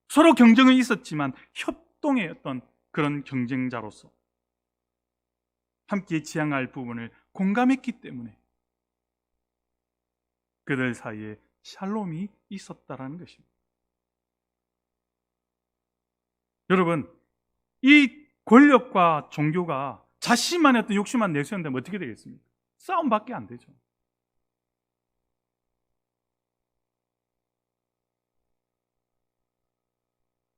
서로 경쟁은 있었지만 협동의 어떤 그런 경쟁자로서 함께 지향할 부분을 공감했기 때문에 그들 사이에 샬롬이 있었다라는 것입니다. 여러분, 이 권력과 종교가 자신만의 어떤 욕심만 내세운다면 어떻게 되겠습니까? 싸움밖에 안 되죠.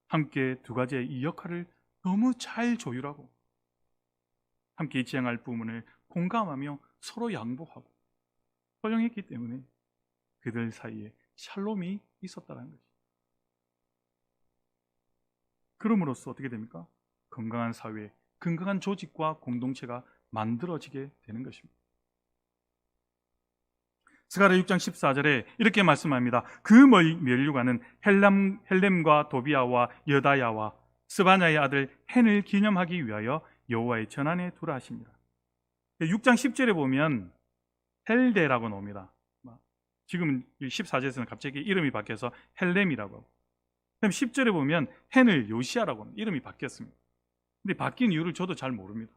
함께 두 가지의 이 역할을 너무 잘 조율하고 함께 지향할 부분을 공감하며 서로 양보하고 허용했기 때문에 그들 사이에 샬롬이 있었다는 거죠. 그럼으로써 어떻게 됩니까? 건강한 사회, 건강한 조직과 공동체가 만들어지게 되는 것입니다. 스가랴 6장 14절에 이렇게 말씀합니다. 그 면류관은 헬렘과 도비아와 여다야와 스바냐의 아들 헨을 기념하기 위하여 여호와의 전 안에 두라 하십니다. 6장 10절에 보면 헬데라고 나옵니다. 지금 14절에서는 갑자기 이름이 바뀌어서 헬렘이라고 하고, 그다음 10절에 보면 헨을 요시아라고 합니다. 이름이 바뀌었습니다. 근데 바뀐 이유를 저도 잘 모릅니다.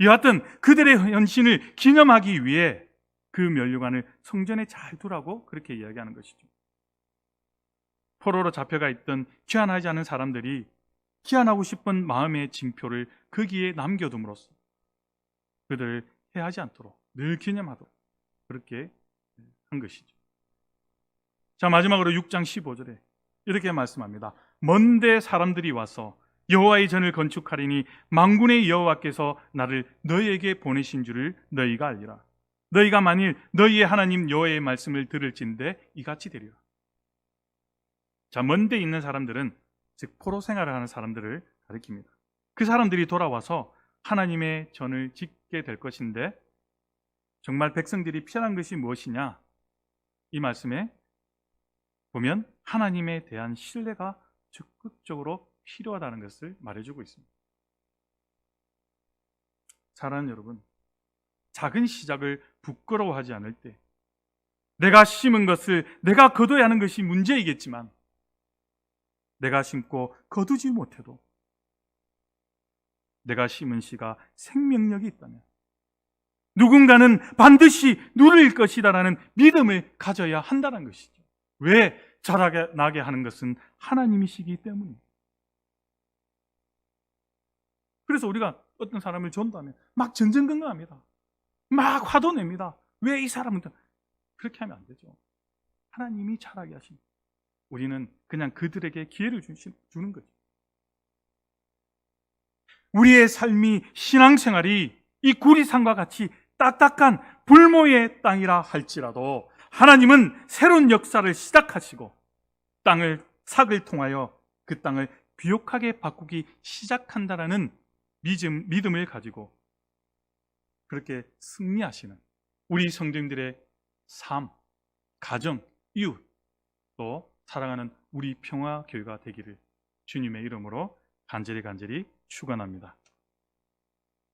여하튼 그들의 헌신을 기념하기 위해 그 면류관을 성전에 잘 두라고 그렇게 이야기하는 것이죠. 포로로 잡혀가 있던 귀환하지 않은 사람들이 귀환하고 싶은 마음의 징표를 거기에 남겨둠으로써 그들을 해하지 않도록 늘 기념하도록 그렇게 한 것이죠. 자, 마지막으로 6장 15절에 이렇게 말씀합니다. 먼데 사람들이 와서 여호와의 전을 건축하리니 만군의 여호와께서 나를 너희에게 보내신 줄을 너희가 알리라. 너희가 만일 너희의 하나님 여호와의 말씀을 들을진대 이같이 되리라. 자, 먼데 있는 사람들은 즉 포로 생활을 하는 사람들을 가리킵니다. 그 사람들이 돌아와서 하나님의 전을 짓게 될 것인데 정말 백성들이 필요한 것이 무엇이냐? 이 말씀에 보면 하나님에 대한 신뢰가 적극적으로 필요하다는 것을 말해주고 있습니다. 사랑하는 여러분, 작은 시작을 부끄러워하지 않을 때 내가 심은 것을 내가 거둬야 하는 것이 문제이겠지만 내가 심고 거두지 못해도 내가 심은 씨가 생명력이 있다면 누군가는 반드시 누릴 것이다라는 믿음을 가져야 한다는 것이죠. 왜? 자라나게 하는 것은 하나님이시기 때문입니다. 그래서 우리가 어떤 사람을 전도하면 막 전전긍긍합니다. 막 화도 냅니다. 왜 이 사람은 그렇게 하면 안 되죠. 하나님이 자라게 하십니다. 우리는 그냥 그들에게 기회를 주는 거죠. 우리의 삶이 신앙생활이 이 구리산과 같이 딱딱한 불모의 땅이라 할지라도 하나님은 새로운 역사를 시작하시고 삭을 통하여 그 땅을 비옥하게 바꾸기 시작한다라는 믿음을 가지고 그렇게 승리하시는 우리 성도님들의 삶, 가정, 이웃 또 사랑하는 우리 평화교회가 되기를 주님의 이름으로 간절히 축원합니다.